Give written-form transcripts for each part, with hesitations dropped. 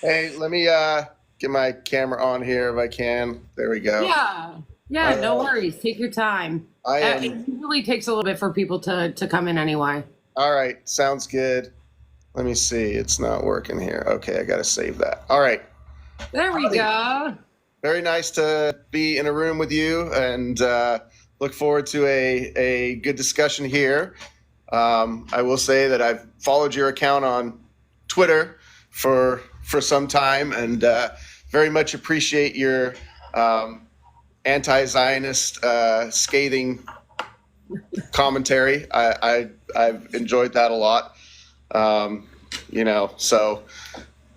Hey, let me get my camera on here if I can. There we go. Yeah. Yeah, All no right. worries. Take your time. I It am usually takes a little bit for people to come in anyway. all right. Sounds good. Let me see. It's not working here. Okay, I got to save that. All right. There we Howdy. go. Very nice to be in a room with you and look forward to a good discussion here. I will say that I've followed your account on Twitter for some time and very much appreciate your um, anti-Zionist scathing commentary. I've enjoyed that a lot. Um, so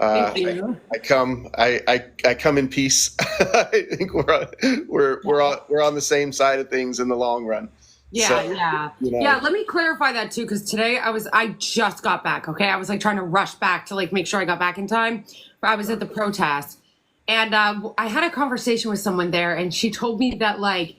Thank you. I come in peace. I think we're on the same side of things in the long run. Yeah, So yeah. you Yeah, know, let me clarify that too, because today I just got back, okay? I was like trying to rush back to like make sure I got back in time. I was at the protest. And I had a conversation with someone there, and she told me that I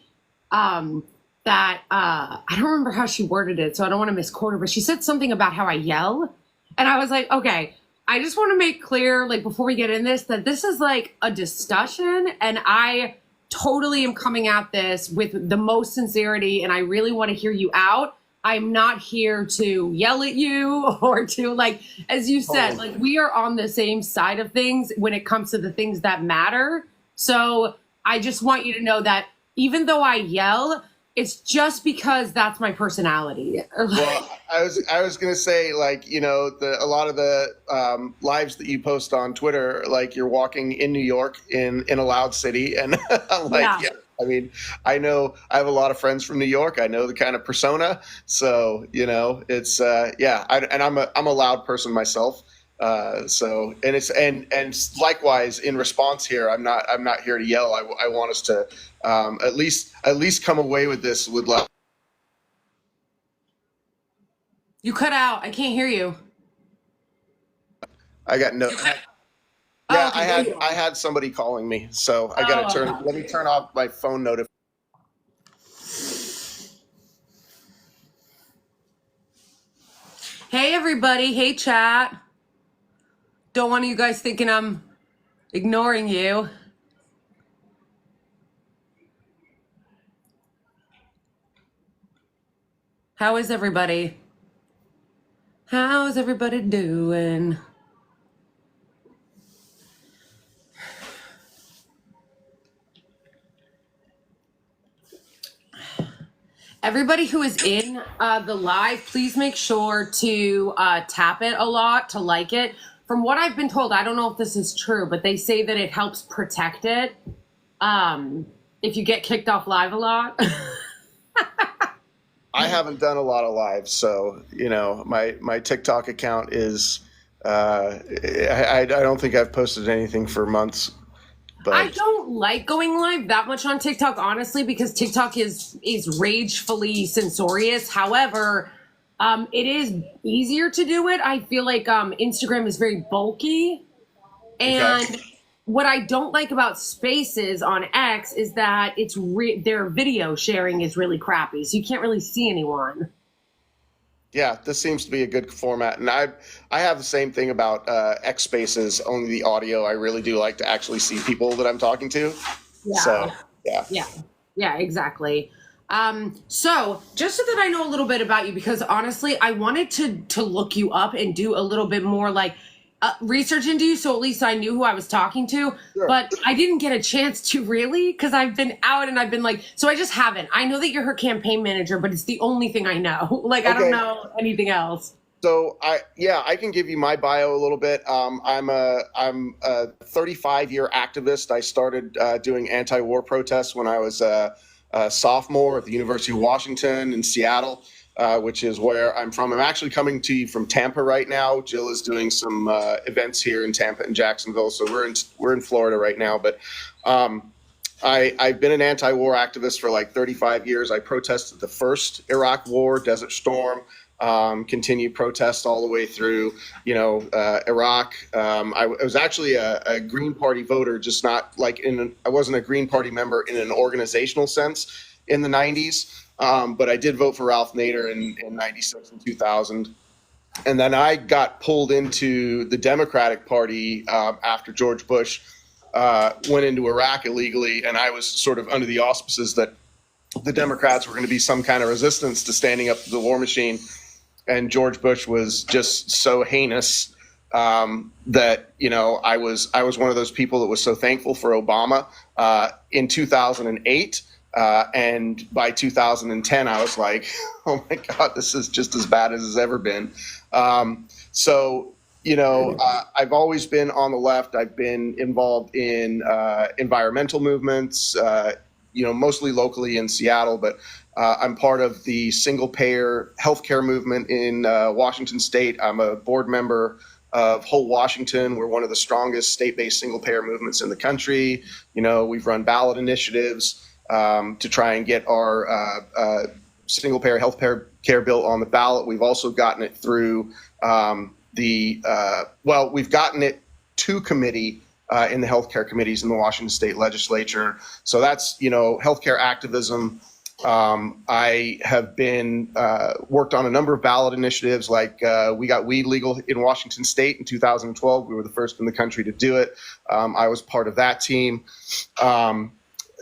don't remember how she worded it, so I don't want to misquote her, but she said something about how I yell. And I was like, okay, I just want to make clear, like before we get in this, that this is like a discussion, and I totally am coming at this with the most sincerity, and I really want to hear you out. I'm not here to yell at you or to like, as you said, totally. like we are on the same side of things when it comes to the things that matter. So I just want you to know that even though I yell, it's just because that's my personality. Well, I was gonna say, like, a lot of the lives that you post on Twitter, like you're walking in New York in a loud city, and I'm like, Yeah. yeah. I mean, I know I have a lot of friends from New York. I know the kind of persona, so it's yeah. And I'm a loud person myself. So and likewise in response here, I'm not here to yell. I want us to at least come away with this with like. You cut out. I can't hear you. I got no. Oh, Yeah, okay, I there had you I are. had somebody calling me, so I got to Oh, turn. Let me okay. turn off my phone notification. Hey, everybody. Hey, chat. Don't want you guys thinking I'm ignoring you. How is everybody? How's everybody doing? Everybody who is in the live, please make sure to tap it a lot to like it. From what I've been told, I don't know if this is true, but they say that it helps protect it if you get kicked off live a lot. I haven't done a lot of lives, so my TikTok account is. I don't think I've posted anything for months, I but don't like going live that much on TikTok, honestly, because TikTok is ragefully censorious. However, it is easier to do it. I feel like Instagram is very bulky, okay. and what I don't like about Spaces on X is that their video sharing is really crappy, so you can't really see anyone. Yeah, this seems to be a good format, and I have the same thing about X Spaces. Only the audio. I really do like to actually see people that I'm talking to. Yeah. So yeah. Yeah, yeah, exactly. So just so that I know a little bit about you, because honestly, I wanted to look you up and do a little bit more like research into you, so at least I knew who I was talking to. Sure. But I didn't get a chance to really, because I've been out and I've been like, so I just haven't. I know that you're her campaign manager, but it's the only thing I know. Like I don't Okay. know anything else. So I can give you my bio a little bit. I'm a 35-year activist. I started doing anti-war protests when I was a sophomore at the University of Washington in Seattle, which is where I'm from. I'm actually coming to you from Tampa right now. Jill is doing some events here in Tampa and Jacksonville, so we're in Florida right now. But I've been an anti-war activist for like 35 years. I protested the first Iraq War, Desert Storm, continued protests all the way through, Iraq. I was actually a Green Party voter, just not like I wasn't a Green Party member in an organizational sense in the 90s. But I did vote for Ralph Nader in 96 and 2000. And then I got pulled into the Democratic Party after George Bush went into Iraq illegally, and I was sort of under the auspices that the Democrats were going to be some kind of resistance to standing up to the war machine. And George Bush was just so heinous that, you know, I was one of those people that was so thankful for Obama in 2008. And by 2010, I was like, oh my God, this is just as bad as it's ever been. So, you know, I've always been on the left. I've been involved in environmental movements, you know, mostly locally in Seattle, but I'm part of the single payer healthcare movement in Washington State. I'm a board member of Whole Washington. We're one of the strongest state-based single payer movements in the country. You know, we've run ballot initiatives to try and get our single payer health care bill on the ballot. We've also gotten it through we've gotten it to committee in the healthcare committees in the Washington State Legislature. So that's, you know, healthcare activism. I have been worked on a number of ballot initiatives, like we got weed legal in Washington State in 2012. We were the first in the country to do it. I was part of that team.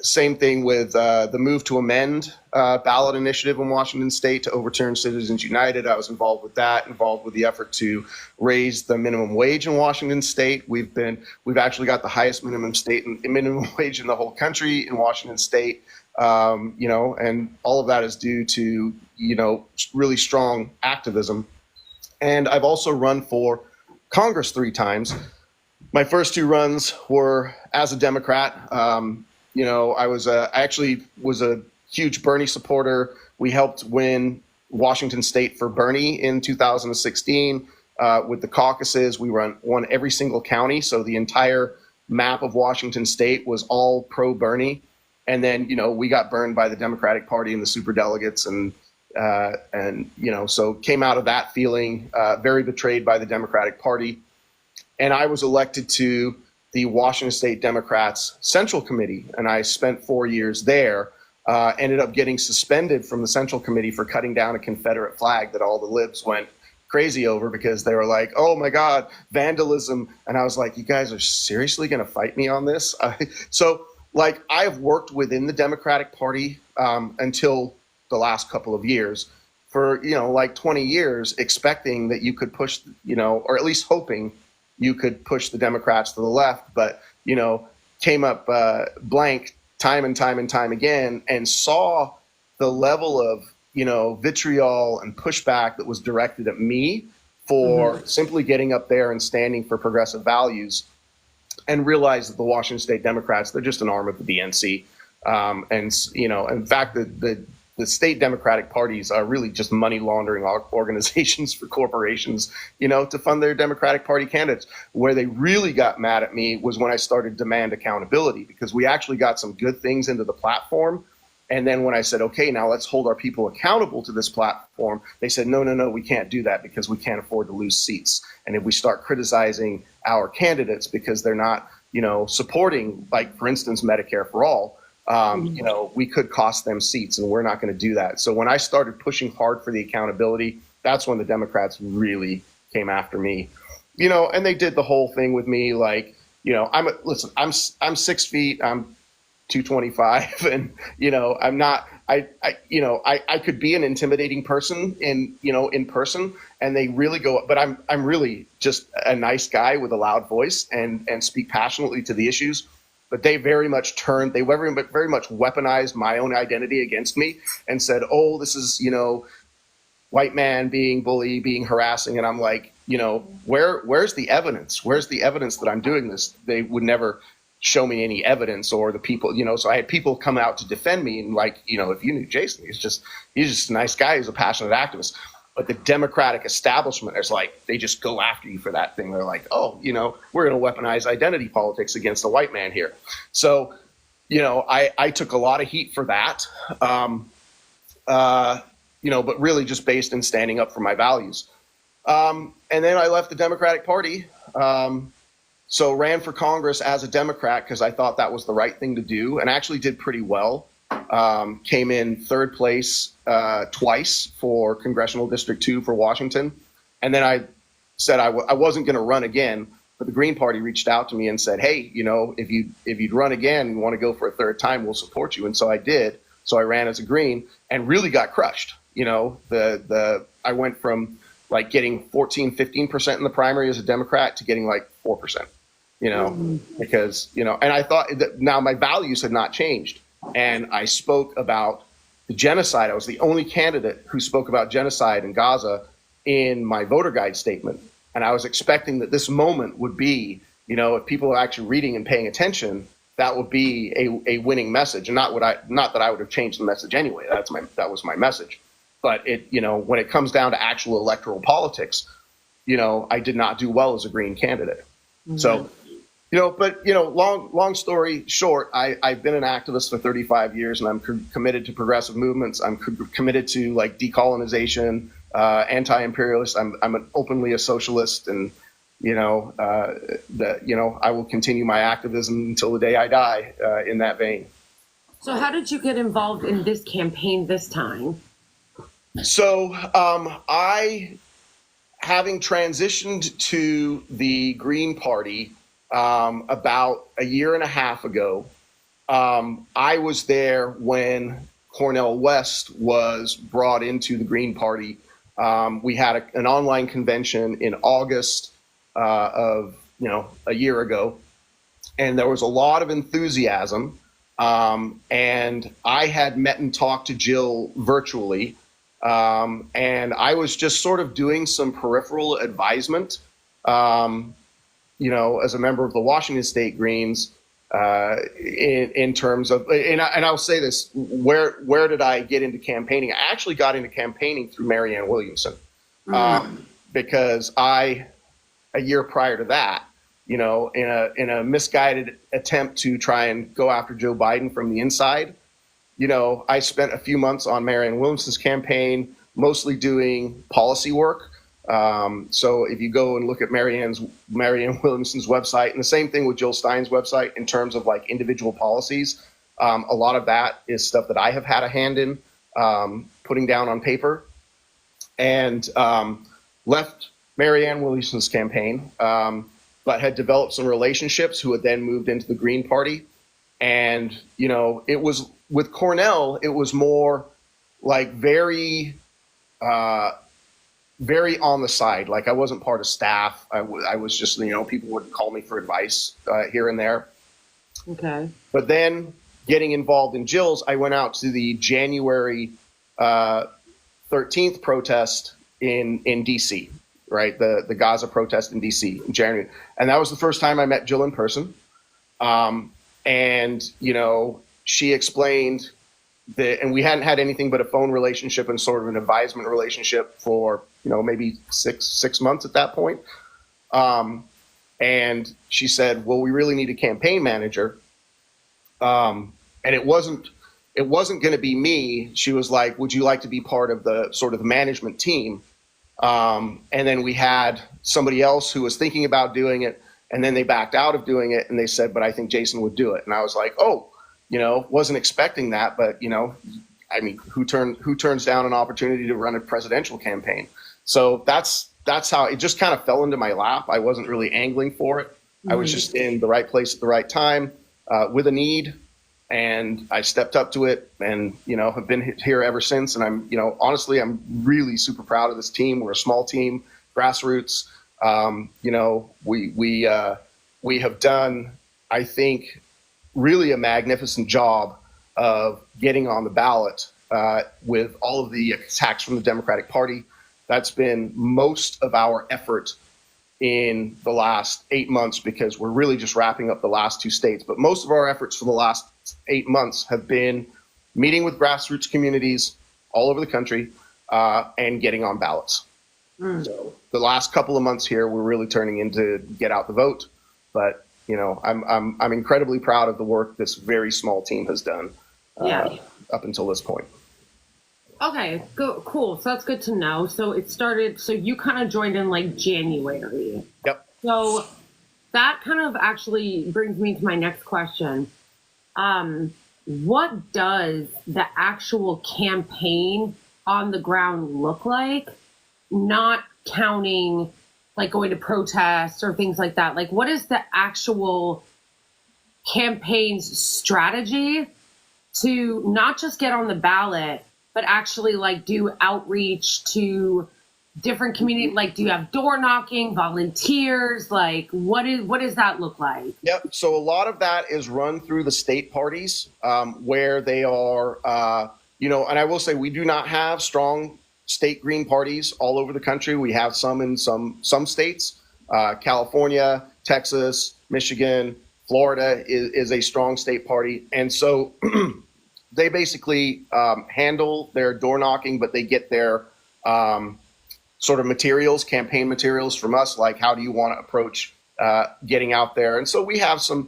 Same thing with the move to amend ballot initiative in Washington State to overturn Citizens United. I was involved with that, involved with the effort to raise the minimum wage in Washington State. We've actually got the highest minimum wage in the whole country in Washington State. You know, and all of that is due to, you know, really strong activism. And I've also run for Congress 3 times. My first 2 runs were as a Democrat. You know, I actually was a huge Bernie supporter. We helped win Washington State for Bernie in 2016 with the caucuses. We won every single county. So the entire map of Washington State was all pro Bernie. And then, you know, we got burned by the Democratic Party and the superdelegates, and you know, so came out of that feeling very betrayed by the Democratic Party. And I was elected to the Washington State Democrats Central Committee, and I spent 4 years there. Ended up getting suspended from the Central Committee for cutting down a Confederate flag that all the libs went crazy over, because they were like, oh my God, vandalism. And I was like, you guys are seriously going to fight me on this? So, like, I have worked within the Democratic Party until the last couple of years for, you know, like 20 years, expecting that you could push, you know, or at least hoping you could push the Democrats to the left, but, you know, came up blank time and time and time again, and saw the level of, you know, vitriol and pushback that was directed at me for simply getting up there and standing for progressive values, and realized that the Washington State Democrats, they're just an arm of the DNC. And, you know, in fact, the state Democratic parties are really just money laundering organizations for corporations, you know, to fund their Democratic Party candidates. Where they really got mad at me was when I started to demand accountability, because we actually got some good things into the platform. And then when I said, okay, now let's hold our people accountable to this platform, they said, no, we can't do that because we can't afford to lose seats. And if we start criticizing our candidates because they're not, you know, supporting, like, for instance, Medicare for all, you know, we could cost them seats, and we're not going to do that. So when I started pushing hard for the accountability, that's when the Democrats really came after me, you know, and they did the whole thing with me. Like, you know, I'm 6 feet, I'm 225, and, you know, I'm not, you know, I could be an intimidating person in person, and they really go, but I'm really just a nice guy with a loud voice and speak passionately to the issues. But they very much very much weaponized my own identity against me and said, oh, this is, you know, white man being bully, being harassing. And I'm like, you know, where's the evidence? Where's the evidence that I'm doing this? They would never show me any evidence, or the people, you know, so I had people come out to defend me, and, like, you know, if you knew Jason, he's just a nice guy, he's a passionate activist. But the Democratic establishment is like, they just go after you for that thing. They're like, oh, you know, we're going to weaponize identity politics against a white man here. So, you know, I took a lot of heat for that, you know, but really just based in standing up for my values. And then I left the Democratic Party. So ran for Congress as a Democrat because I thought that was the right thing to do, and actually did pretty well. Came in 3rd place twice for Congressional District 2 for Washington. And then I said I wasn't going to run again, but the Green Party reached out to me and said, hey, if you'd run again and want to go for a third time, we'll support you. And so I did. So I ran as a Green and really got crushed. I went from like getting 14, 15% in the primary as a Democrat to getting like 4%, because, and I thought that now my values had not changed. And I spoke about the genocide. I was the only candidate who spoke about genocide in Gaza in my voter guide statement. And I was expecting that this moment would be, if people are actually reading and paying attention, that would be a winning message. And not that I would have changed the message anyway. That was my message. But when it comes down to actual electoral politics, I did not do well as a Green candidate. Mm-hmm. So, long story short, I've been an activist for 35 years, and I'm committed to progressive movements. I'm committed to like decolonization, anti-imperialist. I'm openly a socialist, and I will continue my activism until the day I die in that vein. So, how did you get involved in this campaign this time? So, having transitioned to the Green Party about a year and a half ago, I was there when Cornel West was brought into the Green Party. We had an online convention in August of a year ago, and there was a lot of enthusiasm. And I had met and talked to Jill virtually. And I was just sort of doing some peripheral advisement, as a member of the Washington State Greens, in terms of, and I'll say this, where did I get into campaigning? I actually got into campaigning through Marianne Williamson, because a year prior to that, in a misguided attempt to try and go after Joe Biden from the inside, I spent a few months on Marianne Williamson's campaign, mostly doing policy work. So if you go and look at Marianne Williamson's website, and the same thing with Jill Stein's website in terms of like individual policies, a lot of that is stuff that I have had a hand in putting down on paper, and left Marianne Williamson's campaign, but had developed some relationships who had then moved into the Green Party. And, it was with Cornel, it was more like very on the side. Like I wasn't part of staff. I was just, people would call me for advice here and there. Okay. But then getting involved in Jill's, I went out to the January 13th protest in DC, right? The Gaza protest in DC in January. And that was the first time I met Jill in person. And, she explained that, and we hadn't had anything but a phone relationship and sort of an advisement relationship for, maybe six months at that point. And she said, well, we really need a campaign manager. And it wasn't going to be me. She was like, would you like to be part of the sort of management team? And then we had somebody else who was thinking about doing it, and then they backed out of doing it, and they said, but I think Jason would do it. And I was like, oh, wasn't expecting that, but who turns down an opportunity to run a presidential campaign? So that's how it just kind of fell into my lap. I wasn't really angling for it. Mm-hmm. I was just in the right place at the right time, with a need, and I stepped up to it, and have been here ever since. And I'm honestly, I'm really super proud of this team. We're a small team, grassroots. We have done, I think, really a magnificent job of getting on the ballot with all of the attacks from the Democratic Party. That's been most of our effort in the last 8 months, because we're really just wrapping up the last 2 states. But most of our efforts for the last 8 months have been meeting with grassroots communities all over the country and getting on ballots. So the last couple of months here, we're really turning into get out the vote. But I'm incredibly proud of the work this very small team has done up until this point. Okay, cool. So that's good to know. So it started, so you kind of joined in like January. Yep. So that kind of actually brings me to my next question. What does the actual campaign on the ground look like? Not counting, like going to protests or things like that? Like, what is the actual campaign's strategy to not just get on the ballot, but actually like do outreach to different community? Like, do you have door knocking, volunteers? Like, what does that look like? Yep. So a lot of that is run through the state parties, where they are, and I will say we do not have strong state Green parties all over the country. We have some in some states. California, Texas, Michigan, Florida is a strong state party. And so they basically handle their door knocking, but they get their sort of materials, campaign materials from us, like how do you want to approach getting out there. And so we have some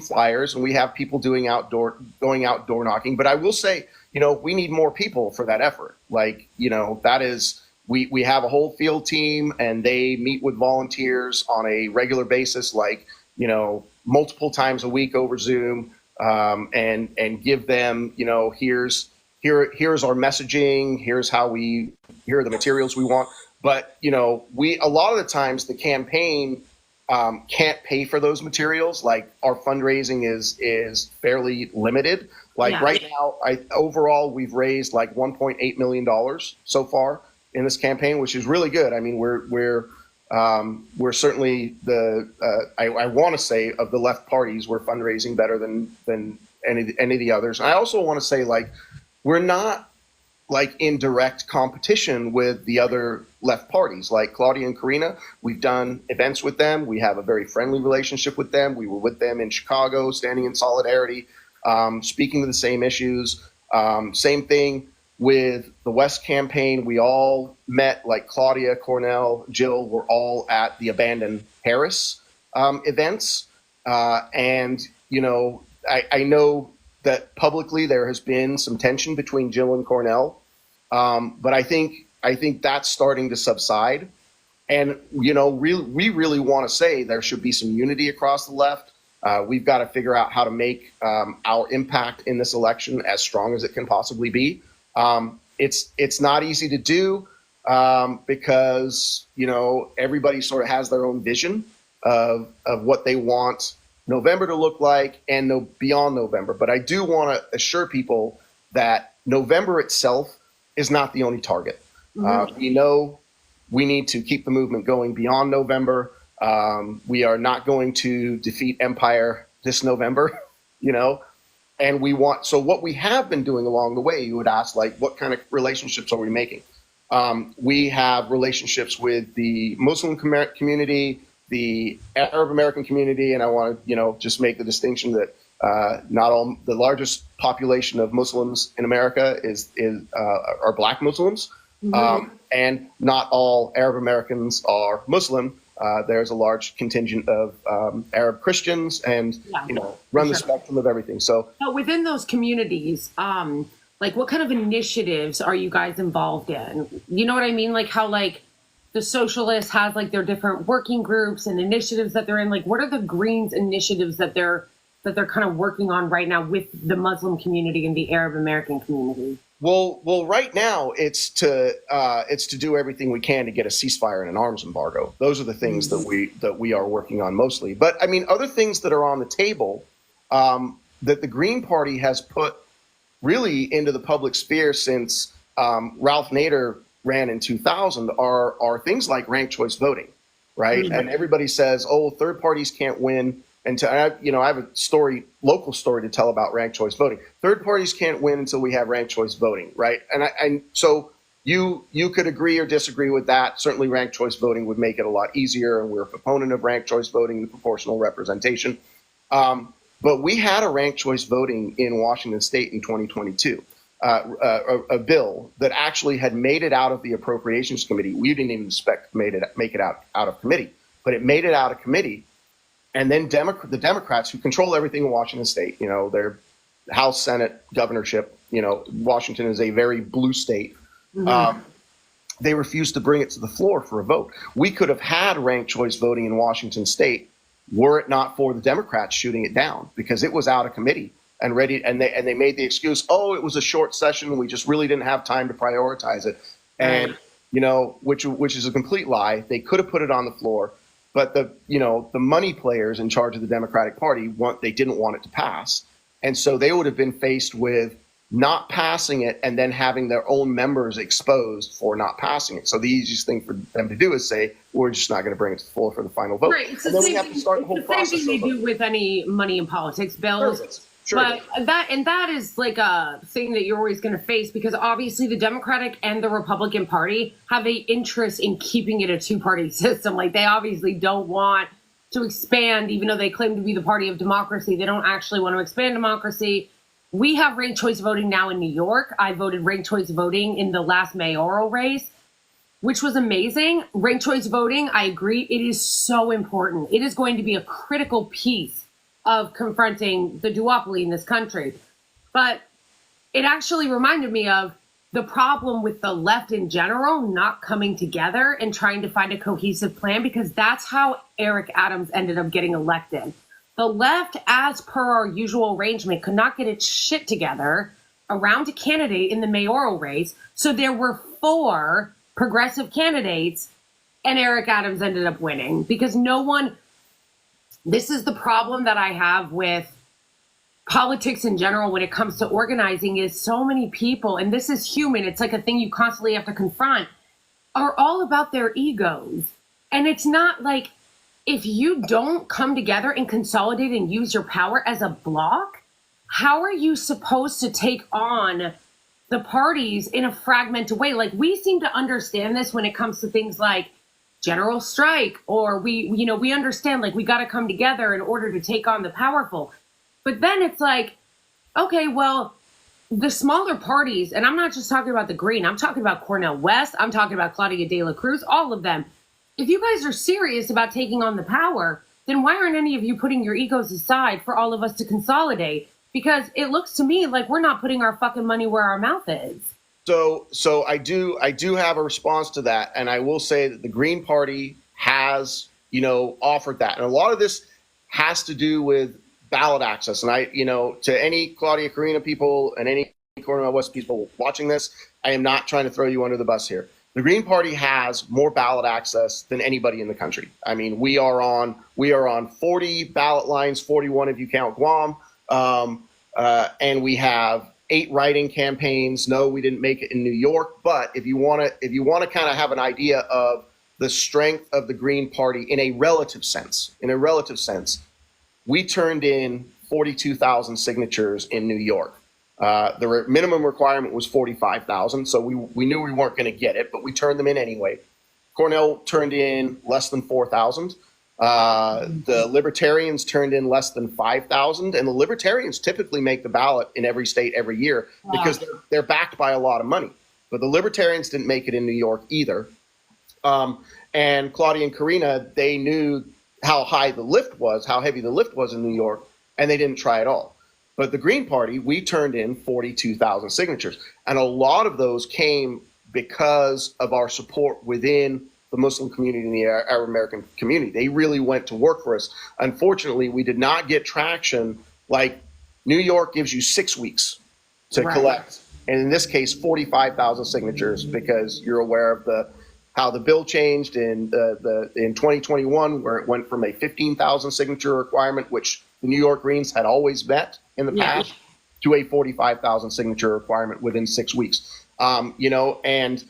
flyers, and we have people going out door knocking. But I will say, we need more people for that effort. Like, that is, we have a whole field team, and they meet with volunteers on a regular basis, like, multiple times a week over Zoom, and give them, here's our messaging, here are the materials we want. But, a lot of the times the campaign can't pay for those materials. Like, our fundraising is fairly limited. Like, right now, overall, we've raised like $1.8 million so far in this campaign, which is really good. I mean, we're certainly I want to say, of the left parties, we're fundraising better than any of the others. And I also want to say, like, we're not like in direct competition with the other left parties, like Claudia and Karina. We've done events with them. We have a very friendly relationship with them. We were with them in Chicago, standing in solidarity, speaking to the same issues. Same thing with the West campaign. We all met, like Claudia, Cornell, Jill, were all at the Abandon Harris events. And, I know that publicly there has been some tension between Jill and Cornell. But I think that's starting to subside. And, we really want to say there should be some unity across the left. We've got to figure out how to make our impact in this election as strong as it can possibly be. It's not easy to do because, everybody sort of has their own vision of what they want November to look like and beyond November. But I do want to assure people that November itself is not the only target. Mm-hmm. We know we need to keep the movement going beyond November. We are not going to defeat Empire this November, and so what we have been doing along the way, you would ask, like, what kind of relationships are we making? We have relationships with the Muslim community, the Arab American community, and I want to, just make the distinction that not all the largest population of Muslims in America are Black Muslims, mm-hmm. And not all Arab Americans are Muslim. There's a large contingent of Arab Christians, and run the spectrum of everything. So, but within those communities, like, what kind of initiatives are you guys involved in? You know what I mean? Like how, like, the Socialists has, like, their different working groups and initiatives that they're in. Like, what are the Greens initiatives that they're kind of working on right now with the Muslim community and the Arab American community? Well, right now it's to do everything we can to get a ceasefire and an arms embargo. Those are the things that we are working on mostly. But I mean, other things that are on the table that the Green Party has put really into the public sphere since Ralph Nader ran in 2000 are things like ranked choice voting, right? Mm-hmm. And everybody says, oh, third parties can't win. And I have a local story to tell about ranked choice voting. Third parties can't win until we have ranked choice voting, right? And so you could agree or disagree with that. Certainly, ranked choice voting would make it a lot easier, and we're a proponent of ranked choice voting and proportional representation. But we had a ranked choice voting in Washington State in 2022, a bill that actually had made it out of the Appropriations Committee. We didn't even expect to make it out of committee, but it made it out of committee. And then the Democrats, who control everything in Washington State, their House, Senate, governorship, Washington is a very blue state. Mm-hmm. They refused to bring it to the floor for a vote. We could have had ranked choice voting in Washington State were it not for the Democrats shooting it down, because it was out of committee and ready. And they made the excuse, oh, it was a short session. We just really didn't have time to prioritize it. And which is a complete lie. They could have put it on the floor, but the money players in charge of the Democratic Party they didn't want it to pass, and so they would have been faced with not passing it and then having their own members exposed for not passing it. So the easiest thing for them to do is say, we're just not going to bring it to the floor for the final vote. Right. It's and then we have to start the whole process. Same thing they do with any money in politics bills. Sure. But that is like a thing that you're always going to face, because obviously the Democratic and the Republican Party have an interest in keeping it a two-party system. Like, they obviously don't want to expand, even though they claim to be the party of democracy. They don't actually want to expand democracy. We have ranked choice voting now in New York. I voted ranked choice voting in the last mayoral race, which was amazing. Ranked choice voting, I agree, it is so important. It is going to be a critical piece of confronting the duopoly in this country. But it actually reminded me of the problem with the left in general not coming together and trying to find a cohesive plan, because that's how Eric Adams ended up getting elected. The left, as per our usual arrangement, could not get its shit together around a candidate in the mayoral race. So there were 4 progressive candidates, and Eric Adams ended up winning because this is the problem that I have with politics in general when it comes to organizing, is so many people, and this is human, it's like a thing you constantly have to confront, are all about their egos. And it's not like, if you don't come together and consolidate and use your power as a bloc, how are you supposed to take on the parties in a fragmented way? Like, we seem to understand this when it comes to things like general strike, or we understand, like, we got to come together in order to take on the powerful. But then it's like, okay, well, the smaller parties, and I'm not just talking about the Green, I'm talking about Cornel West, I'm talking about Claudia de la Cruz, all of them. If you guys are serious about taking on the power, then why aren't any of you putting your egos aside for all of us to consolidate? Because it looks to me like we're not putting our fucking money where our mouth is. So I do have a response to that, and I will say that the Green Party has, offered that, and a lot of this has to do with ballot access. And to any Claudia Carina people and any Cornel West people watching this, I am not trying to throw you under the bus here. The Green Party has more ballot access than anybody in the country. I mean, we are on 40 ballot lines, 41 if you count Guam, and we have 8 write-in campaigns. No, we didn't make it in New York, but if you want to kind of have an idea of the strength of the Green Party in a relative sense, we turned in 42,000 signatures in New York. The minimum requirement was 45,000, so we knew we weren't going to get it, but we turned them in anyway. Cornell turned in less than 4,000. The Libertarians turned in less than 5,000, and the Libertarians typically make the ballot in every state every year because they're backed by a lot of money. But the Libertarians didn't make it in New York either. And Claudia and Karina, they knew how heavy the lift was in New York, and they didn't try at all. But the Green Party, we turned in 42,000 signatures. And a lot of those came because of our support within the Muslim community and the Arab American community. They really went to work for us. Unfortunately, we did not get traction. Like, New York gives you 6 weeks to collect. And in this case, 45,000 signatures, because you're aware of how the bill changed in 2021, where it went from a 15,000 signature requirement, which the New York Greens had always met in the past, to a 45,000 signature requirement within 6 weeks. And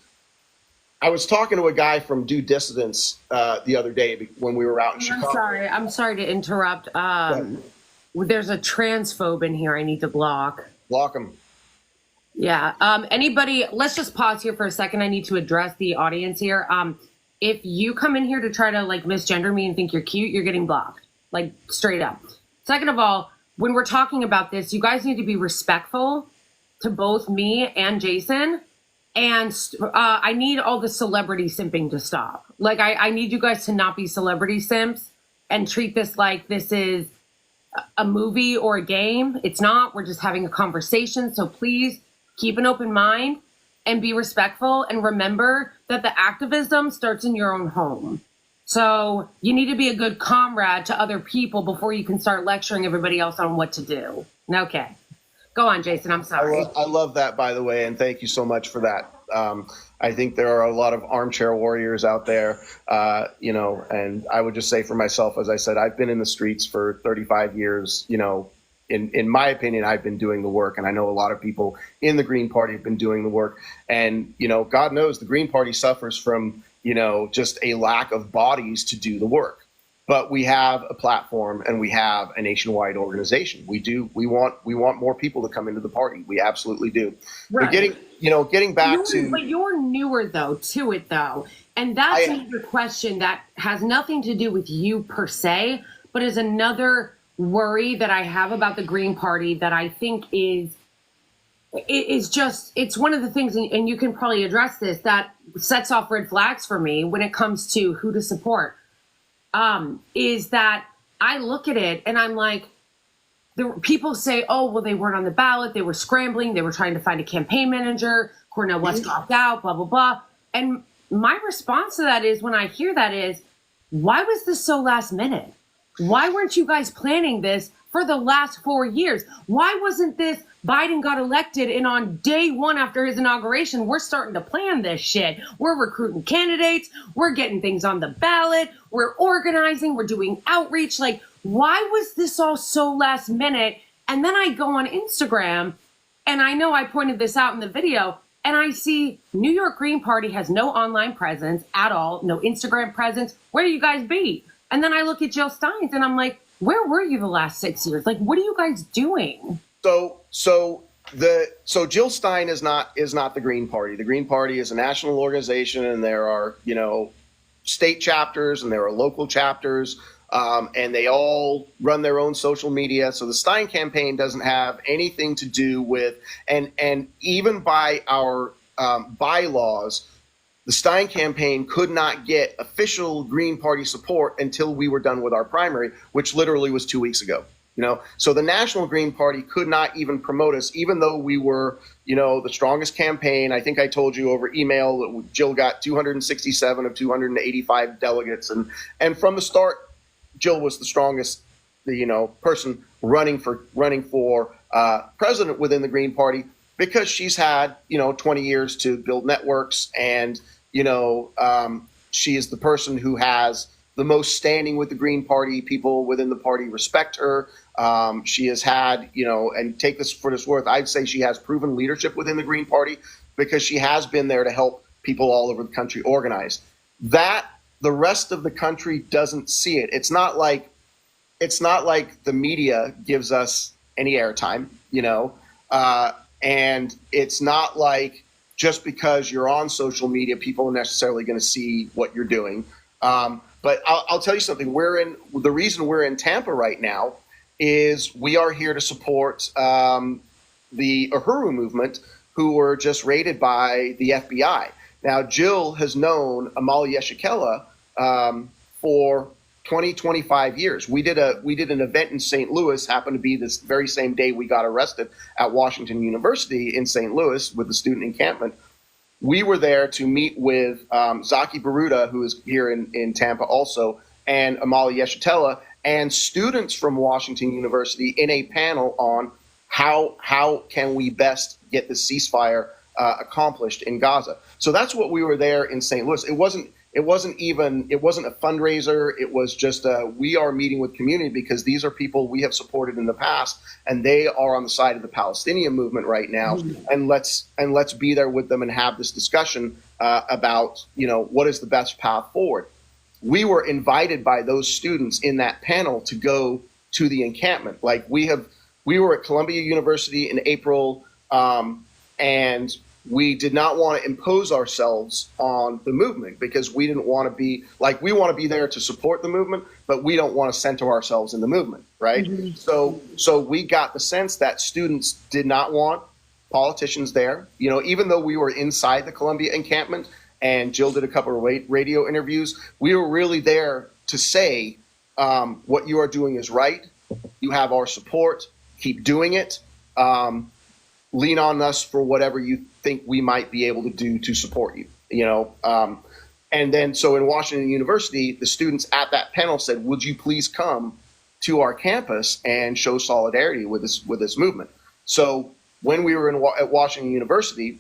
I was talking to a guy from Due Dissidence the other day when we were out in Chicago. I'm sorry to interrupt. There's a transphobe in here I need to block. Block him. Yeah. Anybody, let's just pause here for a second. I need to address the audience here. If you come in here to try to misgender me and think you're cute, you're getting blocked. Straight up. Second of all, when we're talking about this, you guys need to be respectful to both me and Jason. And I need all the celebrity simping to stop. I need you guys to not be celebrity simps and treat this like this is a movie or a game. It's not. We're just having a conversation. So please keep an open mind and be respectful. And remember that the activism starts in your own home. So you need to be a good comrade to other people before you can start lecturing everybody else on what to do. Okay. Go on, Jason. I'm sorry. I love that, by the way, and thank you so much for that. I think there are a lot of armchair warriors out there, and I would just say for myself, as I said, I've been in the streets for 35 years. In my opinion, I've been doing the work, and I know a lot of people in the Green Party have been doing the work. And, God knows the Green Party suffers from, just a lack of bodies to do the work. But we have a platform and we have a nationwide organization. We want more people to come into the party. We absolutely do. Right. But getting back But you're newer to it though. And that's another question that has nothing to do with you per se, but is another worry that I have about the Green Party that I think is just, it's one of the things, and you can probably address this, that sets off red flags for me when it comes to who to support. Is that I look at it and I'm like, people say, oh, well, they weren't on the ballot. They were scrambling. They were trying to find a campaign manager. Cornel West dropped out, blah, blah, blah. And my response to that is, when I hear that is, why was this so last minute? Why weren't you guys planning this for the last 4 years? Why wasn't this Biden got elected and on day one after his inauguration, we're starting to plan this shit. We're recruiting candidates. We're getting things on the ballot. We're organizing. We're doing outreach. Like, why was this all so last minute? And then I go on Instagram, and I know I pointed this out in the video, and I see New York Green Party has no online presence at all, no Instagram presence. Where do you guys be? And then I look at Jill Stein's and I'm like, where were you the last 6 years? Like, what are you guys doing? So Jill Stein is not the Green Party. The Green Party is a national organization, and there are, state chapters and there are local chapters, and they all run their own social media. So the Stein campaign doesn't have anything to do with, and even by our bylaws, the Stein campaign could not get official Green Party support until we were done with our primary, which literally was 2 weeks ago. So the National Green Party could not even promote us, even though we were, the strongest campaign. I think I told you over email that Jill got 267 of 285 delegates. And from the start, Jill was the strongest, person running for president within the Green Party, because she's had, 20 years to build networks. And, she is the person who has the most standing with the Green Party. People within the party respect her. She has had, and take this for this worth, I'd say she has proven leadership within the Green Party, because she has been there to help people all over the country organize. That the rest of the country doesn't see it. It's not like the media gives us any airtime, and it's not like just because you're on social media, people are necessarily going to see what you're doing. But I'll tell you something. The reason we're in Tampa right now is we are here to support the Uhuru movement, who were just raided by the FBI. Now, Jill has known Amalia Yeshikela for 20, 25 years. We did an event in St. Louis, happened to be this very same day we got arrested at Washington University in St. Louis with the student encampment. We were there to meet with Zaki Baruta, who is here in Tampa also, and Amalia Yeshikela, and students from Washington University in a panel on how can we best get the ceasefire accomplished in Gaza. So that's what we were there in St. Louis. It wasn't a fundraiser. It was just we are meeting with community, because these are people we have supported in the past, and they are on the side of the Palestinian movement right now. And let's be there with them and have this discussion about what is the best path forward. We were invited by those students in that panel to go to the encampment. Like we were at Columbia University in April, and we did not want to impose ourselves on the movement, because we didn't want to be like, we want to be there to support the movement, but we don't want to center ourselves in the movement, right? Mm-hmm. So we got the sense that students did not want politicians there. Even though we were inside the Columbia encampment, and Jill did a couple of radio interviews, we were really there to say, what you are doing is right. You have our support. Keep doing it. Lean on us for whatever you think we might be able to do to support you, and then so in Washington University, the students at that panel said, would you please come to our campus and show solidarity with this movement? So when we were at Washington University,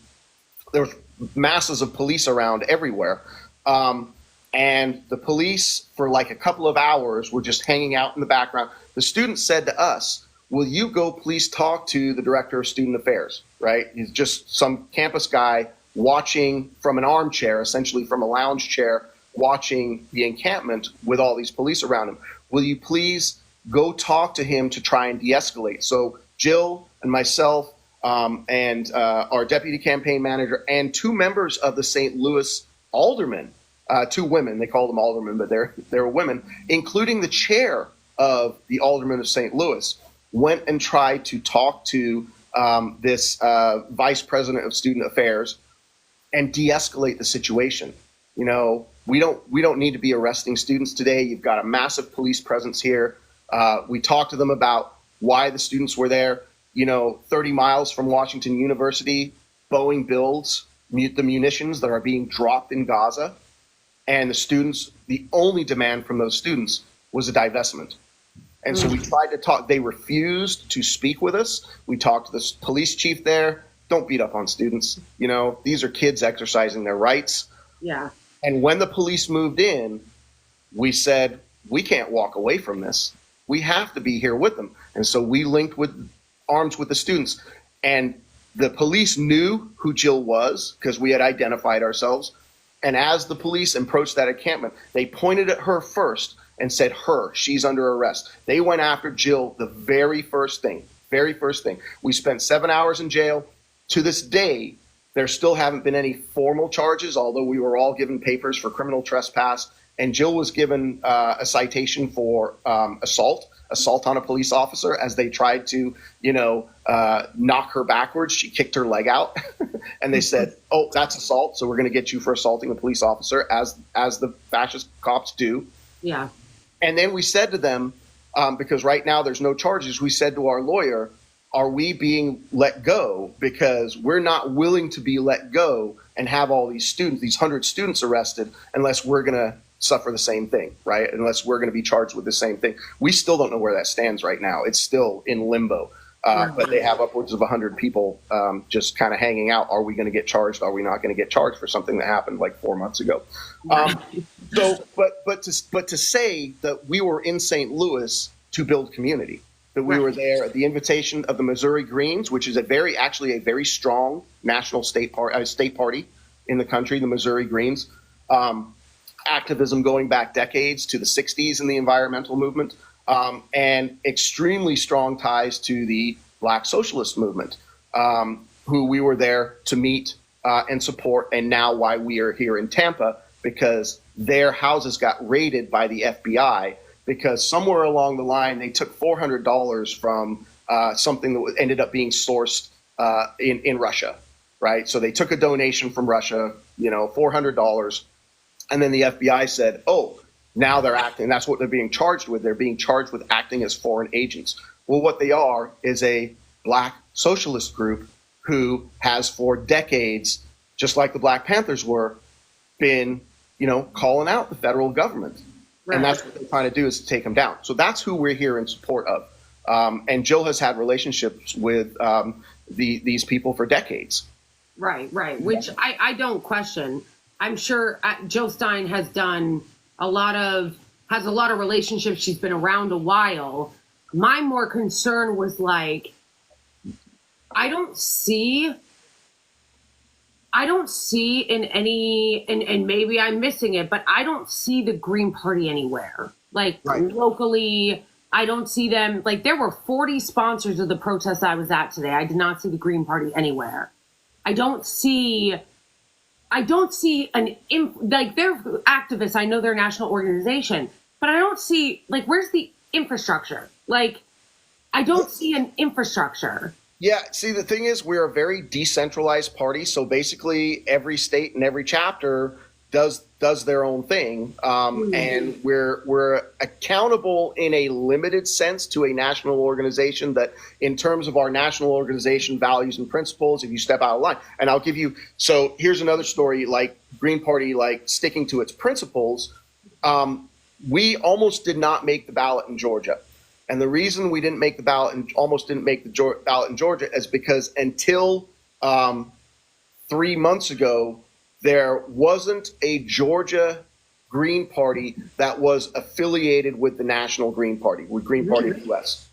there was masses of police around everywhere. And the police, for like a couple of hours, were just hanging out in the background. The students said to us, will you go please talk to the director of student affairs, right? He's just some campus guy watching from an armchair, essentially from a lounge chair, watching the encampment with all these police around him. Will you please go talk to him to try and de-escalate? So Jill and myself and our deputy campaign manager and two members of the St. Louis aldermen, two women, they call them aldermen, but they're women, including the chair of the aldermen of St. Louis, went and tried to talk to this vice president of student affairs and de-escalate the situation. You know, we don't need to be arresting students today. You've got a massive police presence here. We talked to them about why the students were there. You know, 30 miles from Washington University, Boeing builds the munitions that are being dropped in Gaza. And the students, the only demand from those students was a divestment. And so we tried to talk. They refused to speak with us. We talked to the police chief there. Don't beat up on students. You know, these are kids exercising their rights. Yeah. And when the police moved in, we said, we can't walk away from this. We have to be here with them. And so we linked with arms with the students. And the police knew who Jill was because we had identified ourselves. And as the police approached that encampment, they pointed at her first and said, she's under arrest. They went after Jill the very first thing. We spent 7 hours in jail. To this day, there still haven't been any formal charges, although we were all given papers for criminal trespass. And Jill was given a citation for assault on a police officer as they tried to, knock her backwards. She kicked her leg out. And they said, oh, that's assault, so we're going to get you for assaulting a police officer, as the fascist cops do. Yeah. And then we said to them, because right now there's no charges, we said to our lawyer, are we being let go? Because we're not willing to be let go and have all these students, these 100 students arrested, unless we're going to suffer the same thing, right? Unless we're going to be charged with the same thing. We still don't know where that stands right now. It's still in limbo. But they have upwards of 100 people just kind of hanging out. Are we going to get charged? Are we not going to get charged for something that happened like 4 months ago? But to say that we were in St. Louis to build community, that we were there at the invitation of the Missouri Greens, which is actually a very strong national state party in the country, the Missouri Greens. Activism going back decades to the 60s in the environmental movement. And extremely strong ties to the Black Socialist movement, who we were there to meet and support, and now why we are here in Tampa, because their houses got raided by the FBI because somewhere along the line they took $400 from something that ended up being sourced in Russia, right? So they took a donation from Russia, $400, and then the FBI said, oh, now they're acting. That's what they're being charged with. They're being charged with acting as foreign agents. Well, what they are is a Black socialist group who has for decades, just like the Black Panthers were, been, calling out the federal government. Right. And that's what they're trying to do, is to take them down. So that's who we're here in support of. And Jill has had relationships with these people for decades. Right, which I don't question. I'm sure Jill Stein has done a lot of relationships. She's been around a while. My more concern was I don't see in any, and maybe I'm missing it, but I don't see the Green Party anywhere. Locally, I don't see them. There were 40 sponsors of the protest I was at today. I did not see the Green Party anywhere. I don't see they're activists. I know they're a national organization, but I don't see, where's the infrastructure? I don't see an infrastructure. Yeah, see, the thing is, we're a very decentralized party. So basically every state and every chapter does their own thing. And we're accountable in a limited sense to a national organization that, in terms of our national organization values and principles, if you step out of line, and I'll give you, so here's another story, Green Party, sticking to its principles. We almost did not make the ballot in Georgia. And the reason we didn't make the ballot and almost didn't make the ballot in Georgia is because until 3 months ago, there wasn't a Georgia Green Party that was affiliated with the National Green Party, with Green Party of the US.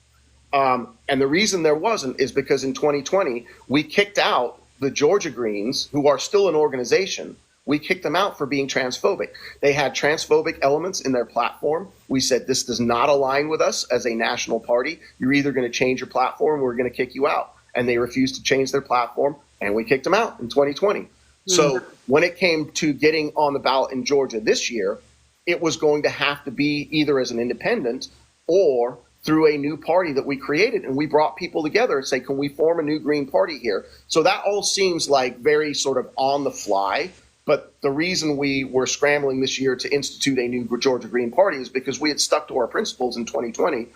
And the reason there wasn't is because in 2020, we kicked out the Georgia Greens, who are still an organization. We kicked them out for being transphobic. They had transphobic elements in their platform. We said, this does not align with us as a national party. You're either going to change your platform or we're going to kick you out. And they refused to change their platform, and we kicked them out in 2020. So when it came to getting on the ballot in Georgia this year, it was going to have to be either as an independent or through a new party that we created. And we brought people together and say, can we form a new Green Party here? So that all seems like very sort of on the fly. But the reason we were scrambling this year to institute a new Georgia Green Party is because we had stuck to our principles in 2020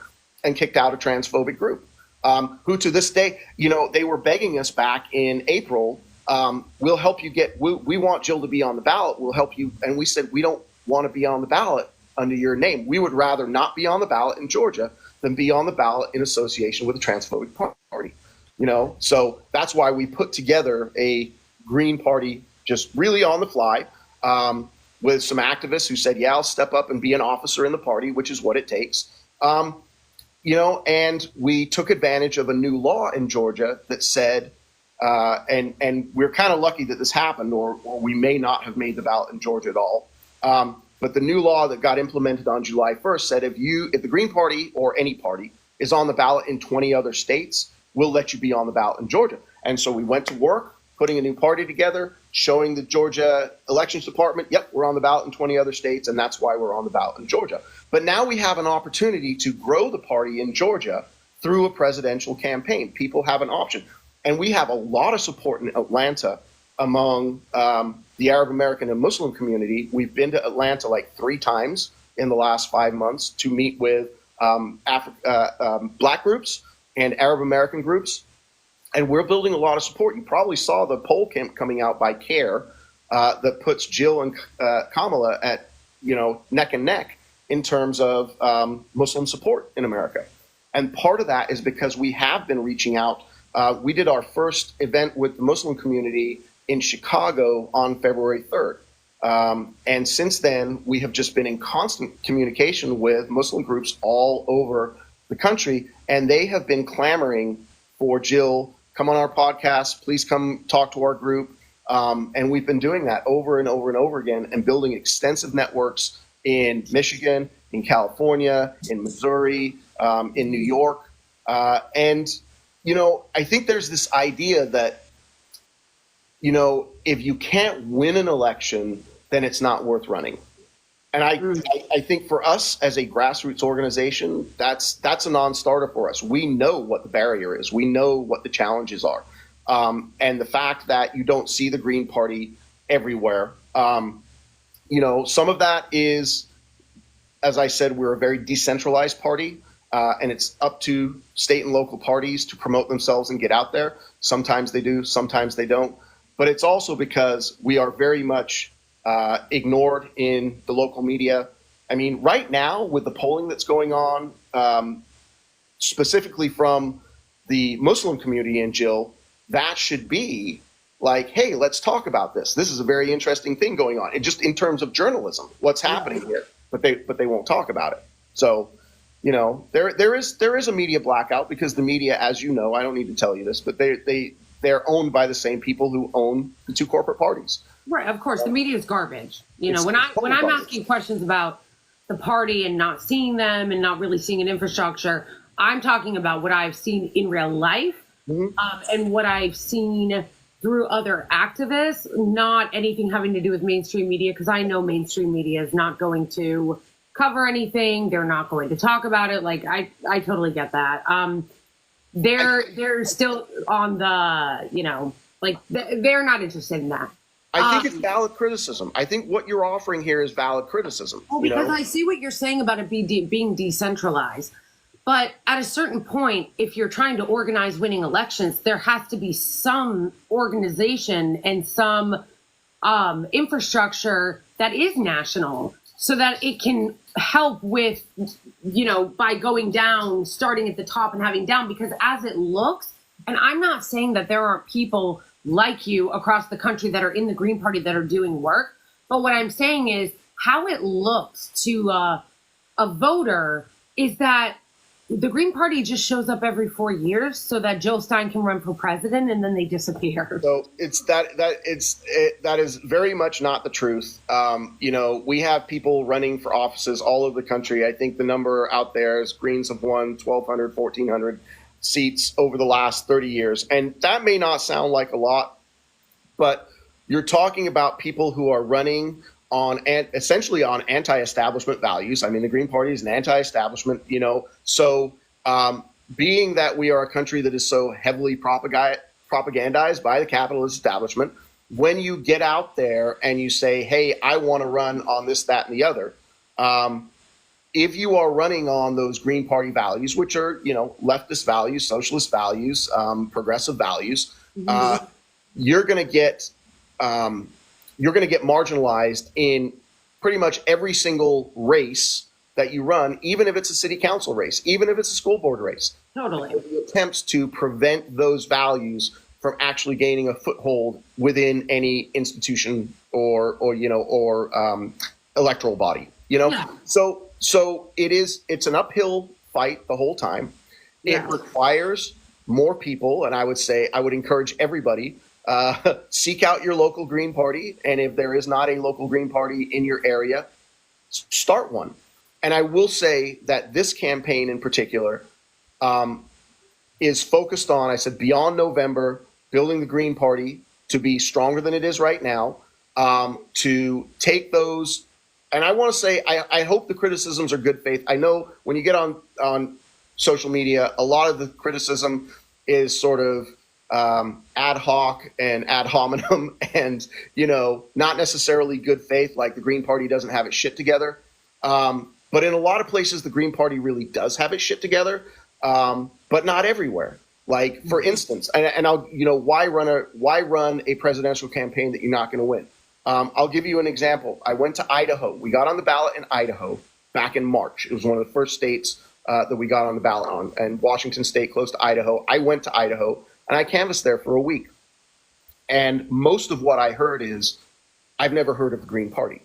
and kicked out a transphobic group, who to this day, they were begging us back in April, we'll help you we want Jill to be on the ballot. We'll help you. And we said, we don't want to be on the ballot under your name. We would rather not be on the ballot in Georgia than be on the ballot in association with a transphobic party. So that's why we put together a Green Party just really on the fly, with some activists who said, yeah, I'll step up and be an officer in the party, which is what it takes. And we took advantage of a new law in Georgia that said, and we're kind of lucky that this happened, or we may not have made the ballot in Georgia at all. But the new law that got implemented on July 1st said if the Green Party or any party is on the ballot in 20 other states, we'll let you be on the ballot in Georgia. And so we went to work, putting a new party together, showing the Georgia Elections Department, yep, we're on the ballot in 20 other states, and that's why we're on the ballot in Georgia. But now we have an opportunity to grow the party in Georgia through a presidential campaign. People have an option. And we have a lot of support in Atlanta among the Arab American and Muslim community. We've been to Atlanta like 3 times in the last 5 months to meet with Black groups and Arab American groups. And we're building a lot of support. You probably saw the poll coming out by CARE that puts Jill and Kamala at, neck and neck in terms of Muslim support in America. And part of that is because we have been reaching out. We did our first event with the Muslim community in Chicago on February 3rd. And since then, we have just been in constant communication with Muslim groups all over the country. And they have been clamoring for Jill, come on our podcast, please come talk to our group. And we've been doing that over and over and over again and building extensive networks in Michigan, in California, in Missouri, in New York. And I think there's this idea that, if you can't win an election, then it's not worth running. And I think for us as a grassroots organization, that's a non-starter for us. We know what the barrier is. We know what the challenges are. And the fact that you don't see the Green Party everywhere, some of that is, as I said, we're a very decentralized party. And it's up to state and local parties to promote themselves and get out there. Sometimes they do, sometimes they don't. But it's also because we are very much ignored in the local media. I mean, right now with the polling that's going on, specifically from the Muslim community in Jill, that should be like, hey, let's talk about this. This is a very interesting thing going on. And just in terms of journalism, what's happening here, but they won't talk about it. So, there is a media blackout because the media, as you know, I don't need to tell you this, but they're owned by the same people who own the 2 corporate parties. Right, of course, the media is garbage. When I'm asking questions about the party and not seeing them and not really seeing an infrastructure, I'm talking about what I've seen in real life, and what I've seen through other activists, not anything having to do with mainstream media, because I know mainstream media is not going to cover anything. They're not going to talk about it. Like, I totally get that. They're still on the, they're not interested in that. I think it's valid criticism. I think what you're offering here is valid criticism. Well, because I see what you're saying about it being decentralized. But at a certain point, if you're trying to organize winning elections, there has to be some organization and some infrastructure that is national so that it can help with, by going down, starting at the top and having down. Because as it looks, and I'm not saying that there aren't people like you across the country that are in the Green Party that are doing work. But what I'm saying is how it looks to a voter is that the Green Party just shows up every 4 years so that Joe Stein can run for president, and then they disappear. So that is very much not the truth. We have people running for offices all over the country. I think the number out there is Greens have won 1,200, 1,400 seats over the last 30 years. And that may not sound like a lot, but you're talking about people who are running essentially on anti-establishment values. I mean, the Green Party is an anti-establishment, So being that we are a country that is so heavily propagandized by the capitalist establishment, when you get out there and you say, hey, I want to run on this, that, and the other, if you are running on those Green Party values, which are, leftist values, socialist values, progressive values, you're going to get marginalized in pretty much every single race that you run, even if it's a city council race, even if it's a school board race. Totally. Attempts to prevent those values from actually gaining a foothold within any institution or electoral body. Yeah. So it's an uphill fight the whole time. It requires more people, and I would encourage everybody. Seek out your local Green Party, and if there is not a local Green Party in your area, start one. And I will say that this campaign in particular is focused on, I said, beyond November, building the Green Party to be stronger than it is right now, to take those. And I want to say, I hope the criticisms are good faith. I know when you get on social media, a lot of the criticism is sort of ad hoc and ad hominem and, not necessarily good faith, like the Green Party doesn't have its shit together. But in a lot of places, the Green Party really does have its shit together, but not everywhere. Like, for instance, and I'll, why run a presidential campaign that you're not going to win? I'll give you an example. I went to Idaho. We got on the ballot in Idaho back in March. It was one of the first states that we got on the ballot on, and Washington State, close to Idaho. I went to Idaho. And I canvassed there for a week. And most of what I heard is, I've never heard of the Green Party,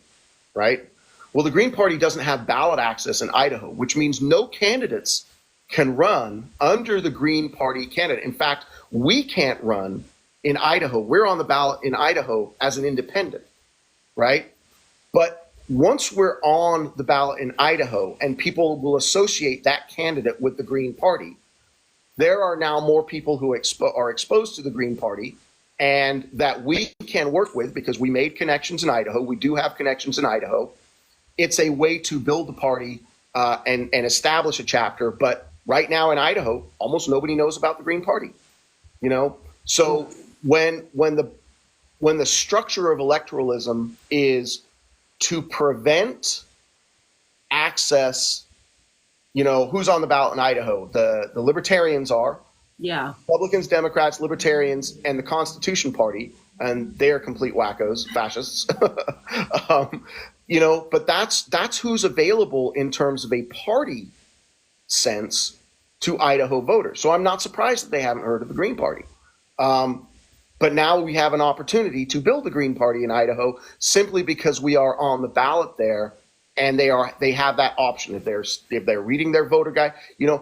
right? Well, the Green Party doesn't have ballot access in Idaho, which means no candidates can run under the Green Party candidate. In fact, we can't run in Idaho. We're on the ballot in Idaho as an independent, right? But once we're on the ballot in Idaho and people will associate that candidate with the Green Party, there are now more people who are exposed to the Green Party and that we can work with because we made connections in Idaho. We do have connections in Idaho. It's a way to build the party and establish a chapter. But right now in Idaho, almost nobody knows about the Green Party. So when the structure of electoralism is to prevent access. Who's on the ballot in Idaho? The Libertarians are. Yeah. Republicans, Democrats, Libertarians, and the Constitution Party, and they are complete wackos, fascists. But that's who's available in terms of a party sense to Idaho voters. So I'm not surprised that they haven't heard of the Green Party. But now we have an opportunity to build the Green Party in Idaho simply because we are on the ballot there. And they have that option if they're reading their voter guide.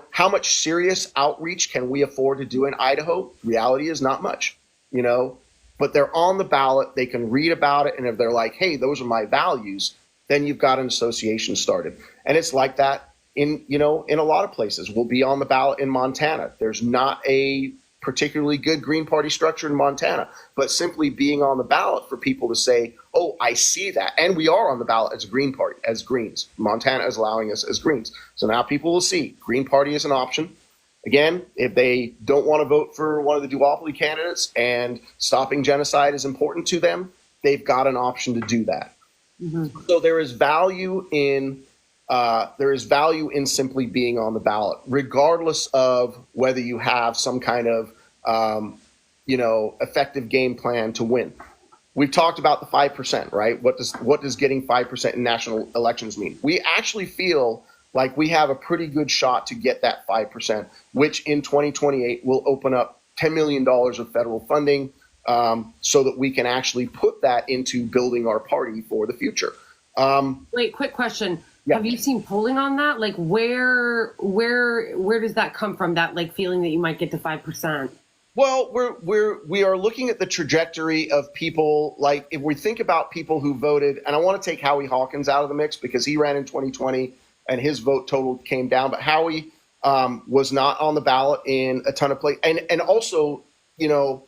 How much serious outreach can we afford to do in Idaho? Reality is not much, but they're on the ballot. They can read about it. And if they're like, hey, those are my values, then you've got an association started. And it's like that in a lot of places. We'll be on the ballot in Montana. There's not a particularly good Green Party structure in Montana, but simply being on the ballot for people to say, oh, I see that. And we are on the ballot as a Green Party, as Greens. Montana is allowing us as Greens. So now people will see Green Party is an option. Again, if they don't want to vote for one of the duopoly candidates and stopping genocide is important to them, they've got an option to do that. Mm-hmm. So there is value in simply being on the ballot, regardless of whether you have some kind of effective game plan to win. We've talked about the 5%, right? What does getting 5% in national elections mean? We actually feel like we have a pretty good shot to get that 5%, which in 2028 will open up $10 million of federal funding, so that we can actually put that into building our party for the future. Wait, quick question. Yeah. Have you seen polling on that? Like where does that come from? That like feeling that you might get to 5%? Well, we are looking at the trajectory of people. Like if we think about people who voted, and I want to take Howie Hawkins out of the mix because he ran in 2020 and his vote total came down, but Howie was not on the ballot in a ton of places. And also, you know,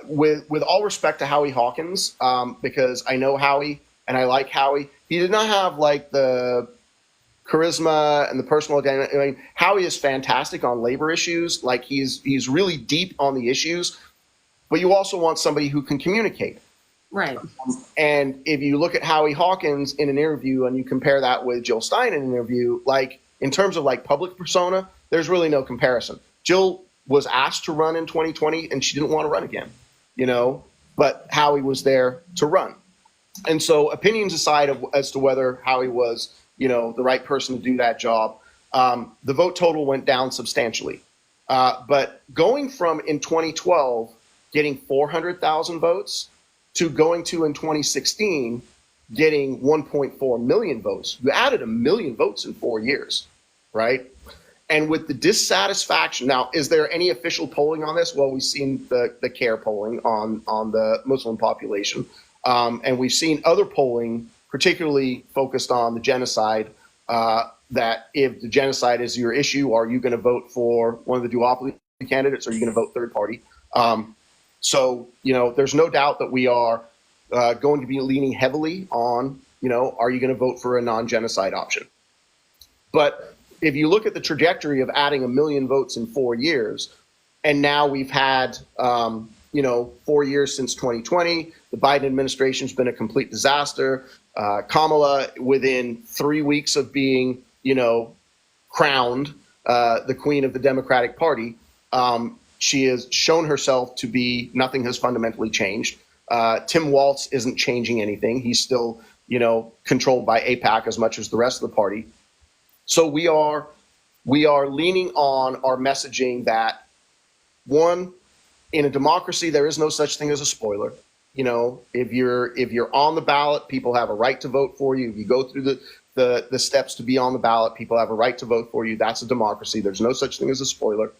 with all respect to Howie Hawkins, because I know Howie and I like Howie, he did not have like the charisma and the personal identity. I mean, Howie is fantastic on labor issues. Like he's really deep on the issues, but you also want somebody who can communicate. Right. And if you look at Howie Hawkins in an interview and you compare that with Jill Stein in an interview, like in terms of like public persona, there's really no comparison. Jill was asked to run in 2020 and she didn't want to run again, you know, but Howie was there to run. And so opinions aside as to whether Howie was, you know, the right person to do that job, the vote total went down substantially. But going from in 2012 getting 400,000 votes to going to in 2016 getting 1.4 million votes, you added 1 million votes in 4 years, right? And with the dissatisfaction, now, is there any official polling on this? Well, we've seen the CARE polling on the Muslim population, and we've seen other polling, particularly focused on the genocide, that if the genocide is your issue, are you going to vote for one of the duopoly candidates, or are you going to vote third party? So, you know, there's no doubt that we are going to be leaning heavily on, you know, are you going to vote for a non-genocide option? But if you look at the trajectory of adding 1 million votes in 4 years, and now we've had, you know, 4 years since 2020, the Biden administration's been a complete disaster. Kamala, within 3 weeks of being, you know, crowned the queen of the Democratic Party, she has shown herself to be nothing has fundamentally changed. Tim Walz isn't changing anything. He's still, you know, controlled by AIPAC as much as the rest of the party. So we are leaning on our messaging that, one, in a democracy, there is no such thing as a spoiler. You know, if you're on the ballot, people have a right to vote for you. If you go through the steps to be on the ballot, people have a right to vote for you. That's a democracy. There's no such thing as a spoiler.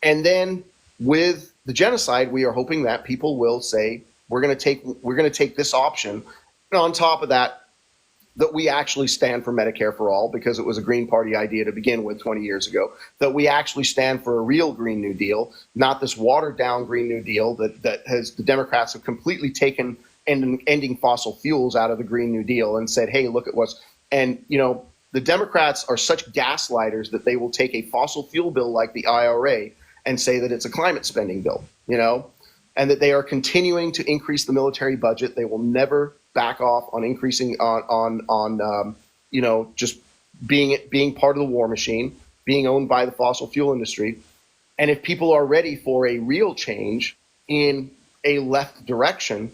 And then with the genocide, we are hoping that people will say, we're going to take this option. And on top of that, that we actually stand for Medicare for all, because it was a Green Party idea to begin with 20 years ago, that we actually stand for a real Green New Deal, not this watered down Green New Deal that has the Democrats have completely taken ending fossil fuels out of the Green New Deal and said, hey, look at what's, and, you know, the Democrats are such gaslighters that they will take a fossil fuel bill like the IRA and say that it's a climate spending bill, you know, and that they are continuing to increase the military budget. They will never back off on increasing on you know, just being part of the war machine, being owned by the fossil fuel industry. And if people are ready for a real change in a left direction,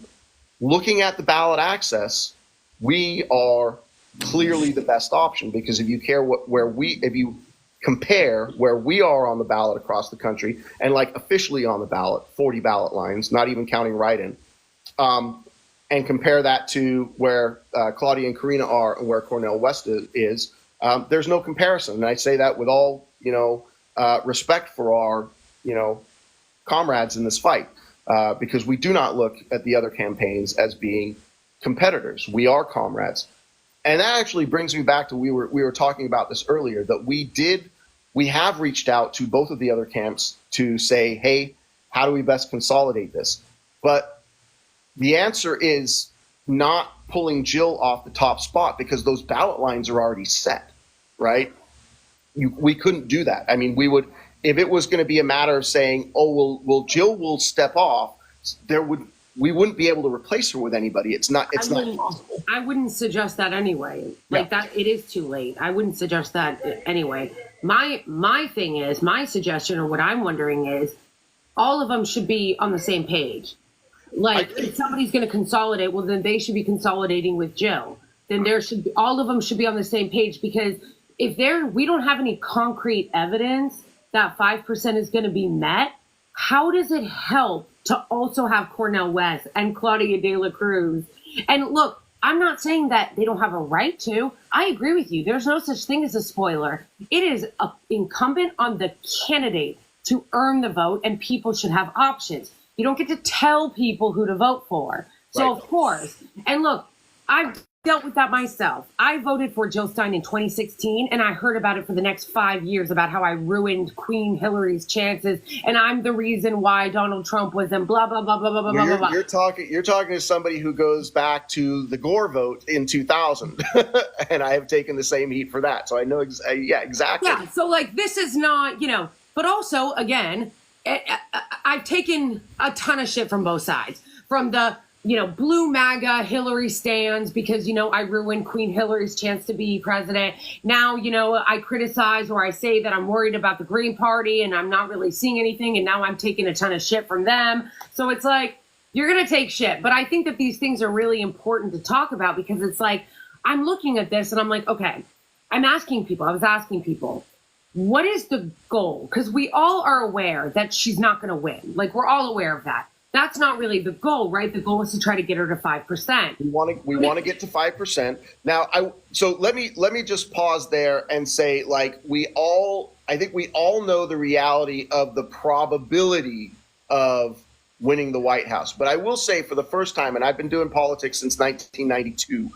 looking at the ballot access, we are clearly the best option, because if you care if you compare where we are on the ballot across the country, and like officially on the ballot, 40 ballot lines, not even counting write-in, and compare that to where Claudia and Karina are and where Cornel West is, there's no comparison. And I say that with all, you know, respect for our, you know, comrades in this fight, because we do not look at the other campaigns as being competitors. We are comrades. And that actually brings me back to we were talking about this earlier, that we have reached out to both of the other camps to say, hey, how do we best consolidate this? But the answer is not pulling Jill off the top spot, because those ballot lines are already set, right? We couldn't do that. I mean, we would, if it was going to be a matter of saying, oh, well, Jill will step off, we wouldn't be able to replace her with anybody. It's not possible. I wouldn't suggest that anyway. Like that, it is too late. I wouldn't suggest that anyway. My thing is, my suggestion, or what I'm wondering is, all of them should be on the same page. Like, if somebody's going to consolidate, well, then they should be consolidating with Jill. Then all of them should be on the same page, because if we don't have any concrete evidence that 5% is going to be met, how does it help to also have Cornel West and Claudia De La Cruz. And look, I'm not saying that they don't have a right to. I agree with you. There's no such thing as a spoiler. It is incumbent on the candidate to earn the vote, and people should have options. You don't get to tell people who to vote for. So, right. Of course. And look, I've dealt with that myself. I voted for Jill Stein in 2016, and I heard about it for the next 5 years about how I ruined Queen Hillary's chances, and I'm the reason why Donald Trump was in blah, blah, blah, blah, blah, blah, blah. You're talking to somebody who goes back to the Gore vote in 2000, and I have taken the same heat for that. So I know, exactly. Yeah, so like this is not, but also, again, I've taken a ton of shit from both sides. From the blue MAGA Hillary stands because, I ruined Queen Hillary's chance to be president. Now, I criticize or I say that I'm worried about the Green Party and I'm not really seeing anything. And now I'm taking a ton of shit from them. So it's like, you're going to take shit. But I think that these things are really important to talk about because it's like, I'm looking at this and I'm like, okay, I was asking people, what is the goal? Because we all are aware that she's not going to win. Like, we're all aware of that. That's not really the goal, right? The goal is to try to get her to 5%. We want to get to 5%. Now, so let me just pause there and say, like, I think we all know the reality of the probability of winning the White House. But I will say, for the first time, and I've been doing politics since 1992,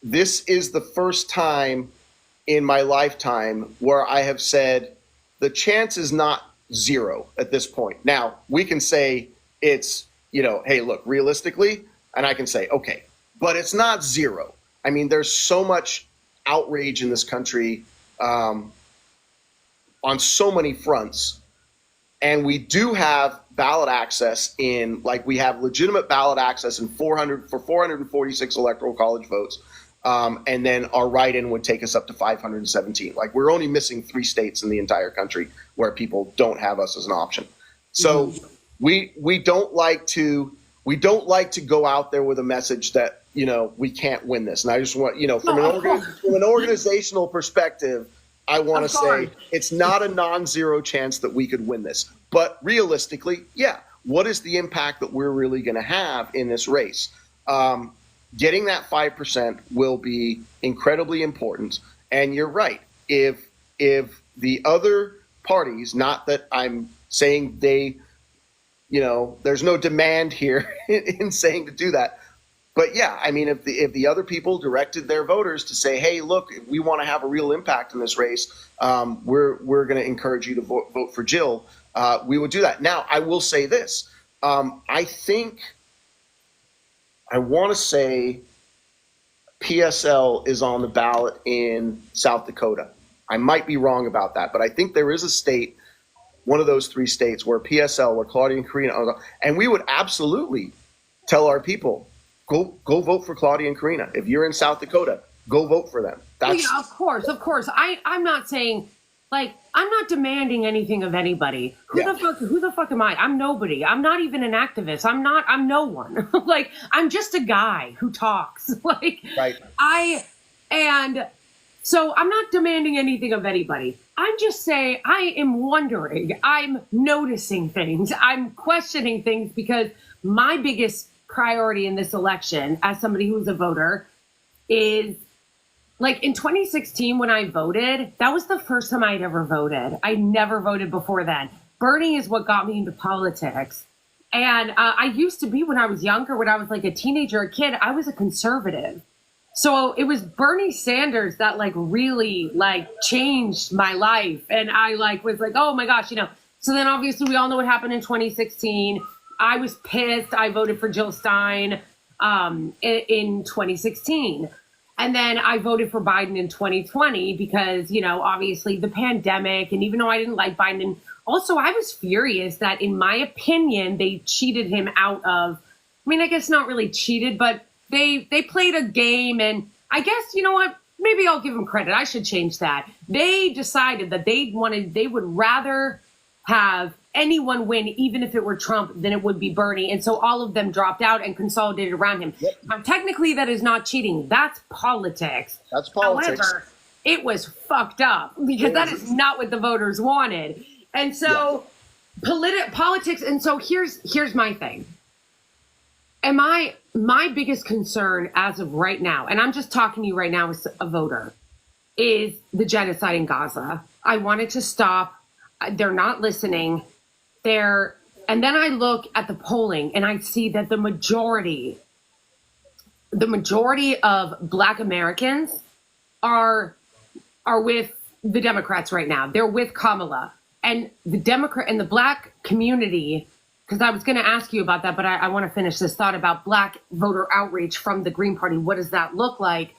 this is the first time in my lifetime where I have said the chance is not zero at this point. Now, we can say it's, hey, look, realistically, and I can say, okay, but it's not zero. I mean, there's so much outrage in this country on so many fronts. And we do have ballot access we have legitimate ballot access in 446 electoral college votes. And then our write-in would take us up to 517. Like, we're only missing 3 states in the entire country where people don't have us as an option. So we don't like to go out there with a message that we can't win this. And I just want from an organizational perspective, I want to say it's not a non-zero chance that we could win this. But realistically, what is the impact that we're really going to have in this race? Getting that 5% will be incredibly important. And you're right. If the other parties, not that I'm saying there's no demand here in saying to do that. But yeah, I mean, if the other people directed their voters to say, hey, look, if we want to have a real impact in this race, we're going to encourage you to vote for Jill, we would do that. Now, I will say this. I want to say PSL is on the ballot in South Dakota. I might be wrong about that, but I think there is a state, one of those 3 states, where PSL, where Claudia and Karina are, and we would absolutely tell our people, go vote for Claudia and Karina. If you're in South Dakota, go vote for them. Of course. I'm not saying, I'm not demanding anything of anybody. Who the fuck am I? I'm nobody. I'm not even an activist. I'm no one. I'm just a guy who talks. Right. And so I'm not demanding anything of anybody. I'm just saying I am wondering. I'm noticing things. I'm questioning things because my biggest priority in this election as somebody who's a voter is, in 2016, when I voted, that was the first time I'd ever voted. I never voted before then. Bernie is what got me into politics. And I used to be, when I was younger, when I was a teenager, a kid, I was a conservative. So it was Bernie Sanders that really changed my life. And I was oh my gosh, So then obviously we all know what happened in 2016. I was pissed. I voted for Jill Stein in 2016. And then I voted for Biden in 2020 because, obviously the pandemic. And even though I didn't like Biden, and also I was furious that, in my opinion, they cheated him out of, I guess not really cheated, but they played a game. And I guess, you know what, maybe I'll give them credit. I should change that. They decided that they would rather have anyone win, even if it were Trump, than it would be Bernie. And so all of them dropped out and consolidated around him. Yep. Technically, that is not cheating. That's politics. That's politics. However, it was fucked up because that is not what the voters wanted. And so politics. And so here's my thing. And my biggest concern as of right now, and I'm just talking to you right now as a voter, is the genocide in Gaza. I want it to stop. They're not listening. And then I look at the polling and I see that the majority of Black Americans are with the Democrats right now. They're with Kamala. And the Democrat and the Black community, because I was going to ask you about that, but I want to finish this thought about Black voter outreach from the Green Party. What does that look like?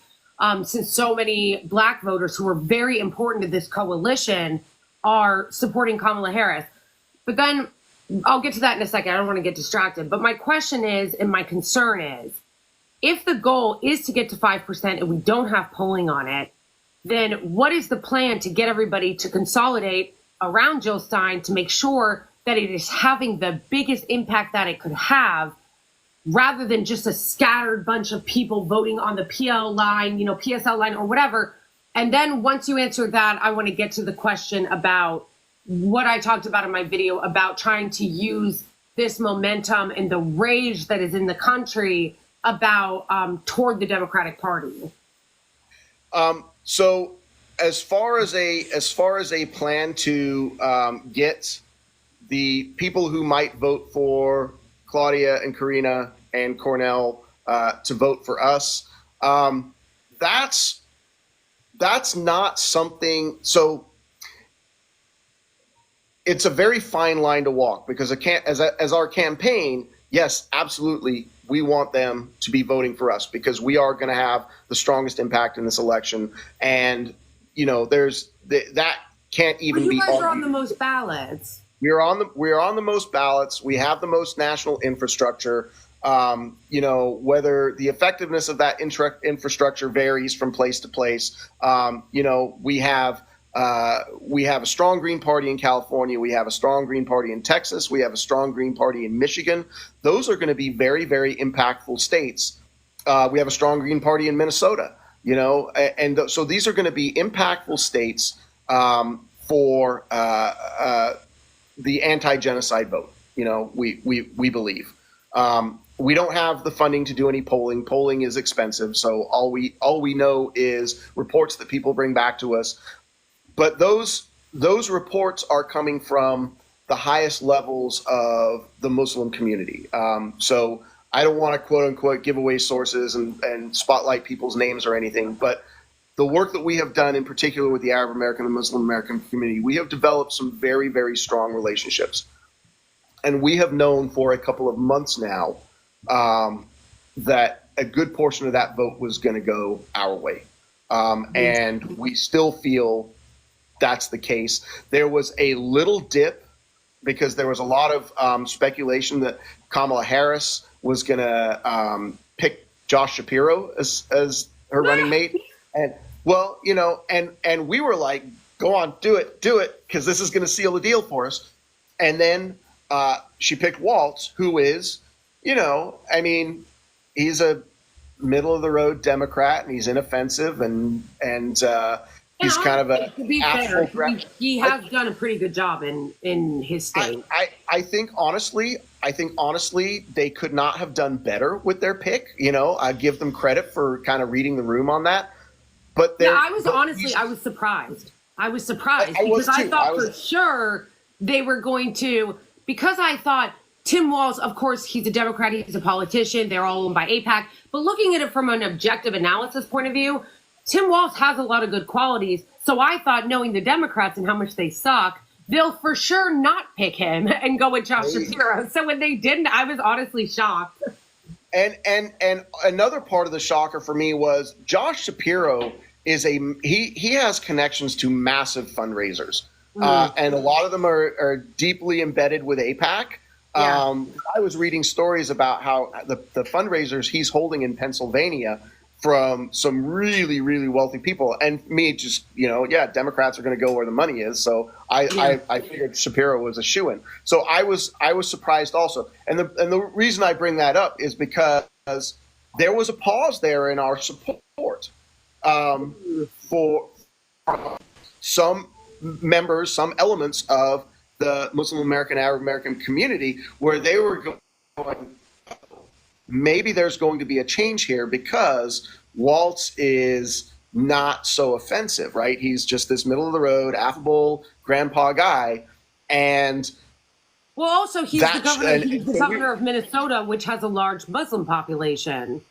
Since so many Black voters who are very important to this coalition are supporting Kamala Harris. But then I'll get to that in a second. I don't want to get distracted. But my question is, and my concern is, if the goal is to get to 5% and we don't have polling on it, then what is the plan to get everybody to consolidate around Jill Stein to make sure that it is having the biggest impact that it could have, rather than just a scattered bunch of people voting on the PL line, PSL line or whatever. And then once you answer that, I want to get to the question about what I talked about in my video about trying to use this momentum and the rage that is in the country about toward the Democratic Party. So as far as a plan to get the people who might vote for Claudia and Karina and Cornell to vote for us, that's not something. So it's a very fine line to walk, because as our campaign, yes, absolutely, we want them to be voting for us because we are going to have the strongest impact in this election. And that can't even be. You guys are on the most ballots. We're on the most ballots. We have the most national infrastructure. Whether the effectiveness of that infrastructure varies from place to place. We have a strong Green Party in California. We have a strong Green Party in Texas. We have a strong Green Party in Michigan. Those are going to be very, very impactful states. We have a strong Green Party in Minnesota. So these are going to be impactful states for the anti-genocide vote. We believe. We don't have the funding to do any polling. Polling is expensive, so all we know is reports that people bring back to us. But those reports are coming from the highest levels of the Muslim community. So I don't want to quote unquote give away sources and spotlight people's names or anything, but the work that we have done in particular with the Arab American and Muslim American community, we have developed some very, very strong relationships. And we have known for a couple of months now that a good portion of that vote was going to go our way. And we still feel that's the case. There was a little dip because there was a lot of speculation that Kamala Harris was going to pick Josh Shapiro as her running mate. And and we were like, go on, do it, because this is going to seal the deal for us. And then she picked Waltz, who is, he's a middle of the road Democrat, and he's inoffensive, and he's kind of a. To be fair, he has done a pretty good job in his state. I think honestly, they could not have done better with their pick. I give them credit for kind of reading the room on that. But I was surprised. Because I thought for sure they were going to, because I thought Tim Walz, of course, he's a Democrat, he's a politician, they're all owned by AIPAC. But looking at it from an objective analysis point of view, Tim Walz has a lot of good qualities. So I thought, knowing the Democrats and how much they suck, they'll for sure not pick him and go with Josh Shapiro. So when they didn't, I was honestly shocked. And another part of the shocker for me was Josh Shapiro is he has connections to massive fundraisers, and a lot of them are deeply embedded with AIPAC. Yeah. I was reading stories about how the fundraisers he's holding in Pennsylvania from some really, really wealthy people, and me just Democrats are going to go where the money is. So I figured Shapiro was a shoo-in. So I was surprised also, and the reason I bring that up is because there was a pause there in our support for some members, some elements of the Muslim American, Arab American community, where they were going, maybe there's going to be a change here because Waltz is not so offensive, right? He's just this middle of the road, affable grandpa guy. And well, also he's the governor of Minnesota, which has a large Muslim population.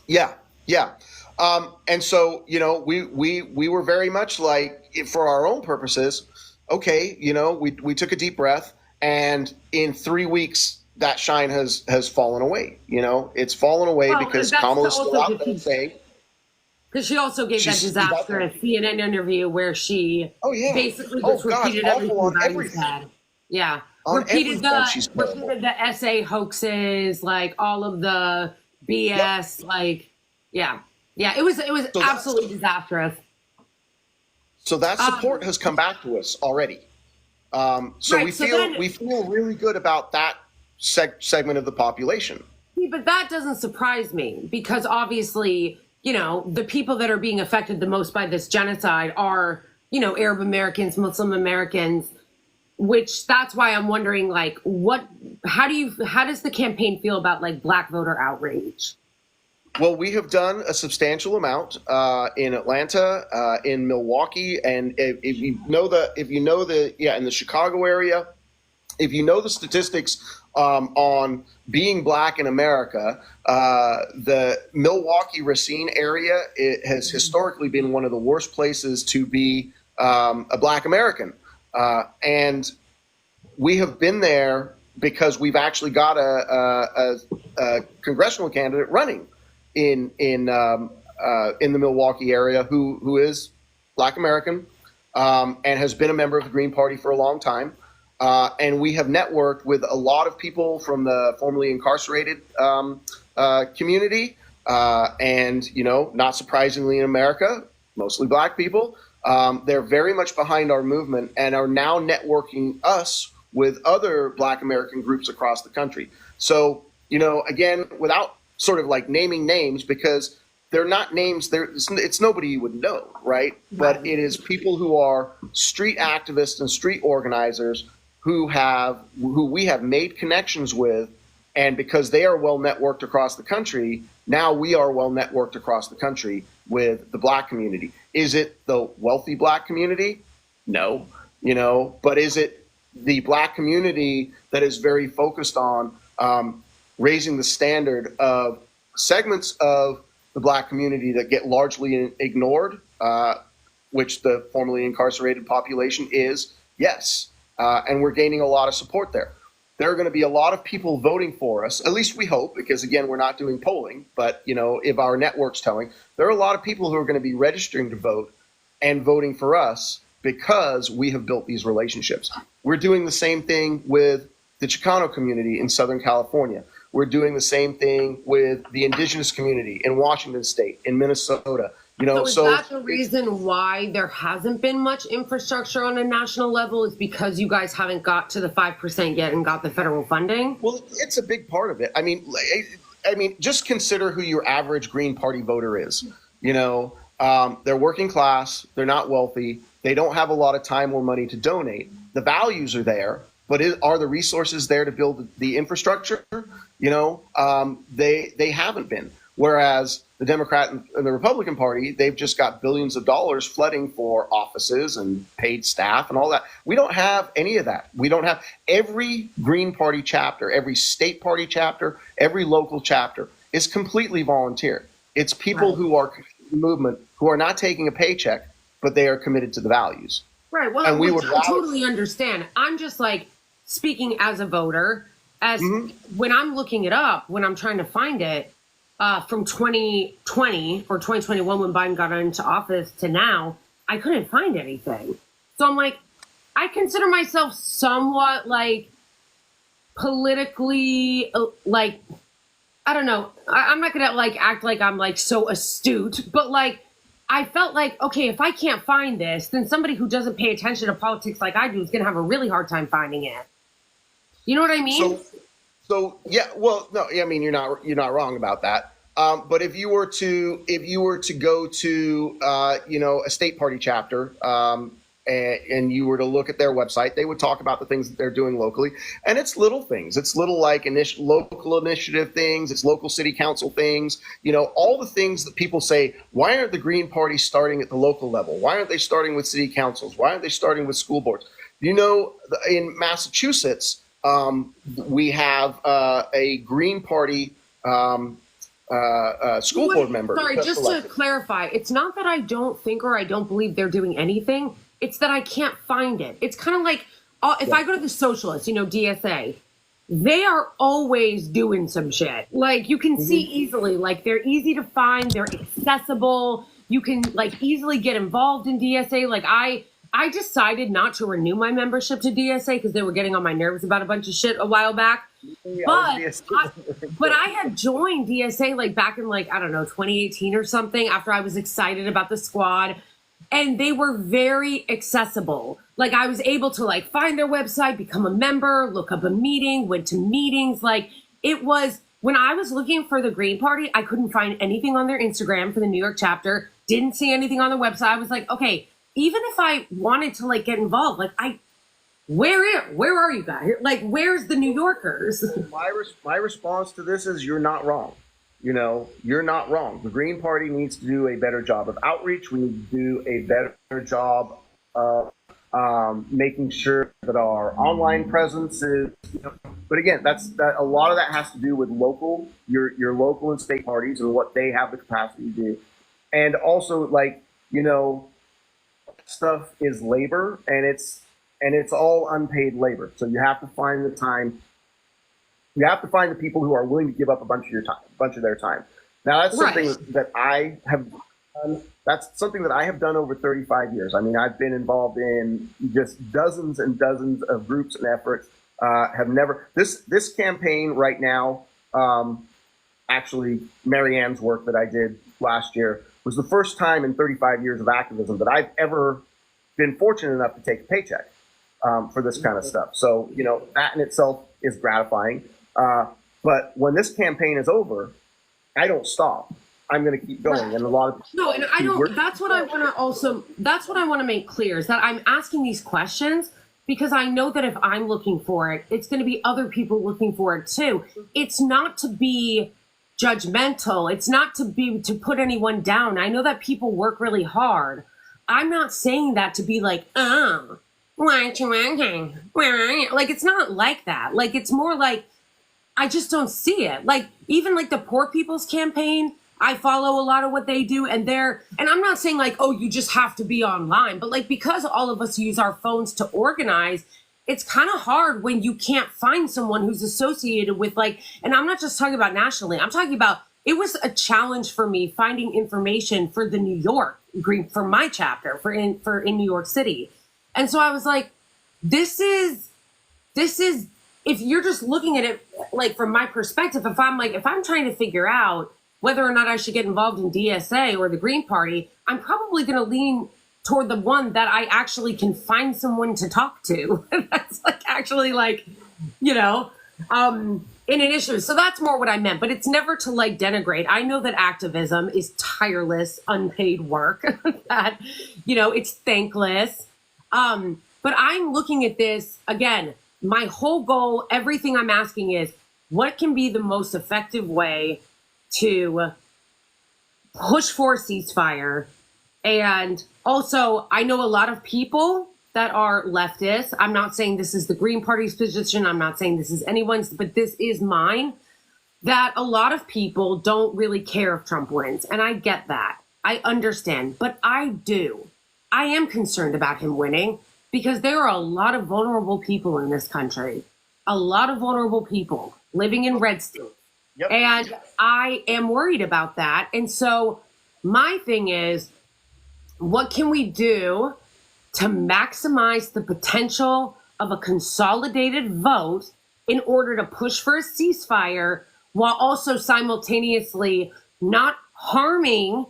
Yeah, yeah. And so, you know, we were very much like, for our own purposes, okay, you know, we took a deep breath, and in 3 weeks, that shine has fallen away. You know, it's fallen away because Kamala's still out there saying. Because she also gave that disastrous CNN interview where she basically just repeated everything Biden said. Yeah, repeated the essay hoaxes, like all of the BS, like yeah. It was so absolutely disastrous. So that support has come back to us already. We feel really good about that segment of the population. But that doesn't surprise me because obviously, you know, the people that are being affected the most by this genocide are, you know, Arab Americans, Muslim Americans, which that's why I'm wondering, like, how does the campaign feel about like Black voter outrage? Well, we have done a substantial amount in Atlanta, in Milwaukee, and if you know in the Chicago area, if you know the statistics on being Black in America, the Milwaukee Racine area, it has historically been one of the worst places to be a Black American, and we have been there because we've actually got a congressional candidate running in the Milwaukee area who is Black American and has been a member of the Green Party for a long time. And we have networked with a lot of people from the formerly incarcerated community. And, you know, not surprisingly in America, mostly Black people. They're very much behind our movement and are now networking us with other Black American groups across the country. So, you know, again, without sort of like naming names, because they're not names, it's nobody you would know, right? But it is people who are street activists and street organizers who we have made connections with, and because they are well networked across the country, now we are well networked across the country with the Black community. Is it the wealthy Black community? No, you know, but is it the Black community that is very focused on raising the standard of segments of the Black community that get largely ignored, which the formerly incarcerated population is? Yes. And we're gaining a lot of support there. There are going to be a lot of people voting for us, at least we hope, because again, we're not doing polling, but you know, if our network's telling, there are a lot of people who are going to be registering to vote and voting for us because we have built these relationships. We're doing the same thing with the Chicano community in Southern California. We're doing the same thing with the indigenous community in Washington State, in Minnesota. You know, so is that the reason why there hasn't been much infrastructure on a national level, is because you guys haven't got to the 5% yet and got the federal funding? Well, it's a big part of it. I mean, just consider who your average Green Party voter is. You know, they're working class, they're not wealthy, they don't have a lot of time or money to donate. The values are there, but are the resources there to build the infrastructure? You know, they haven't been. Whereas the Democrat and the Republican Party, they've just got billions of dollars flooding for offices and paid staff and all that. We don't have any of that. We don't have every Green Party chapter, every state party chapter, every local chapter is completely volunteer. It's people who are the movement who are not taking a paycheck, but they are committed to the values. Right. Well, and I totally understand. I'm just like speaking as a voter, as when I'm looking it up, when I'm trying to find it, from 2020 or 2021 when Biden got into office to now, I couldn't find anything. So I'm like, I consider myself somewhat like politically, like, I don't know. I'm not going to like act like I'm like so astute, but like, I felt like, okay, if I can't find this, then somebody who doesn't pay attention to politics like I do is going to have a really hard time finding it. You know what I mean? So yeah, well, no, I mean, you're not wrong about that. But if you were to go to you know, a state party chapter, and you were to look at their website, they would talk about the things that they're doing locally. And it's little things. It's little like local initiative things. It's local city council things. All the things that people say, why aren't the Green Party starting at the local level? Why aren't they starting with city councils? Why aren't they starting with school boards? In Massachusetts, we have a Green Party school board member. Sorry, just to clarify, it's not that I don't think or I don't believe they're doing anything. It's that I can't find it. It's kind of like if I go to the socialists, DSA, they are always doing some shit. Like you can see easily, like they're easy to find, they're accessible. You can like easily get involved in DSA. Like I decided not to renew my membership to DSA because they were getting on my nerves about a bunch of shit a while back. But I had joined DSA like back in 2018 or something after I was excited about the squad, and they were very accessible. Like I was able to like find their website, become a member, look up a meeting, went to meetings. Like it was when I was looking for the Green Party, I couldn't find anything on their Instagram for the New York chapter, didn't see anything on the website. I was like, okay, even if I wanted to like get involved, like where are you guys? Like, where's the New Yorkers? My response to this is you're not wrong. You're not wrong. The Green Party needs to do a better job of outreach. We need to do a better job of making sure that our online presence is. But again, that a lot of that has to do with your local and state parties and what they have the capacity to do, and also stuff is labor, and it's all unpaid labor. So you have to find the time. You have to find the people who are willing to give up a bunch of their time. Now that's something that I have done. That's something that I have done over 35 years. I mean, I've been involved in just dozens and dozens of groups and efforts. Have never this campaign right now. Actually, Marianne's work that I did last year was the first time in 35 years of activism that I've ever been fortunate enough to take a paycheck for this kind of stuff. So, that in itself is gratifying. But when this campaign is over, I don't stop. I'm going to keep going. And a lot of no, and I don't. That's what I want to make clear is that I'm asking these questions because I know that if I'm looking for it, it's going to be other people looking for it too. It's not to be judgmental. It's not to put anyone down. I know that people work really hard. I'm not saying that to be like, why aren't you working? Where are you? Like, it's not like that. Like, it's more like, I just don't see it. Like, even like the Poor People's Campaign, I follow a lot of what they do, and I'm not saying like, oh, you just have to be online, but like, because all of us use our phones to organize, it's kind of hard when you can't find someone who's associated with like, and I'm not just talking about nationally, I'm talking about, it was a challenge for me finding information for the New York for my chapter for in New York City. And so I was like, this is, if you're just looking at it, like from my perspective, if I'm trying to figure out whether or not I should get involved in DSA or the Green Party, I'm probably going to lean toward the one that I actually can find someone to talk to. That's like actually like, in an issue. So that's more what I meant, but it's never to like denigrate. I know that activism is tireless, unpaid work that, it's thankless. But I'm looking at this again, my whole goal, everything I'm asking is what can be the most effective way to push for a ceasefire. And also, I know a lot of people that are leftists. I'm not saying this is the Green Party's position. I'm not saying this is anyone's, but this is mine, that a lot of people don't really care if Trump wins. And I get that. I understand. But I do. I am concerned about him winning because there are a lot of vulnerable people in this country. A lot of vulnerable people living in red states. Yep. And I am worried about that. And so my thing is, what can we do to maximize the potential of a consolidated vote in order to push for a ceasefire while also simultaneously not harming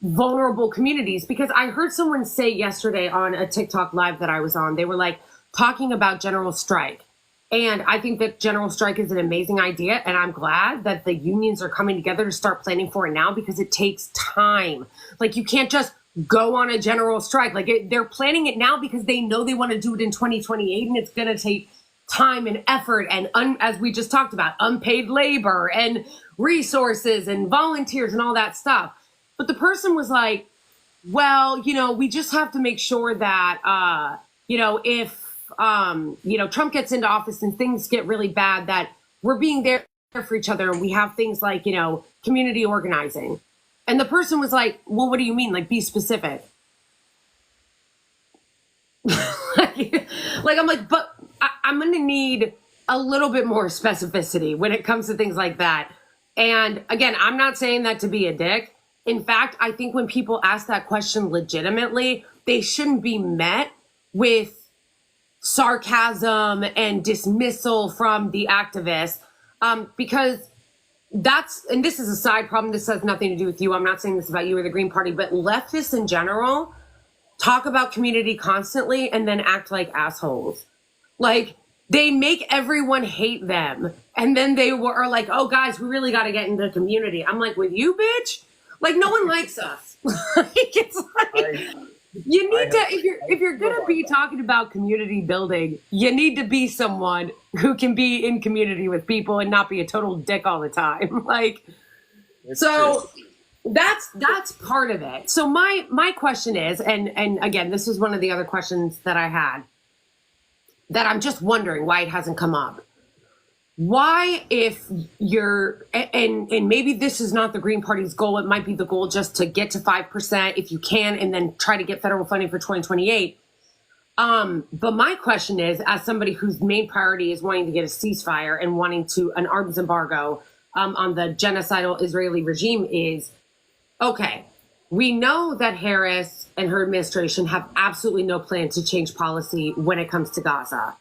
vulnerable communities? Because I heard someone say yesterday on a TikTok live that I was on, they were like talking about general strike. And I think that general strike is an amazing idea. And I'm glad that the unions are coming together to start planning for it now because it takes time. Like you can't just go on a general strike. Like they're planning it now because they know they want to do it in 2028, and it's going to take time and effort and as we just talked about, unpaid labor and resources and volunteers and all that stuff. But the person was like, well, we just have to make sure that, if, Trump gets into office and things get really bad, that we're being there for each other. And we have things like, community organizing. And the person was like, well, what do you mean? Like, be specific. I'm like, but I'm going to need a little bit more specificity when it comes to things like that. And again, I'm not saying that to be a dick. In fact, I think when people ask that question legitimately, they shouldn't be met with sarcasm and dismissal from the activists, because and this is a side problem. This has nothing to do with you. I'm not saying this about you or the Green Party, but leftists in general talk about community constantly and then act like assholes. Like, they make everyone hate them. And then they are like, oh, guys, we really got to get into the community. I'm like, with you, bitch? Like, no one likes us. It's like, you need to, if you're going to be talking about community building, you need to be someone who can be in community with people and not be a total dick all the time. Like, it's so true. That's part of it. So my question is, and again, this is one of the other questions that I had, that I'm just wondering why it hasn't come up. Why, if you're, and maybe this is not the Green Party's goal, it might be the goal just to get to 5% if you can, and then try to get federal funding for 2028. But my question is, as somebody whose main priority is wanting to get a ceasefire and wanting an arms embargo on the genocidal Israeli regime, is, okay, we know that Harris and her administration have absolutely no plan to change policy when it comes to Gaza.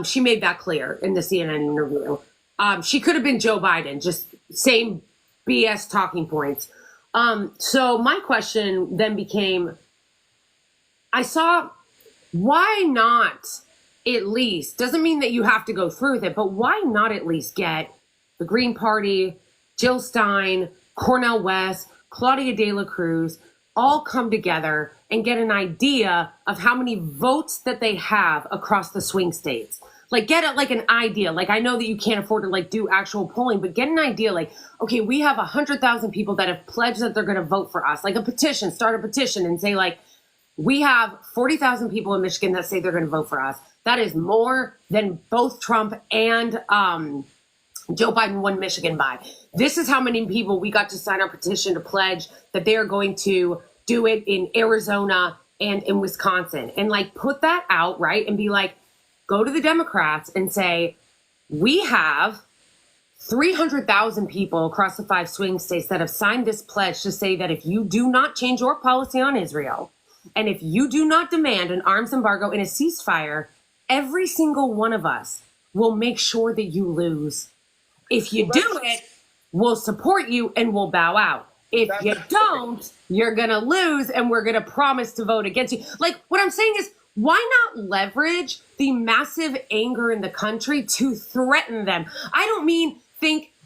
She made that clear in the CNN interview. She could have been Joe Biden, just same BS talking points. So my question then became, why not at least, doesn't mean that you have to go through with it, but why not at least get the Green Party, Jill Stein, Cornel West, Claudia De La Cruz, all come together and get an idea of how many votes that they have across the swing states. Like, get it, like an idea. Like, I know that you can't afford to like do actual polling, but get an idea. Like, okay, we have 100,000 people that have pledged that they're going to vote for us. Like a petition, start a petition and say, like, we have 40,000 people in Michigan that say they're going to vote for us. That is more than both Trump and Joe Biden won Michigan by. This is how many people we got to sign our petition to pledge that they are going to do it in Arizona and in Wisconsin, and like put that out, right? And be like, go to the Democrats and say, we have 300,000 people across the 5 swing states that have signed this pledge to say that if you do not change your policy on Israel, and if you do not demand an arms embargo and a ceasefire, every single one of us will make sure that you lose. If you do it, we'll support you and we'll bow out. If you don't, you're going to lose and we're going to promise to vote against you. Like, what I'm saying is, why not leverage the massive anger in the country to threaten them? I don't mean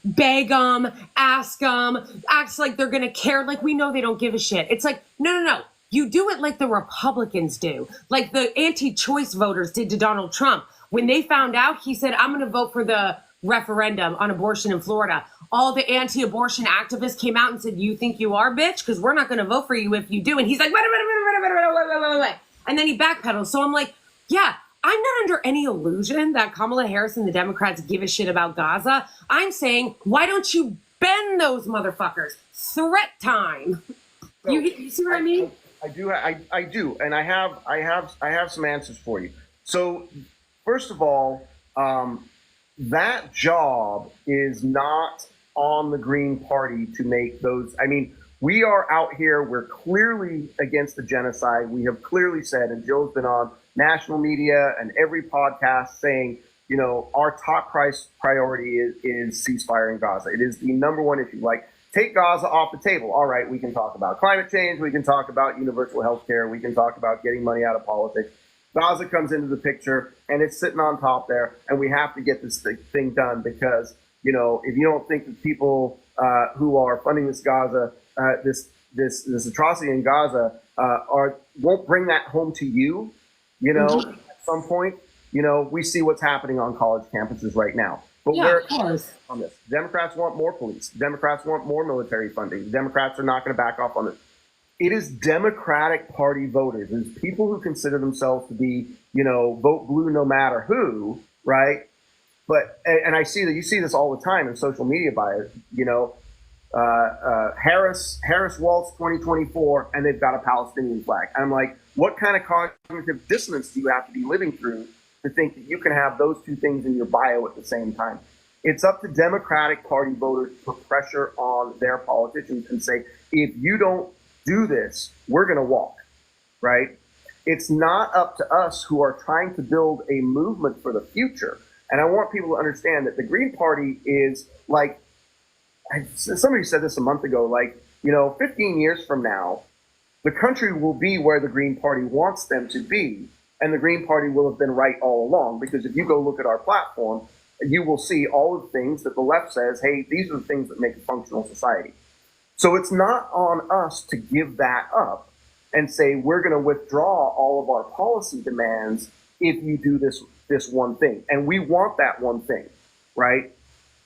beg them, ask them, act like they're going to care. Like, we know they don't give a shit. It's like, no. You do it like the Republicans do, like the anti-choice voters did to Donald Trump. When they found out, he said, I'm going to vote for the referendum on abortion in Florida. All the anti-abortion activists came out and said, you think you are, bitch? Because we're not going to vote for you if you do. And he's like, wait. And then he backpedals. So I'm like, yeah, I'm not under any illusion that Kamala Harris and the Democrats give a shit about Gaza. I'm saying, why don't you bend those motherfuckers? Threat time. So, you see what I mean? I do, and I have some answers for you. So, first of all, that job is not on the Green Party to make those. I mean, we are out here. We're clearly against the genocide. We have clearly said, and Jill's been on national media and every podcast saying, you know, our top priority is ceasefire in Gaza. It is the number one issue. Like, take Gaza off the table. All right, we can talk about climate change. We can talk about universal health care. We can talk about getting money out of politics. Gaza comes into the picture, and it's sitting on top there, and we have to get this thing done because, you know, if you don't think that people who are funding this Gaza, this atrocity in Gaza won't bring that home to you, you know, Mhm. at some point. You know, we see what's happening on college campuses right now. But Yeah, of course. on this, Democrats want more police. Democrats want more military funding. Democrats are not going to back off on it. It is Democratic Party voters, it's people who consider themselves to be, you know, vote blue no matter who, right? But and I see that you see this all the time in social media bias, you know, Harris Waltz 2024, and they've got a Palestinian flag. I'm like, what kind of cognitive dissonance do you have to be living through to think that you can have those two things in your bio at the same time? It's up to Democratic Party voters to put pressure on their politicians and say, if you don't do this, we're going to walk, right? It's not up to us who are trying to build a movement for the future. And I want people to understand that the Green Party is like, somebody said this a month ago, like, you know, 15 years from now, the country will be where the Green Party wants them to be. And the Green Party will have been right all along. Because if you go look at our platform, you will see all of the things that the left says, hey, these are the things that make a functional society. So it's not on us to give that up and say, we're going to withdraw all of our policy demands if you do this one thing. And we want that one thing, right?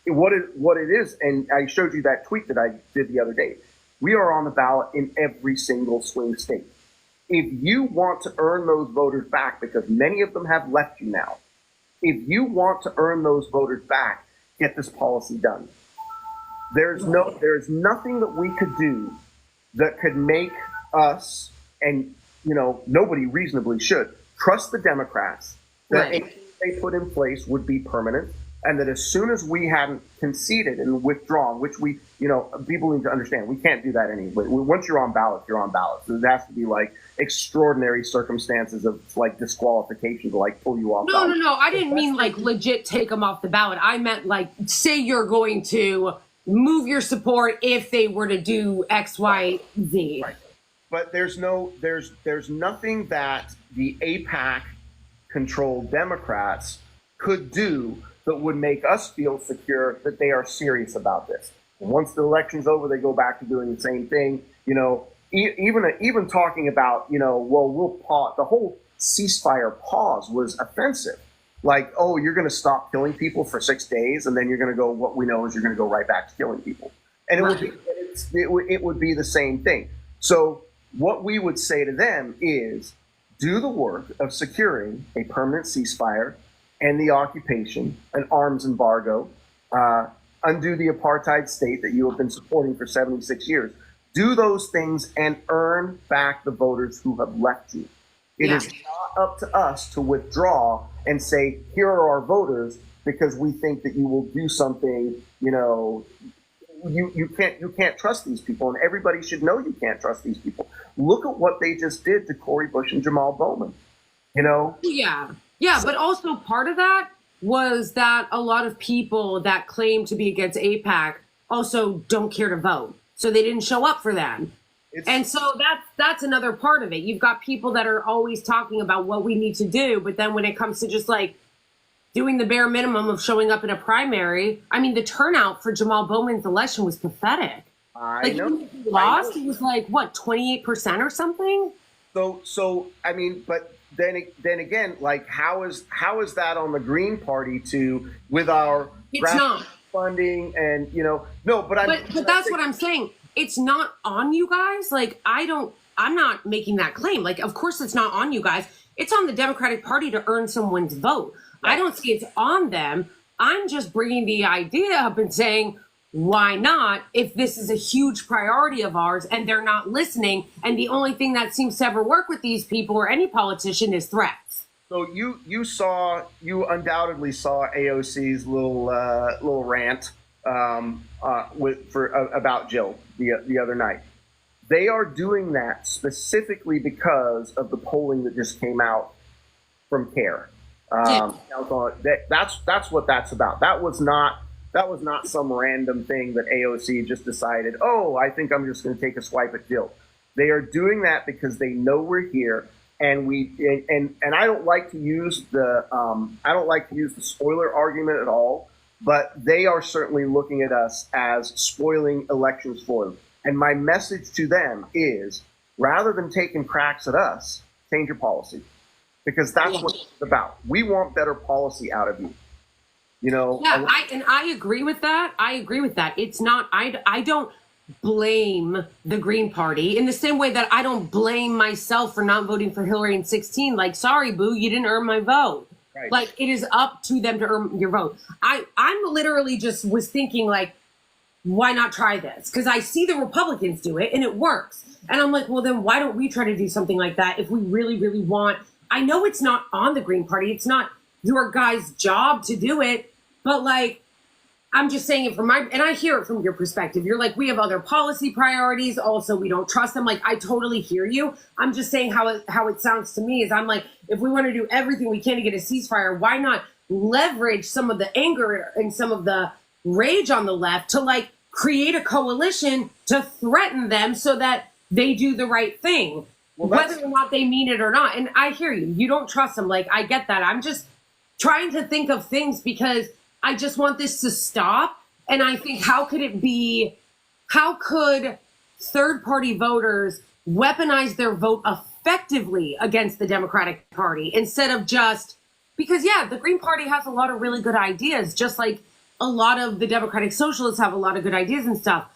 What it is, and I showed you that tweet that I did the other day. We are on the ballot in every single swing state. If you want to earn those voters back, because many of them have left you now, if you want to earn those voters back, get this policy done. There's nothing that we could do that could make us, and you know, nobody reasonably should, trust the Democrats that Right. anything they put in place would be permanent, and that as soon as we hadn't conceded and withdrawn, which we, you know, people need to understand, we can't do that anyway. Once you're on ballot, you're on ballot. So there has to be like extraordinary circumstances of like disqualification to like pull you off. No, ballot. no, no. I didn't mean like legit take them off the ballot. I meant like say you're going to move your support if they were to do X, Y, Z. Right. But there's nothing that the APAC controlled Democrats could do that would make us feel secure that they are serious about this. And once the election's over, they go back to doing the same thing. You know, even talking about, you know, well, we'll pause. The whole ceasefire pause was offensive. Like, oh, you're going to stop killing people for 6 days, and then you're going to go. What we know is you're going to go right back to killing people, and it would be the same thing. So what we would say to them is, do the work of securing a permanent ceasefire, end the occupation, an arms embargo, undo the apartheid state that you have been supporting for 76 years. Do those things and earn back the voters who have left you. It is not up to us to withdraw and say, here are our voters, because we think that you will do something, you know, you can't trust these people, and everybody should know you can't trust these people. Look at what they just did to Cori Bush and Jamal Bowman, you know? Yeah. Yeah, but also part of that was that a lot of people that claim to be against AIPAC also don't care to vote. So they didn't show up for them. And so that's another part of it. You've got people that are always talking about what we need to do, but then when it comes to just like doing the bare minimum of showing up in a primary, I mean, the turnout for Jamal Bowman's election was pathetic. I know. Even if he lost, it was like, what, 28% or something? So I mean, but then again, like how is that on the Green Party to with our It's not funding and you know but that's what I'm saying. It's not on you guys. Like I'm not making that claim. Like of course it's not on you guys. It's on the Democratic Party to earn someone's vote. I don't see it's on them. I'm just bringing the idea up and saying, why not, if this is a huge priority of ours and they're not listening, and the only thing that seems to ever work with these people or any politician is threats. So you undoubtedly saw AOC's little rant about Jill the other night. They are doing that specifically because of the polling that just came out from CARE. That's what that's about. That was not some random thing that AOC just decided, oh, I think I'm just going to take a swipe at Jill. They are doing that because they know we're here, and I don't like to use the spoiler argument at all, but they are certainly looking at us as spoiling elections for them. And my message to them is, rather than taking cracks at us, change your policy, because that's what it's about. We want better policy out of you. You know. Yeah, I agree with that. I agree with that. It's not. I don't blame the Green Party in the same way that I don't blame myself for not voting for Hillary in 2016. Like, sorry, boo, you didn't earn my vote. Right. Like, it is up to them to earn your vote. I'm literally just was thinking, like, why not try this? Because I see the Republicans do it and it works. And I'm like, well, then why don't we try to do something like that if we really, really want? I know it's not on the Green Party. It's not your guy's job to do it. But, like, I'm just saying it from my, and I hear it from your perspective. You're like, we have other policy priorities. Also, we don't trust them. Like, I totally hear you. I'm just saying how it sounds to me is I'm like, if we want to do everything we can to get a ceasefire, why not leverage some of the anger and some of the rage on the left to, like, create a coalition to threaten them so that they do the right thing, whether or not they mean it or not. And I hear you. You don't trust them. Like, I get that. I'm just trying to think of things because I just want this to stop. And I think, how could third-party voters weaponize their vote effectively against the Democratic Party instead of just, because, yeah, the Green Party has a lot of really good ideas, just like a lot of the Democratic Socialists have a lot of good ideas and stuff.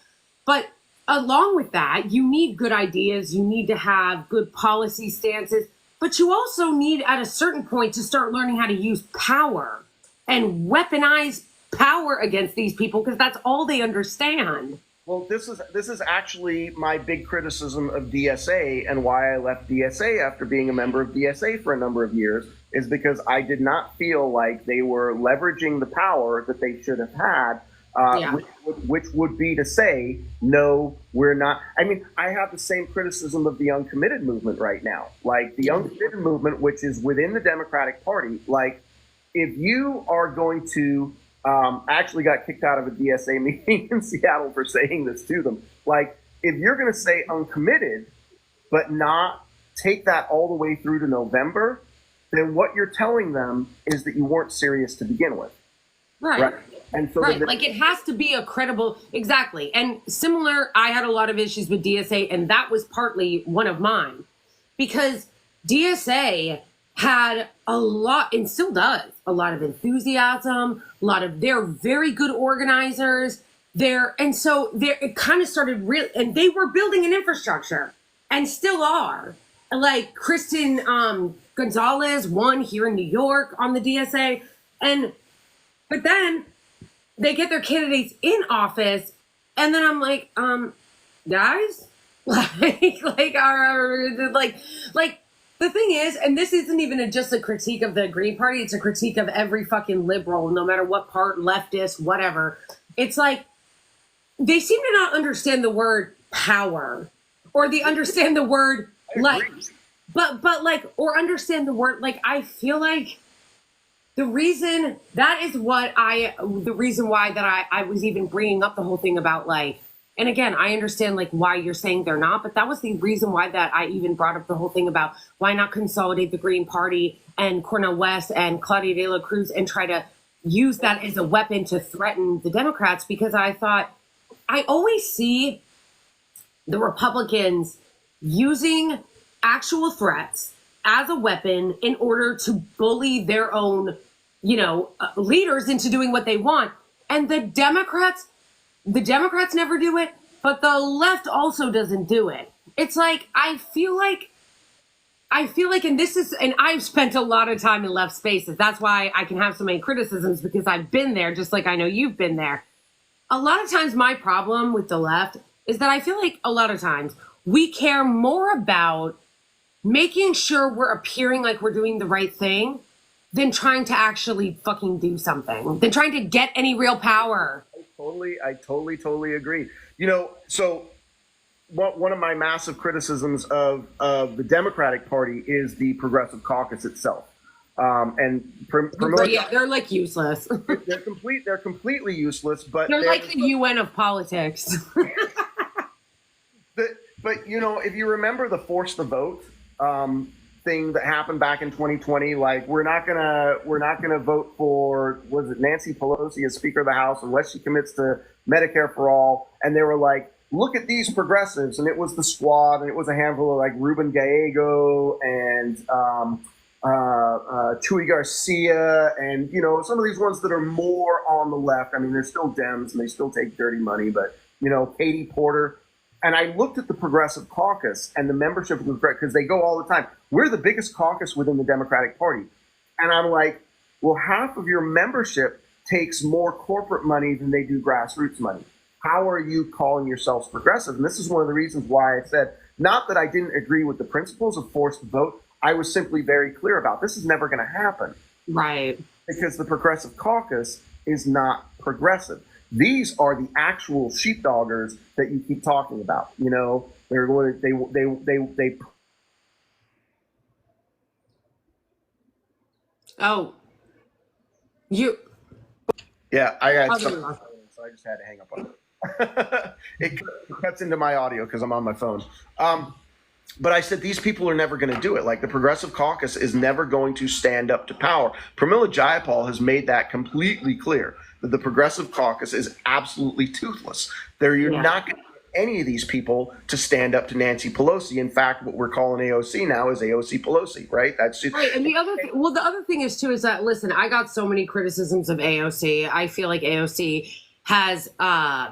But along with that, you need good ideas. You need to have good policy stances. But you also need, at a certain point, to start learning how to use power and weaponize power against these people, because that's all they understand. Well, this is actually my big criticism of DSA, and why I left DSA after being a member of DSA for a number of years, is because I did not feel like they were leveraging the power that they should have had, which would be to say, no, we're not. I mean, I have the same criticism of the uncommitted movement right now. Like, the uncommitted movement, which is within the Democratic Party, like, if you are going to, I actually got kicked out of a DSA meeting in Seattle for saying this to them. Like, if you're going to say uncommitted, but not take that all the way through to November, then what you're telling them is that you weren't serious to begin with. Right. And so like, it has to be a credible, exactly. And similar, I had a lot of issues with DSA, and that was partly one of mine, because DSA had a lot, and still does, a lot of enthusiasm, they're very good organizers. And so it kind of started real, and they were building an infrastructure and still are. Like, Kristen Gonzalez won here in New York on the DSA. But then they get their candidates in office, and then I'm like, guys, the thing is, and this isn't even just a critique of the Green Party, it's a critique of every fucking liberal, no matter what part, leftist, whatever. It's like, they seem to not understand the word power, or they understand the word, like, but like, or understand the word, like, I feel like the reason why that I was even bringing up the whole thing about, like, and again, I understand, like, why you're saying they're not, but that was the reason why that I even brought up the whole thing about why not consolidate the Green Party and Cornel West and Claudia de la Cruz and try to use that as a weapon to threaten the Democrats, because I thought, I always see the Republicans using actual threats as a weapon in order to bully their own, leaders into doing what they want. And the Democrats never do it, but the left also doesn't do it. It's like, I feel like, and I've spent a lot of time in left spaces. That's why I can have so many criticisms, because I've been there, just like I know you've been there. A lot of times my problem with the left is that I feel like a lot of times we care more about making sure we're appearing like we're doing the right thing than trying to actually fucking do something, than trying to get any real power. I totally agree. So one of my massive criticisms of the Democratic Party is the Progressive Caucus itself. They're like useless. They're completely useless, but they're like the UN of politics. But if you remember the force the vote thing that happened back in 2020, like, we're not gonna vote for, was it Nancy Pelosi as Speaker of the House unless she commits to Medicare for all, and they were like, look at these progressives, and it was the Squad, and it was a handful of like Ruben Gallego and Chuy Garcia, and some of these ones that are more on the left. I mean, they're still Dems and they still take dirty money, but Katie Porter. And I looked at the Progressive Caucus and the membership of the because they go all the time. We're the biggest caucus within the Democratic Party, and I'm like, well, half of your membership takes more corporate money than they do grassroots money. How are you calling yourselves progressive? And this is one of the reasons why I said, not that I didn't agree with the principles of forced vote. I was simply very clear about this is never going to happen. Right. Because the Progressive Caucus is not progressive. These are the actual sheepdoggers that you keep talking about. They're going to, they. Oh, you. Yeah, I got something, so I just had to hang up on it. It cuts into my audio because I'm on my phone. But I said these people are never going to do it. Like the Progressive Caucus is never going to stand up to power. Pramila Jayapal has made that completely clear that the Progressive Caucus is absolutely toothless. You're not going to get any of these people to stand up to Nancy Pelosi. In fact, what we're calling AOC now is AOC Pelosi, right? That's just right. And the other thing is too is that listen, I got so many criticisms of AOC. I feel like AOC has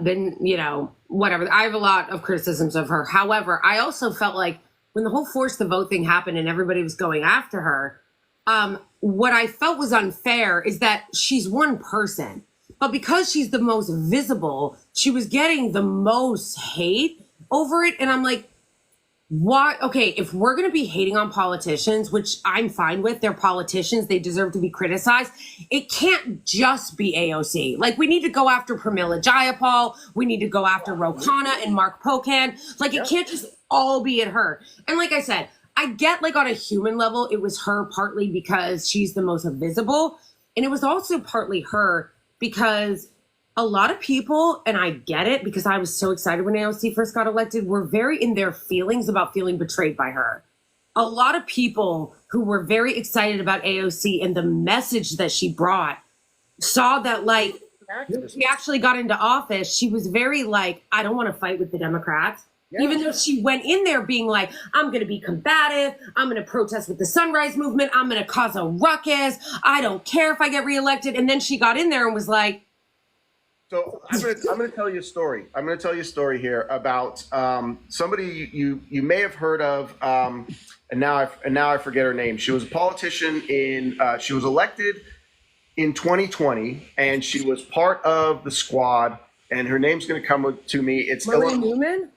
been, whatever. I have a lot of criticisms of her. However, I also felt like when the whole force the vote thing happened and everybody was going after her, what I felt was unfair is that she's one person. But because she's the most visible, she was getting the most hate over it. And I'm like, why? Okay, if we're going to be hating on politicians, which I'm fine with, they're politicians, they deserve to be criticized. It can't just be AOC. Like, we need to go after Pramila Jayapal. We need to go after Ro Khanna and Mark Pocan. Like, it can't just all be at her. And like I said, I get like on a human level, it was her partly because she's the most visible. And it was also partly her because a lot of people, and I get it because I was so excited when AOC first got elected, were very in their feelings about feeling betrayed by her. A lot of people who were very excited about AOC and the message that she brought saw that like she actually got into office. She was very like, I don't want to fight with the Democrats. Yeah. Even though she went in there being like, I'm going to be combative. I'm going to protest with the Sunrise Movement. I'm going to cause a ruckus. I don't care if I get reelected. And then she got in there and was like, so I'm going to tell you a story. I'm going to tell you a story here about somebody you may have heard of, and now I forget her name. She was a politician she was elected in 2020, and she was part of the Squad. And her name's going to come to me. It's Marie Newman.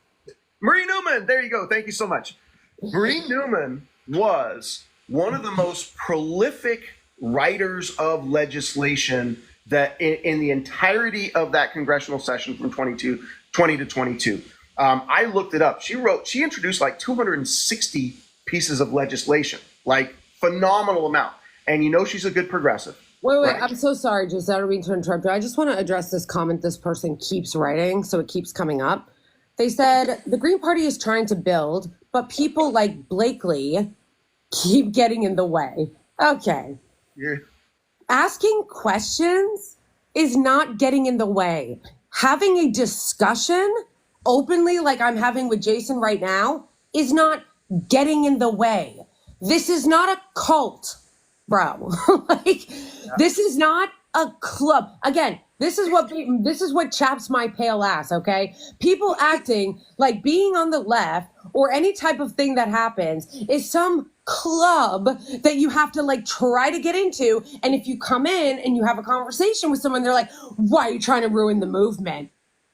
Marie Newman. There you go. Thank you so much. Marie Newman was one of the most prolific writers of legislation that in the entirety of that congressional session from 20 to 22. I looked it up. She introduced like 260 pieces of legislation, like phenomenal amount. And she's a good progressive. Wait, right? I'm so sorry, Giselle, I don't mean to interrupt you. I just want to address this comment this person keeps writing, so it keeps coming up. They said, the Green Party is trying to build, but people like Blakely keep getting in the way. Okay. Yeah. Asking questions is not getting in the way. Having a discussion openly, like I'm having with Jason right now, is not getting in the way. This is not a cult, bro. This is not a club. Again, this is what chaps my pale ass, okay? People acting like being on the left or any type of thing that happens is some club that you have to like try to get into. And if you come in and you have a conversation with someone, they're like, why are you trying to ruin the movement?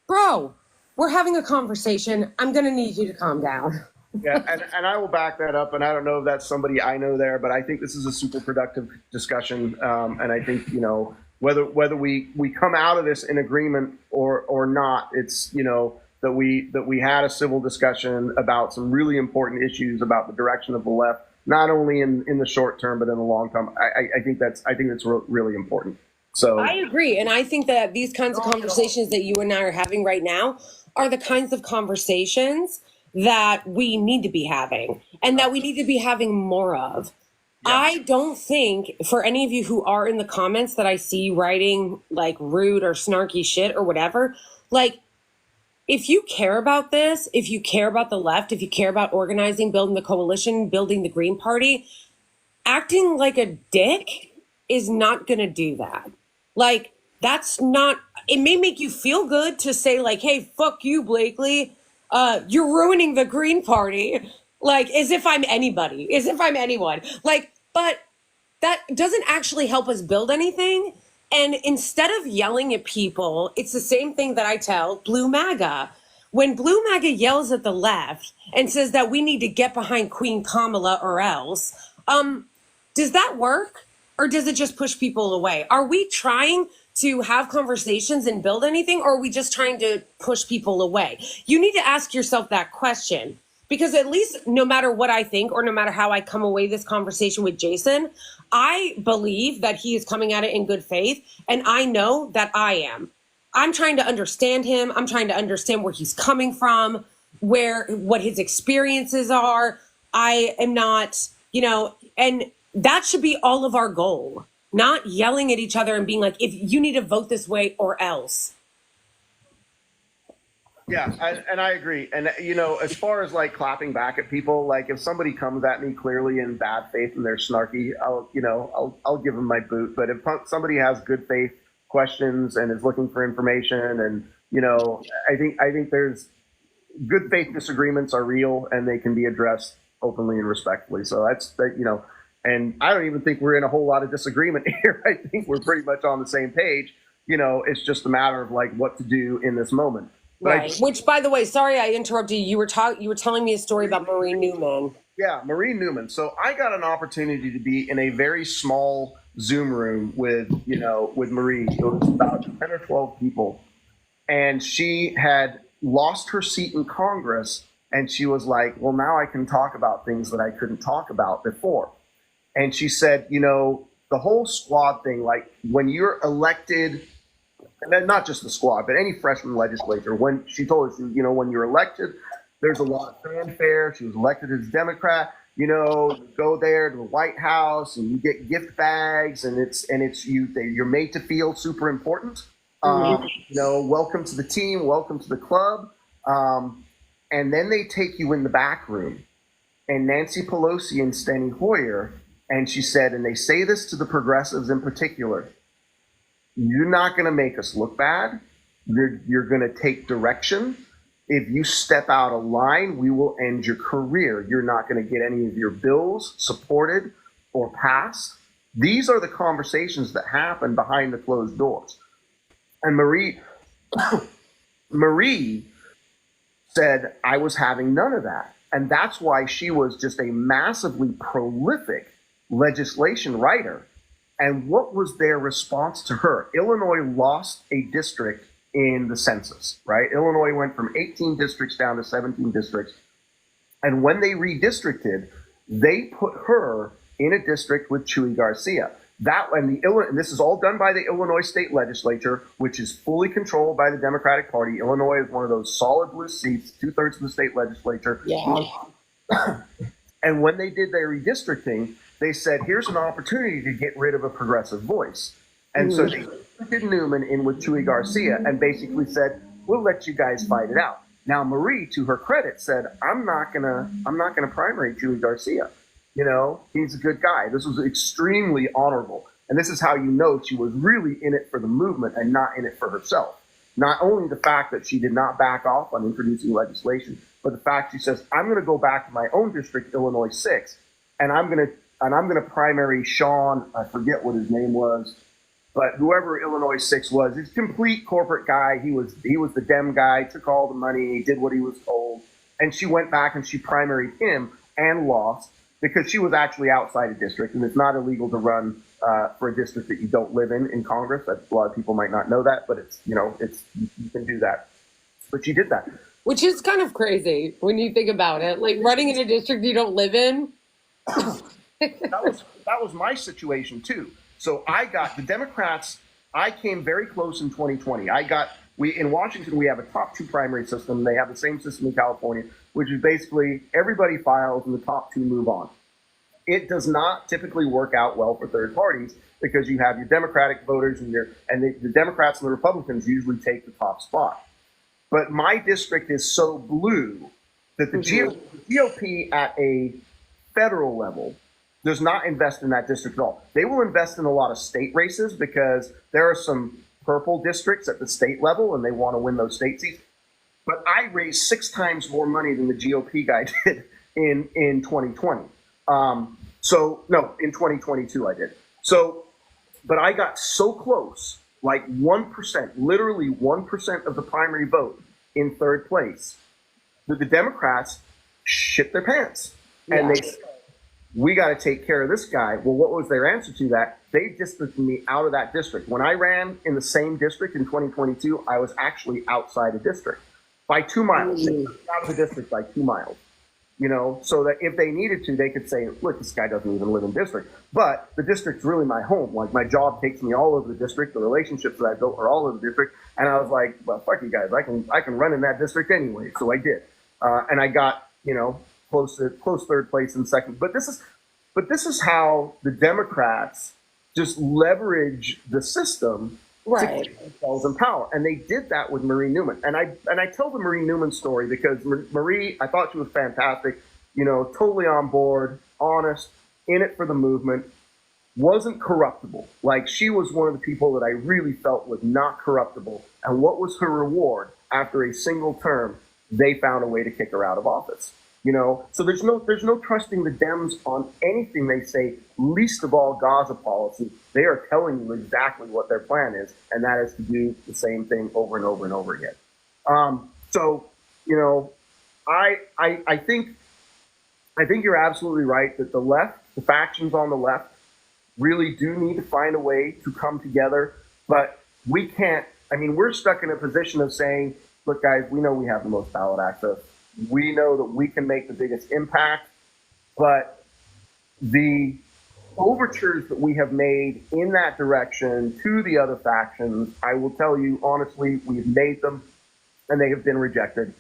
Bro, we're having a conversation. I'm going to need you to calm down. Yeah, and I will back that up. And I don't know if that's somebody I know there, but I think this is a super productive discussion. And I think, whether we come out of this in agreement or not, it's, that we had a civil discussion about some really important issues about the direction of the left, not only in the short term, but in the long term. I think that's really important. So I agree. And I think that these kinds of conversations that you and I are having right now are the kinds of conversations that we need to be having and that we need to be having more of. Yeah. I don't think for any of you who are in the comments that I see writing like rude or snarky shit or whatever, like if you care about this, if you care about the left, if you care about organizing, building the coalition, building the Green Party, acting like a dick is not going to do that. Like, that's not, it may make you feel good to say, like, hey, fuck you, Blakely. You're ruining the Green Party. Like, as if I'm anybody, as if I'm anyone. Like, but that doesn't actually help us build anything. And instead of yelling at people, it's the same thing that I tell Blue MAGA. When Blue MAGA yells at the left and says that we need to get behind Queen Kamala or else, does that work? Or does it just push people away? Are we trying to have conversations and build anything, or are we just trying to push people away? You need to ask yourself that question. Because at least no matter what I think or no matter how I come away this conversation with Jason, I believe that he is coming at it in good faith. And I know that I am. I'm trying to understand him. I'm trying to understand where he's coming from, what his experiences are. I am not, and that should be all of our goal, not yelling at each other and being like, if you need to vote this way or else. Yeah, and I agree. And, as far as like clapping back at people, like if somebody comes at me clearly in bad faith and they're snarky, I'll give them my boot. But if somebody has good faith questions and is looking for information, and, I think there's good faith disagreements are real and they can be addressed openly and respectfully. So that's, and I don't even think we're in a whole lot of disagreement here. I think we're pretty much on the same page. It's just a matter of like what to do in this moment. Right. Which, by the way, sorry I interrupted you. You were telling me a story about Marie Newman. Yeah, Marie Newman. So I got an opportunity to be in a very small Zoom room with Marie. It was about 10 or 12 people. And she had lost her seat in Congress. And she was like, well, now I can talk about things that I couldn't talk about before. And she said, the whole squad thing, like when you're elected, and then not just the squad, but any freshman legislature, when she told us, when you're elected, there's a lot of fanfare. She was elected as a Democrat, you go there to the White House and you get gift bags and you're made to feel super important. Welcome to the team, welcome to the club. And then they take you in the back room and Nancy Pelosi and Steny Hoyer, and she said, and they say this to the progressives in particular, you're not going to make us look bad. You're going to take direction. If you step out of line, we will end your career. You're not going to get any of your bills supported or passed. These are the conversations that happen behind the closed doors. And Marie said, I was having none of that. And that's why she was just a massively prolific legislation writer. And what was their response to her? Illinois lost a district in the census, right? Illinois went from 18 districts down to 17 districts. And when they redistricted, they put her in a district with Chuy Garcia. And this is all done by the Illinois state legislature, which is fully controlled by the Democratic Party. Illinois is one of those solid blue seats, 2/3 of the state legislature. Yeah. And when they did their redistricting, they said, here's an opportunity to get rid of a progressive voice. And so they did Newman in with Chuy Garcia and basically said, we'll let you guys fight it out. Now, Marie, to her credit, said, I'm not gonna primary Chuy Garcia. He's a good guy. This was extremely honorable. And this is how you know she was really in it for the movement and not in it for herself. Not only the fact that she did not back off on introducing legislation, but the fact she says, I'm going to go back to my own district, Illinois 6, and I'm going to primary Sean, I forget what his name was, but whoever Illinois 6 was, he's a complete corporate guy. He was the Dem guy, took all the money, did what he was told. And she went back and she primaried him and lost because she was actually outside a district, and it's not illegal to run for a district that you don't live in Congress. A lot of people might not know that, but you can do that. But she did that. Which is kind of crazy when you think about it. Like running in a district you don't live in. That was my situation too. So I got the Democrats. I came very close in 2020. In Washington, we have a top 2 primary system. They have the same system in California, which is basically everybody files and the top 2 move on. It does not typically work out well for third parties because you have your Democratic voters and the Democrats and the Republicans usually take the top spot. But my district is so blue that the GOP at a federal level does not invest in that district at all. They will invest in a lot of state races because there are some purple districts at the state level and they want to win those state seats. But I raised 6 times more money than the GOP guy did in 2020. In 2022 I did. So, but I got so close, like 1%, literally 1% of the primary vote in third place, that the Democrats shit their pants. And they said, we got to take care of this guy. Well, what was their answer to that? They distanced me out of that district. When I ran in the same district in 2022, I was actually outside the district by 2 miles. They took me out of the district by 2 miles. You know, so that if they needed to, they could say, look, this guy doesn't even live in district. But the district's really my home. Like, my job takes me all over the district. The relationships that I built are all over the district. And I was like, well, fuck you guys. I can run in that district anyway. So I did. And I got, you know, close third place and second. But this is how the Democrats just leverage the system to keep themselves in power. And they did that with Marie Newman. And I tell the Marie Newman story because Marie, I thought she was fantastic, you know, totally on board, honest, in it for the movement, wasn't corruptible. Like, she was one of the people that I really felt was not corruptible. And what was her reward? After a single term, they found a way to kick her out of office. You know, so there's no trusting the Dems on anything they say, least of all Gaza policy. They are telling you exactly what their plan is, and that is to do the same thing over and over and over again. So, you know, I think you're absolutely right that the left, the factions on the left, really do need to find a way to come together, but we can't. I mean, we're stuck in a position of saying, look, guys, we know we have the most ballot access. We know that we can make the biggest impact, but the overtures that we have made in that direction to the other factions, I will tell you honestly, we've made them and they have been rejected.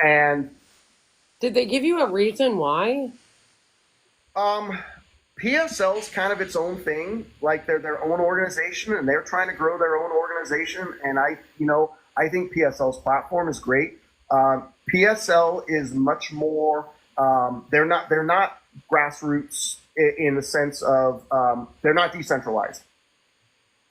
And did they give you a reason why? PSL's kind of its own thing. Like, they're their own organization and they're trying to grow their own organization. And I think PSL's platform is great. PSL is much more. They're not grassroots in the sense of they're not decentralized.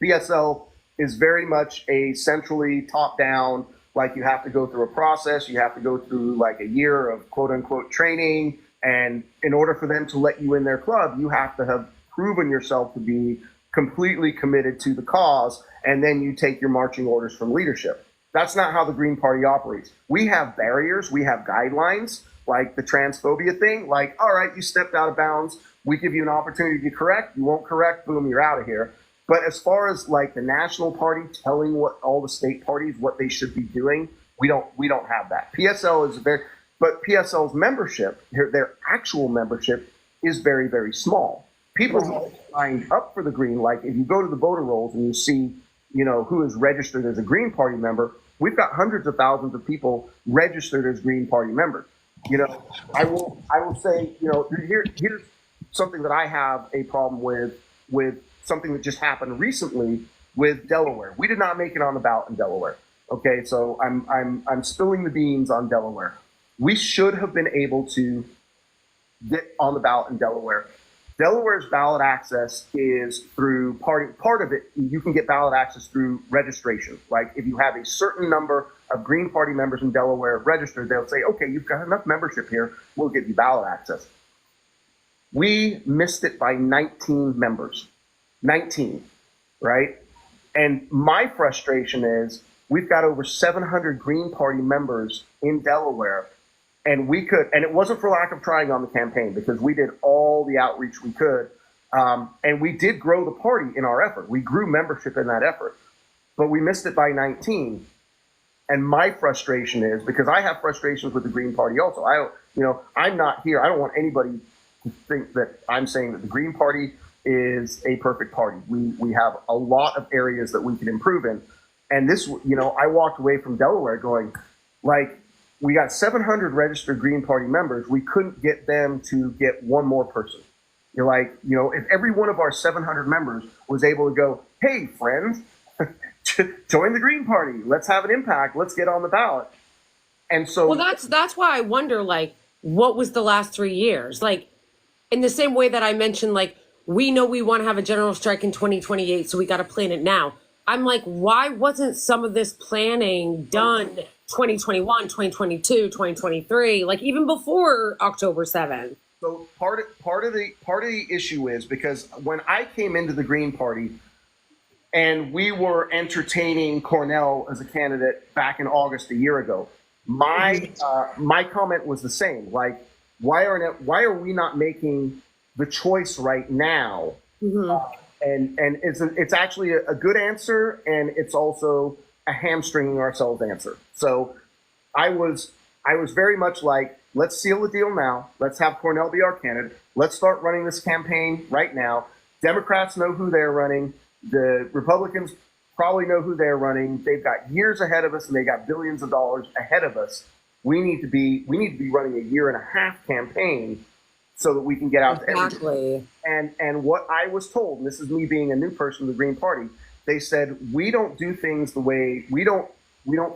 PSL is very much a centrally top-down. Like, you have to go through a process. You have to go through like a year of quote-unquote training, and in order for them to let you in their club, you have to have proven yourself to be completely committed to the cause, and then you take your marching orders from leadership. That's not how the Green Party operates. We have barriers. We have guidelines, like the transphobia thing. Like, all right, you stepped out of bounds. We give you an opportunity to correct. You won't correct. Boom, you're out of here. But as far as like the national party telling what all the state parties what they should be doing, we don't have that. PSL is but PSL's membership, their actual membership, is very, very small. People who signed up for the Green, like if you go to the voter rolls and you see, you know, who is registered as a Green Party member, we've got hundreds of thousands of people registered as Green Party members. You know, I will say, you know, here's something that I have a problem with something that just happened recently with Delaware. We did not make it on the ballot in Delaware. Okay, so I'm spilling the beans on Delaware. We should have been able to get on the ballot in Delaware. Delaware's ballot access is through part of it. You can get ballot access through registration. Like, if you have a certain number of Green Party members in Delaware registered, they'll say, okay, you've got enough membership here, we'll give you ballot access. We missed it by 19 members. 19, right? And my frustration is we've got over 700 Green Party members in Delaware, and it wasn't for lack of trying on the campaign, because we did all the outreach we could, and we did grow the party in our effort. We grew membership in that effort, but we missed it by 19. And my frustration is, because I have frustrations with the Green Party also. I'm not here. I don't want anybody to think that I'm saying that the Green Party is a perfect party. We have a lot of areas that we can improve in. And this, you know, I walked away from Delaware going, like, we got 700 registered Green Party members. We couldn't get them to get one more person. You're like, you know, if every one of our 700 members was able to go, hey, friends, join the Green Party. Let's have an impact. Let's get on the ballot. And so, Well, that's why I wonder, like, what was the last 3 years? Like, in the same way that I mentioned, like, we know we want to have a general strike in 2028, so we got to plan it now. I'm like, why wasn't some of this planning done 2021, 2022, 2023, like even before October 7th? so part of the issue is because when I came into the Green Party and we were entertaining Cornell as a candidate back in August a year ago, my comment was the same. Like, why are we not making the choice right now? And it's actually a good answer, and it's also a hamstringing ourselves answer. So I was very much like, let's seal the deal now. Let's have Cornell be our candidate. Let's start running this campaign right now. Democrats know who they're running. The Republicans probably know who they're running. They've got years ahead of us, and they got billions of dollars ahead of us. We need to be running a year and a half campaign so that we can get out to everybody. And what I was told, and this is me being a new person in the Green Party, they said, we don't do things the way we don't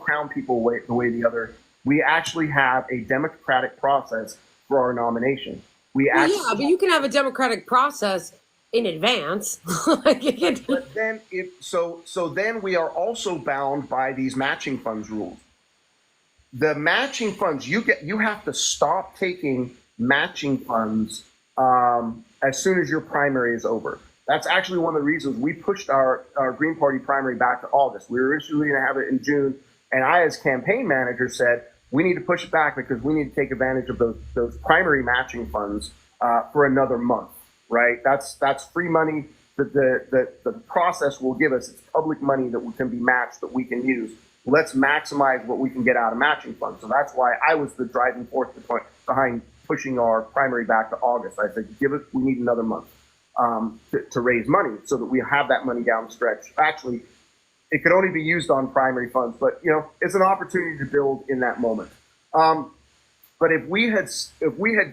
crown people the way the other. We actually have a democratic process for our nomination. Yeah, but you can have a democratic process in advance. But then then we are also bound by these matching funds rules. The matching funds, you have to stop taking matching funds as soon as your primary is over. That's actually one of the reasons we pushed our Green Party primary back to August. We were originally going to have it in June, and I, as campaign manager, said we need to push it back because we need to take advantage of those primary matching funds for another month. Right? That's free money that the process will give us. It's public money that can be matched that we can use. Let's maximize what we can get out of matching funds. So that's why I was the driving force behind pushing our primary back to August. I said, we need another month to raise money so that we have that money down the stretch. Actually, it could only be used on primary funds, but it's an opportunity to build in that moment. But if we had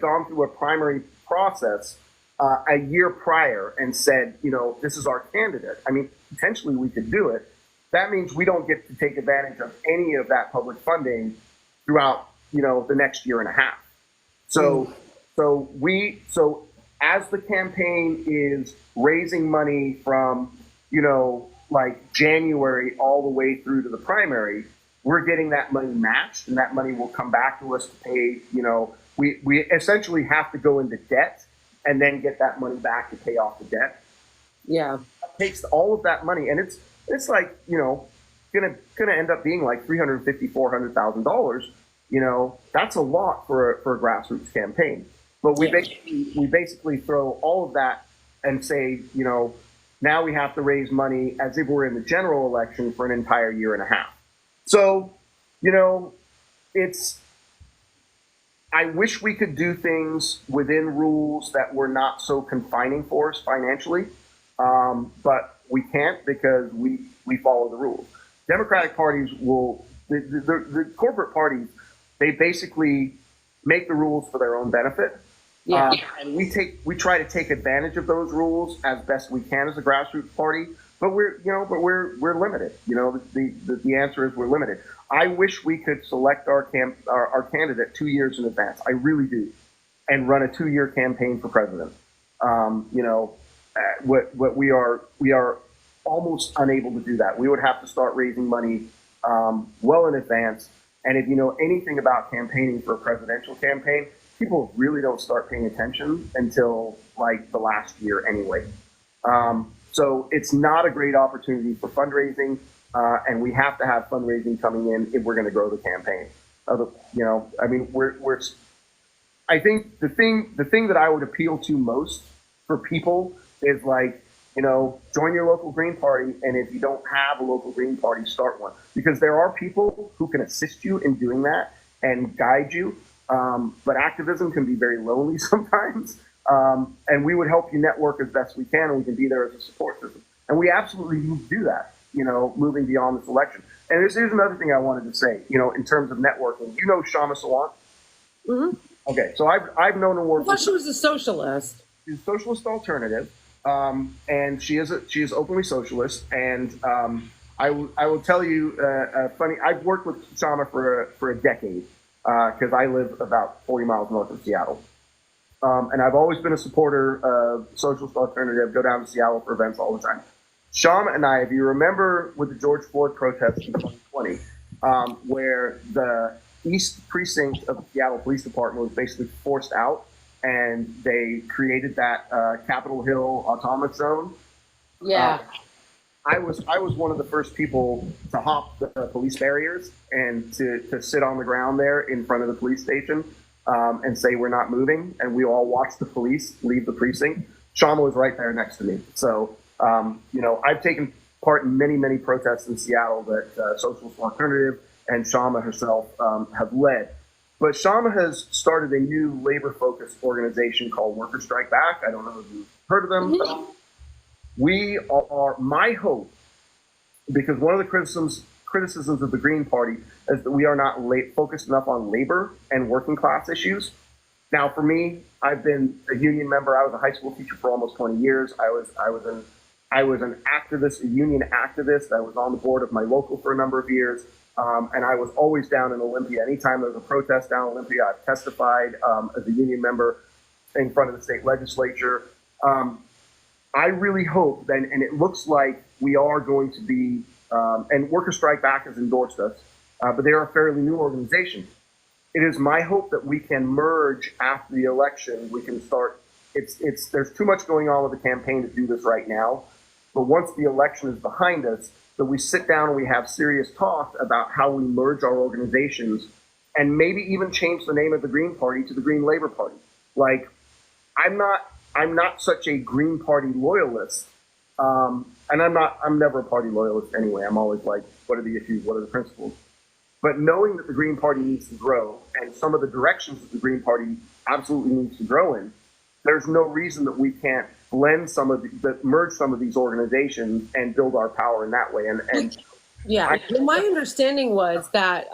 gone through a primary process a year prior and said, this is our candidate, I mean, potentially we could do it. That means we don't get to take advantage of any of that public funding throughout, the next year and a half. So as the campaign is raising money from, like January all the way through to the primary, we're getting that money matched, and that money will come back to us to pay, we essentially have to go into debt and then get that money back to pay off the debt. Yeah. It takes all of that money, and it's like, gonna end up being like $350,000-$400,000. That's a lot for a grassroots campaign. But we basically throw all of that and say, now we have to raise money as if we're in the general election for an entire year and a half. So, I wish we could do things within rules that were not so confining for us financially, but we can't because we follow the rules. Democratic parties the corporate parties, they basically make the rules for their own benefit. Yeah. And we try to take advantage of those rules as best we can as a grassroots party, but we're limited. The answer is we're limited. I wish we could select our candidate 2 years in advance. I really do, and run a 2-year campaign for president. What we are almost unable to do that. We would have to start raising money well in advance. And if you know anything about campaigning for a presidential campaign, people really don't start paying attention until like the last year anyway. So it's not a great opportunity for fundraising, and we have to have fundraising coming in if we're going to grow the campaign. I think the thing that I would appeal to most for people is like, join your local Green Party, and if you don't have a local Green Party, start one. Because there are people who can assist you in doing that and guide you, but activism can be very lonely sometimes, and we would help you network as best we can, and we can be there as a support system. And we absolutely need to do that, moving beyond this election. And here's another thing I wanted to say, in terms of networking. Shama Sawant? Mm-hmm. Okay, so I've known her work. I thought she was a socialist. She's a socialist alternative. And she is openly socialist, and I will tell you funny. I've worked with Shama for a decade because I live about 40 miles north of Seattle. And I've always been a supporter of socialist alternative, go down to Seattle for events all the time. Shama and I, if you remember with the George Floyd protests in 2020, where the East Precinct of the Seattle Police Department was basically forced out and they created that Capitol Hill autonomous zone. Yeah. I was one of the first people to hop the police barriers and to sit on the ground there in front of the police station and say we're not moving, and we all watched the police leave the precinct. Shama was right there next to me. So, I've taken part in many protests in Seattle that Socialist Alternative and Shama herself have led. But Shama has started a new labor-focused organization called Workers Strike Back. I don't know if you've heard of them. Mm-hmm. We are, my hope, because one of the criticisms of the Green Party is that we are not focused enough on labor and working class issues. Now, for me, I've been a union member. I was a high school teacher for almost 20 years. I was an activist, a union activist. I was on the board of my local for a number of years, and I was always down in Olympia. Anytime there was a protest down in Olympia, I've testified as a union member in front of the state legislature. I really hope that, and it looks like we are going to be, and Workers Strike Back has endorsed us, but they are a fairly new organization. It is my hope that we can merge after the election. We can start. There's too much going on with the campaign to do this right now. But once the election is behind us, that we sit down and we have serious talk about how we merge our organizations and maybe even change the name of the Green Party to the Green Labor Party. Like, I'm not such a Green Party loyalist. And I'm never a party loyalist anyway. I'm always like, what are the issues? What are the principles? But knowing that the Green Party needs to grow and some of the directions that the Green Party absolutely needs to grow in, there's no reason that we can't blend merge some of these organizations and build our power in that way. And yeah, my understanding was that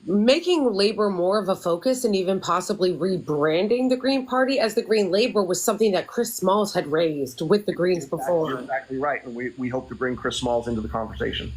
making labor more of a focus and even possibly rebranding the Green Party as the Green Labor was something that Chris Smalls had raised with the Greens before. You're exactly right. And we hope to bring Chris Smalls into the conversation.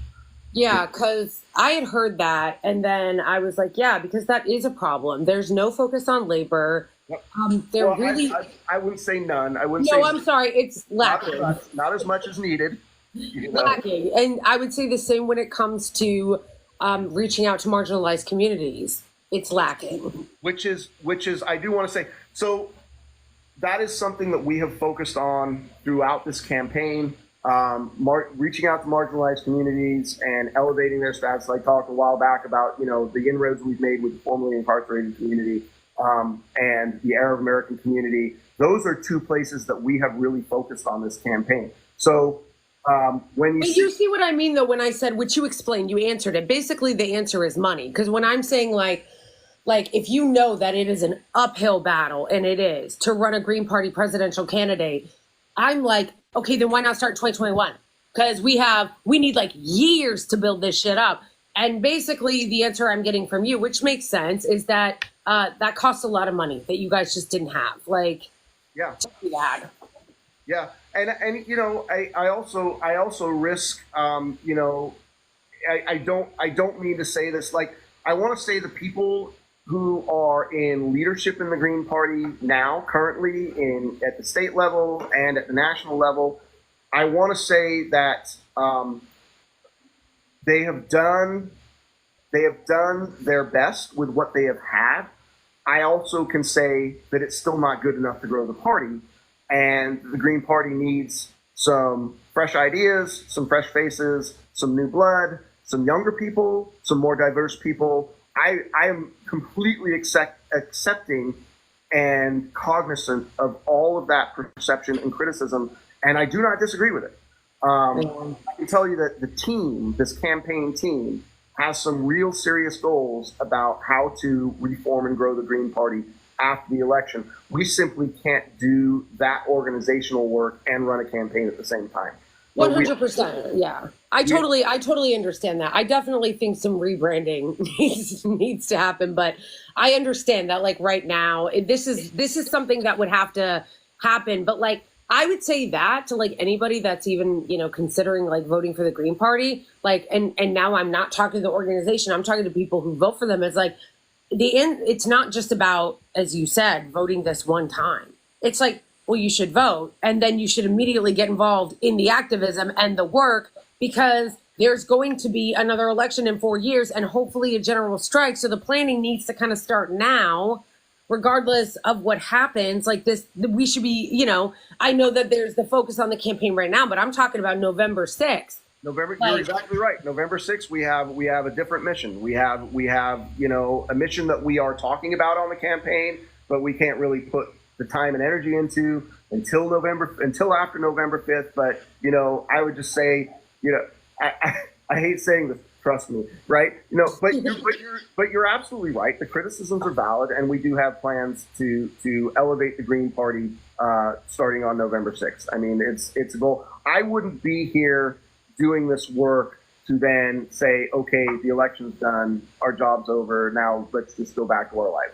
Yeah, because I had heard that, and then I was like, yeah, because that is a problem. There's no focus on labor. Yep. I wouldn't say none. I wouldn't say. No, I'm sorry. It's lacking. Not as much as needed. Lacking. And I would say the same when it comes to reaching out to marginalized communities. It's lacking. Which is, I do want to say, so that is something that we have focused on throughout this campaign. Reaching out to marginalized communities and elevating their status. I talked a while back about, the inroads we've made with the formerly incarcerated community and the Arab American community. Those are two places that we have really focused on this campaign. So when you see what I mean, though, when I said, which you explained, you answered it. Basically, the answer is money. Because when I'm saying like if you know that it is an uphill battle, and it is, to run a Green Party presidential candidate, I'm like, okay, then why not start 2021? Because we need like years to build this shit up. And basically the answer I'm getting from you, which makes sense, is that that costs a lot of money that you guys just didn't have. Like, yeah, bad. Yeah, and I also risk, I don't mean to say this. Like, I want to say the people who are in leadership in the Green Party now, currently at the state level and at the national level, I want to say that they have done their best with what they have had. I also can say that it's still not good enough to grow the party, and the Green Party needs some fresh ideas, some fresh faces, some new blood, some younger people, some more diverse people. I am completely accepting and cognizant of all of that perception and criticism, and I do not disagree with it. I can tell you that this campaign team, has some real serious goals about how to reform and grow the Green Party after the election. We simply can't do that organizational work and run a campaign at the same time. 100%. Yeah. I totally understand that. I definitely think some rebranding needs to happen, but I understand that, like, right now, this is something that would have to happen. But like, I would say that to like anybody that's even, considering like voting for the Green Party, like, and now I'm not talking to the organization, I'm talking to people who vote for them. It's like it's not just about, as you said, voting this one time. It's like, well, you should vote and then you should immediately get involved in the activism and the work, because there's going to be another election in 4 years and hopefully a general strike. So the planning needs to kind of start now, regardless of what happens. Like this, we should be, I know that there's the focus on the campaign right now, but I'm talking about November 6th. You're exactly right. November 6th, we have a different mission. We have, a mission that we are talking about on the campaign, but we can't really put the time and energy into until after November 5th. But, I would just say, I hate saying this, trust me, right? But you're absolutely right. The criticisms are valid, and we do have plans to elevate the Green Party starting on November 6th. I mean, it's a goal. I wouldn't be here doing this work to then say, okay, the election's done, our job's over, now let's just go back to our life.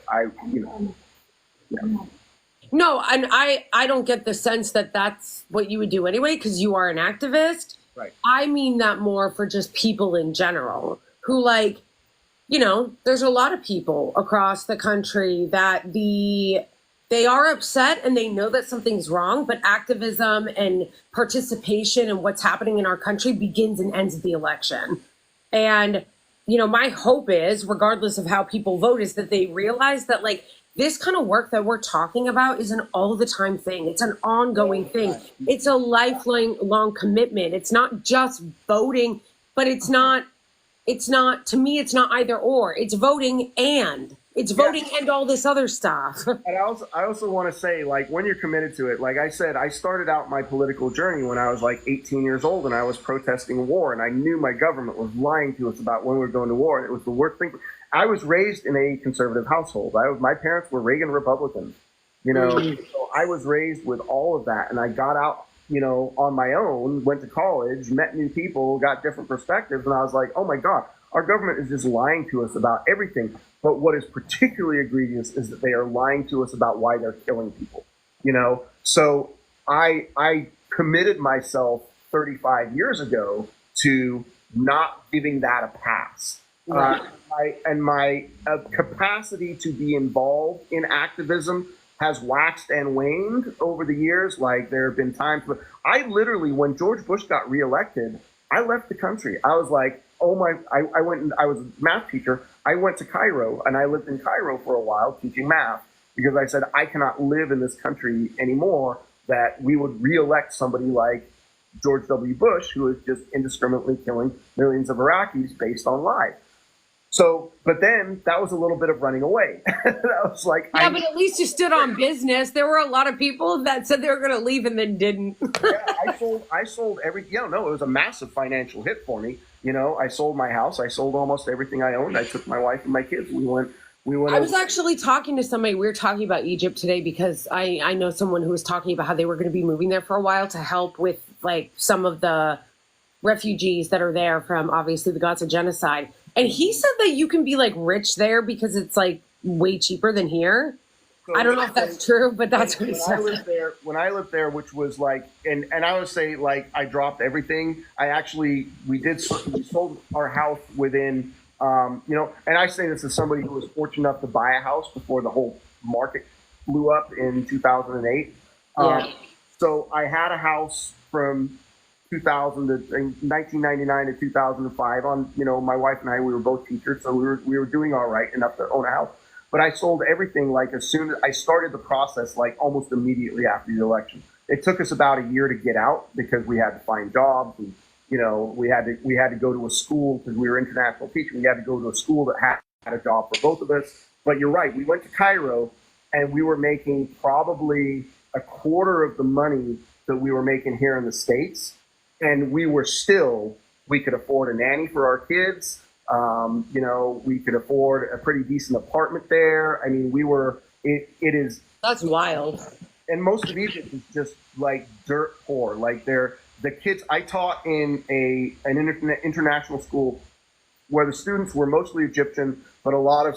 No, and I don't get the sense that that's what you would do anyway, because you are an activist. Right. I mean that more for just people in general who, like, there's a lot of people across the country that they are upset and they know that something's wrong, but activism and participation in what's happening in our country begins and ends at the election. And, my hope is, regardless of how people vote, is that they realize that, like, this kind of work that we're talking about is an all the time thing. It's an ongoing thing. It's a lifelong commitment. It's not just voting, but it's not, to me, it's not either or. It's voting and all this other stuff. And I also want to say, like, when you're committed to it, like I said, I started out my political journey when I was like 18 years old and I was protesting war, and I knew my government was lying to us about when we were going to war, and it was the worst thing. I was raised in a conservative household. My parents were Reagan Republicans, so I was raised with all of that. And I got out, on my own, went to college, met new people, got different perspectives. And I was like, oh my God, our government is just lying to us about everything. But what is particularly egregious is that they are lying to us about why they're killing people, So I committed myself 35 years ago to not giving that a pass. Right. My capacity to be involved in activism has waxed and waned over the years. Like, there have been times where I literally, when George Bush got reelected, I left the country. I was like, oh my, I went and I was a math teacher. I went to Cairo and I lived in Cairo for a while teaching math, because I said, I cannot live in this country anymore that we would reelect somebody like George W. Bush, who is just indiscriminately killing millions of Iraqis based on lies. So, but then that was a little bit of running away. I was like, yeah, but at least you stood on business. There were a lot of people that said they were going to leave and then didn't. Yeah, I sold every, it was a massive financial hit for me. I sold my house. I sold almost everything I owned. I took my wife and my kids. We went. I was actually talking to somebody. We were talking about Egypt today because I know someone who was talking about how they were going to be moving there for a while to help with like some of the refugees that are there from obviously the Gaza genocide. And he said that you can be like rich there because it's like way cheaper than here. So I don't know if that's true, but that's what he said. When I lived there, which was like, and I would say like I dropped everything. We sold our house within, and I say this as somebody who was fortunate enough to buy a house before the whole market blew up in 2008. Yeah. So I had a house from 1999 to 2005 on, my wife and I, we were both teachers. So we were doing all right enough to own a house, but I sold everything. Like as soon as I started the process, like almost immediately after the election. It took us about a year to get out because we had to find jobs and, we had to go to a school because we were international teaching. We had to go to a school that had a job for both of us. But you're right. We went to Cairo and we were making probably a quarter of the money that we were making here in the States. And we could afford a nanny for our kids. We could afford a pretty decent apartment there. I mean, that's wild. And most of Egypt is just like dirt poor. Like the kids, I taught in an international school where the students were mostly Egyptian, but a lot of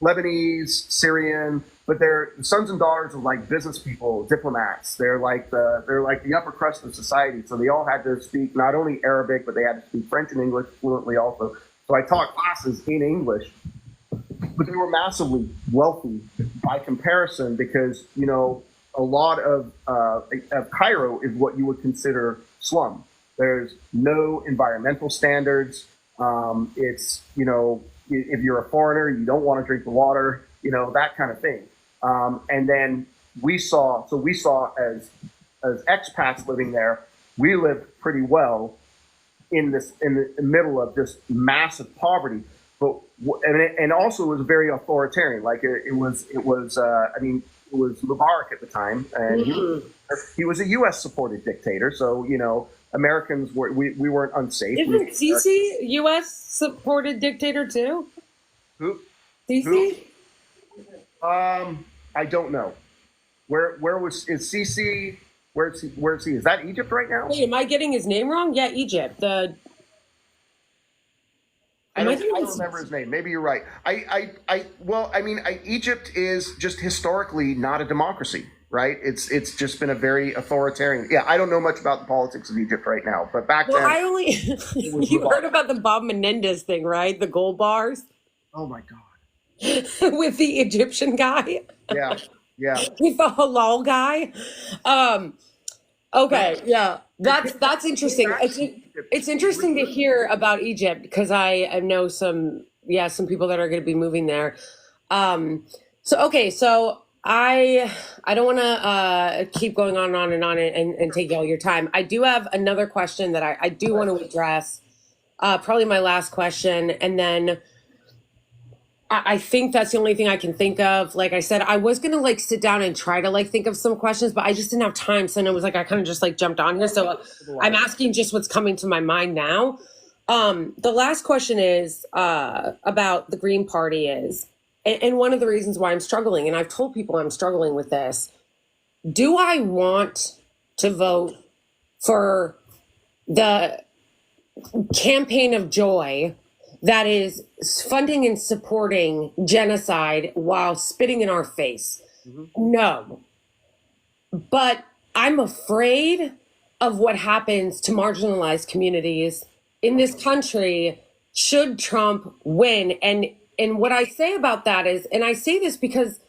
Lebanese, Syrian, but they're the sons and daughters of like business people, diplomats. They're like the upper crust of society. So they all had to speak not only Arabic, but they had to speak French and English fluently also. So I taught classes in English, but they were massively wealthy by comparison because, you know, a lot of Cairo is what you would consider slum. There's no environmental standards. It's, you know, if you're a foreigner, you don't want to drink the water, you know, that kind of thing. And then we saw as expats living there, we lived pretty well in the middle of just massive poverty. But and also it was very authoritarian. Like it was Mubarak at the time, and he was a U.S. supported dictator. So, you know, Americans we weren't unsafe. Isn't Sisi U.S. supported dictator too? Who? Sisi? I don't know. Is Sisi? Where's he? Is that Egypt right now? Wait, am I getting his name wrong? Yeah, Egypt. I don't remember his name. Maybe you're right. Egypt is just historically not a democracy, right? It's just been a very authoritarian. Yeah, I don't know much about the politics of Egypt right now, but back then. I only you heard about the Bob Menendez thing, right? The gold bars. Oh my God. With the Egyptian guy. Yeah. With the halal guy. Okay, yeah, that's interesting. It's interesting to hear about Egypt because I know some people that are going to be moving there. So I don't want to keep going on and on and take all your time. I do have another question that I do want to address. Probably my last question, and then I think that's the only thing I can think of. Like I said, I was going to like sit down and try to like think of some questions, but I just didn't have time. So then it was like, I kind of just like jumped on here. So I'm asking just what's coming to my mind now. The last question is about the Green Party and one of the reasons why I'm struggling, and I've told people I'm struggling with this. Do I want to vote for the campaign of joy that is funding and supporting genocide while spitting in our face? Mm-hmm. No. But I'm afraid of what happens to marginalized communities in this country should Trump win. And what I say about that is, and I say this because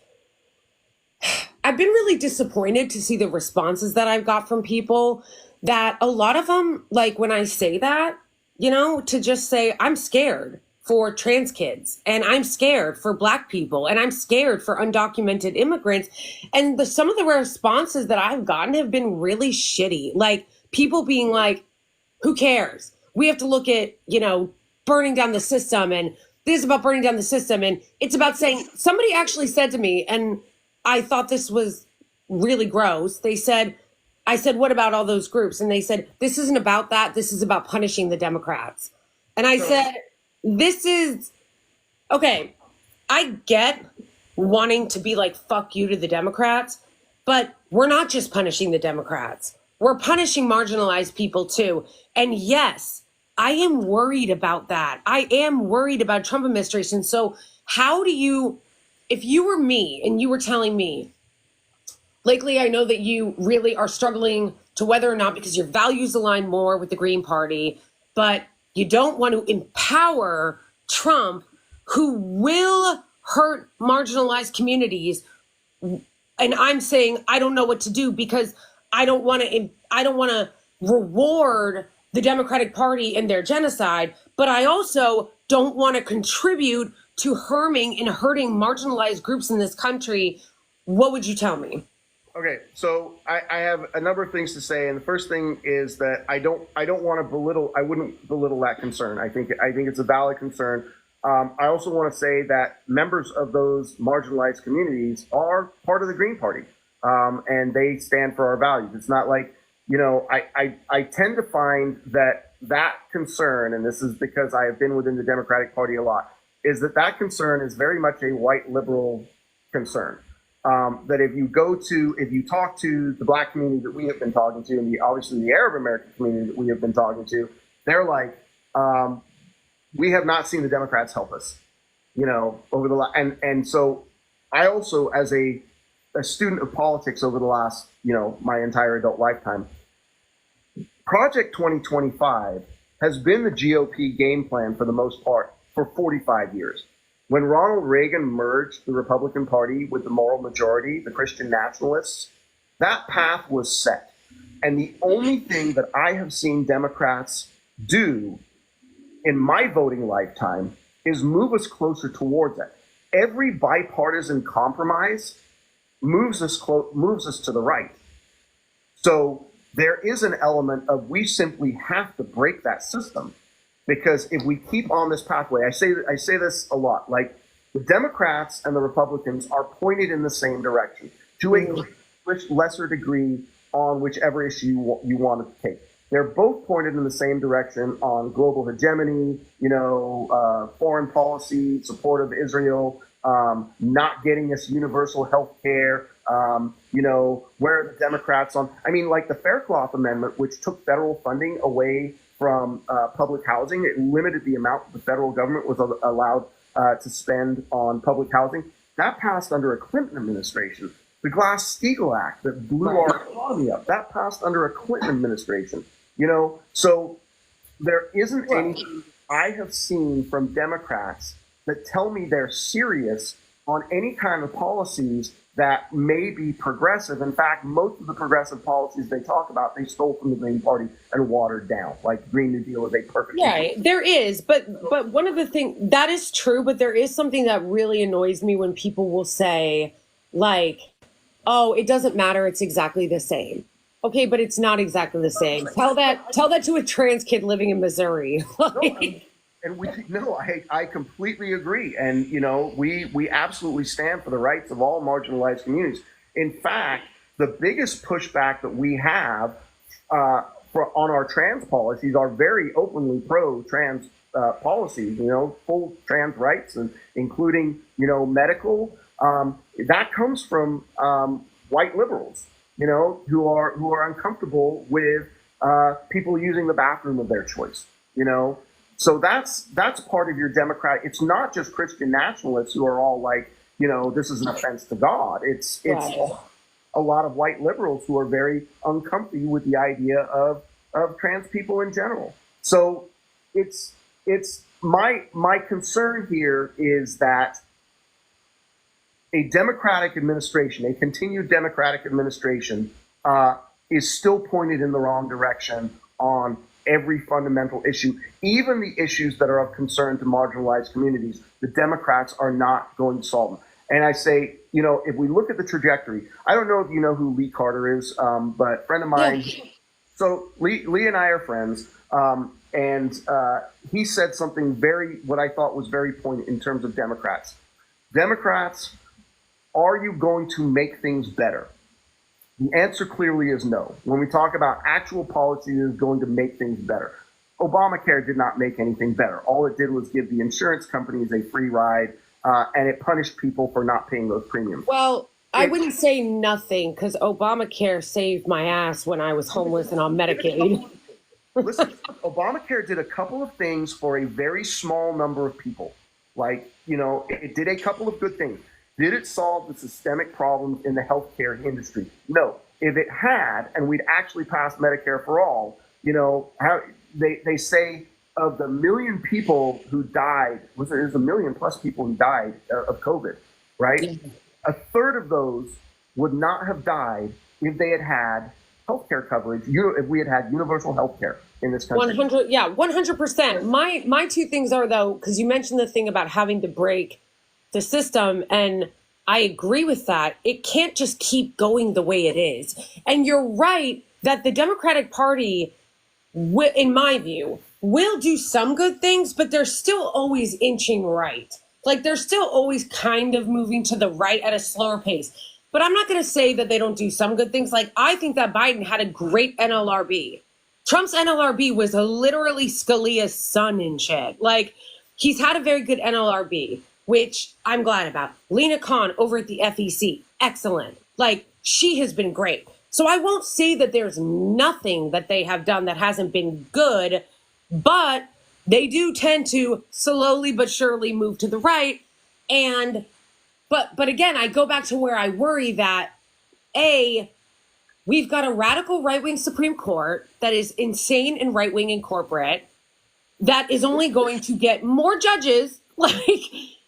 I've been really disappointed to see the responses that I've got from people, that a lot of them, like when I say that, you know, to just say, I'm scared for trans kids, and I'm scared for Black people, and I'm scared for undocumented immigrants. And some of the responses that I've gotten have been really shitty. Like people being like, who cares? We have to look at, you know, burning down the system, and this is about burning down the system. And it's about saying, somebody actually said to me, and I thought this was really gross. I said, what about all those groups? And they said, this isn't about that. This is about punishing the Democrats. And I said, this is, okay, I get wanting to be like, fuck you to the Democrats, but we're not just punishing the Democrats. We're punishing marginalized people too. And yes, I am worried about that. I am worried about Trump administration. So how do you, if you were me and you were telling me, lately, I know that you really are struggling to whether or not, because your values align more with the Green Party, but you don't want to empower Trump, who will hurt marginalized communities. And I'm saying I don't know what to do because I don't want to reward the Democratic Party and their genocide, but I also don't want to contribute to harming and hurting marginalized groups in this country. What would you tell me? Okay, so I have a number of things to say, and the first thing is that I don't want to belittle. I wouldn't belittle that concern. I think it's a valid concern. I also want to say that members of those marginalized communities are part of the Green Party, and they stand for our values. It's not like, you know, I tend to find that concern, and this is because I have been within the Democratic Party a lot, is that concern is very much a white liberal concern. That if you talk to the Black community that we have been talking to, and obviously the Arab American community that we have been talking to, they're like, we have not seen the Democrats help us, you know, over the and so I also, as a student of politics over the last, my entire adult lifetime, Project 2025 has been the GOP game plan for the most part for 45 years. When Ronald Reagan merged the Republican Party with the moral majority, the Christian nationalists, that path was set. And the only thing that I have seen Democrats do in my voting lifetime is move us closer towards it. Every bipartisan compromise moves us to the right. So there is an element of we simply have to break that system, because if we keep on this pathway, I say this a lot, like the Democrats and the Republicans are pointed in the same direction to a lesser degree on whichever issue you want to take. They're both pointed in the same direction on global hegemony, foreign policy, support of Israel, not getting us universal health care, where are the Democrats on? I mean, like the Faircloth Amendment, which took federal funding away from public housing. It limited the amount the federal government was allowed to spend on public housing. That passed under a Clinton administration. The Glass-Steagall Act that blew our economy up, that passed under a Clinton administration. So there isn't anything I have seen from Democrats that tell me they're serious on any kind of policies that may be progressive. In fact, most of the progressive policies they talk about, they stole from the Green Party and watered down. Like Green New Deal is a perfect example. There is, but one of the things that is true, but there is something that really annoys me when people will say, like, oh, it doesn't matter, it's exactly the same. Okay, but it's not exactly the same. Tell that to a trans kid living in Missouri. I completely agree. And, we absolutely stand for the rights of all marginalized communities. In fact, the biggest pushback that we have on our trans policies are very openly pro-trans policies, full trans rights, and including, medical. That comes from white liberals, who are uncomfortable with people using the bathroom of their choice, So that's part of your Democrat. It's not just Christian nationalists who are all like, this is an offense to God. It's a lot of white liberals who are very uncomfortable with the idea of trans people in general. So it's my concern here is that a Democratic administration, a continued Democratic administration, is still pointed in the wrong direction on every fundamental issue, even the issues that are of concern to marginalized communities. The Democrats are not going to solve them. And I say, if we look at the trajectory, I don't know if you know who Lee Carter is, but a friend of mine. Yeah. So Lee and I are friends, and he said something what I thought was very poignant in terms of Democrats. Democrats, are you going to make things better? The answer clearly is no. When we talk about actual policy that is going to make things better, Obamacare did not make anything better. All it did was give the insurance companies a free ride, and it punished people for not paying those premiums. Well, I wouldn't say nothing, because Obamacare saved my ass when I was homeless and on Medicaid. Listen, Obamacare did a couple of things for a very small number of people. Like, it did a couple of good things. Did it solve the systemic problems in the healthcare industry? No. If it had, and we'd actually passed Medicare for all, how they say of the million people who died, there's 1 million plus people who died of COVID, right? Yeah. A third of those would not have died if they had healthcare coverage. If we had universal healthcare in this country. 100%. My two things are, though, because you mentioned the thing about having to break the system, and I agree with that. It can't just keep going the way it is. And you're right that the Democratic Party, in my view, will do some good things, but they're still always inching right. Like, they're still always kind of moving to the right at a slower pace. But I'm not going to say that they don't do some good things. Like, I think that Biden had a great NLRB. Trump's NLRB was literally Scalia's son and shit. Like, he's had a very good NLRB, which I'm glad about. Lena Khan over at the FEC, excellent. Like, she has been great. So I won't say that there's nothing that they have done that hasn't been good, but they do tend to slowly but surely move to the right. And but again, I go back to where I worry that we've got a radical right-wing Supreme Court that is insane and right-wing and corporate that is only going to get more judges, like,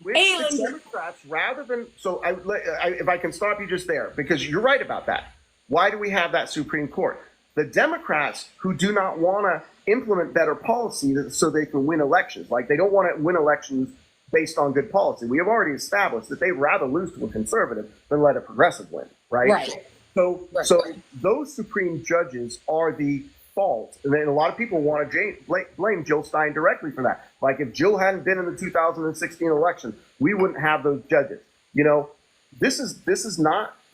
Which and the Democrats, rather than, so if I can stop you just there, because you're right about that. Why do we have that Supreme Court? The Democrats who do not want to implement better policy so they can win elections, like they don't want to win elections based on good policy. We have already established that they'd rather lose to a conservative than let a progressive win, right? Right. So those Supreme judges are the fault. And then a lot of people want to blame Jill Stein directly for that. Like if Jill hadn't been in the 2016 election, we wouldn't have those judges. You know, it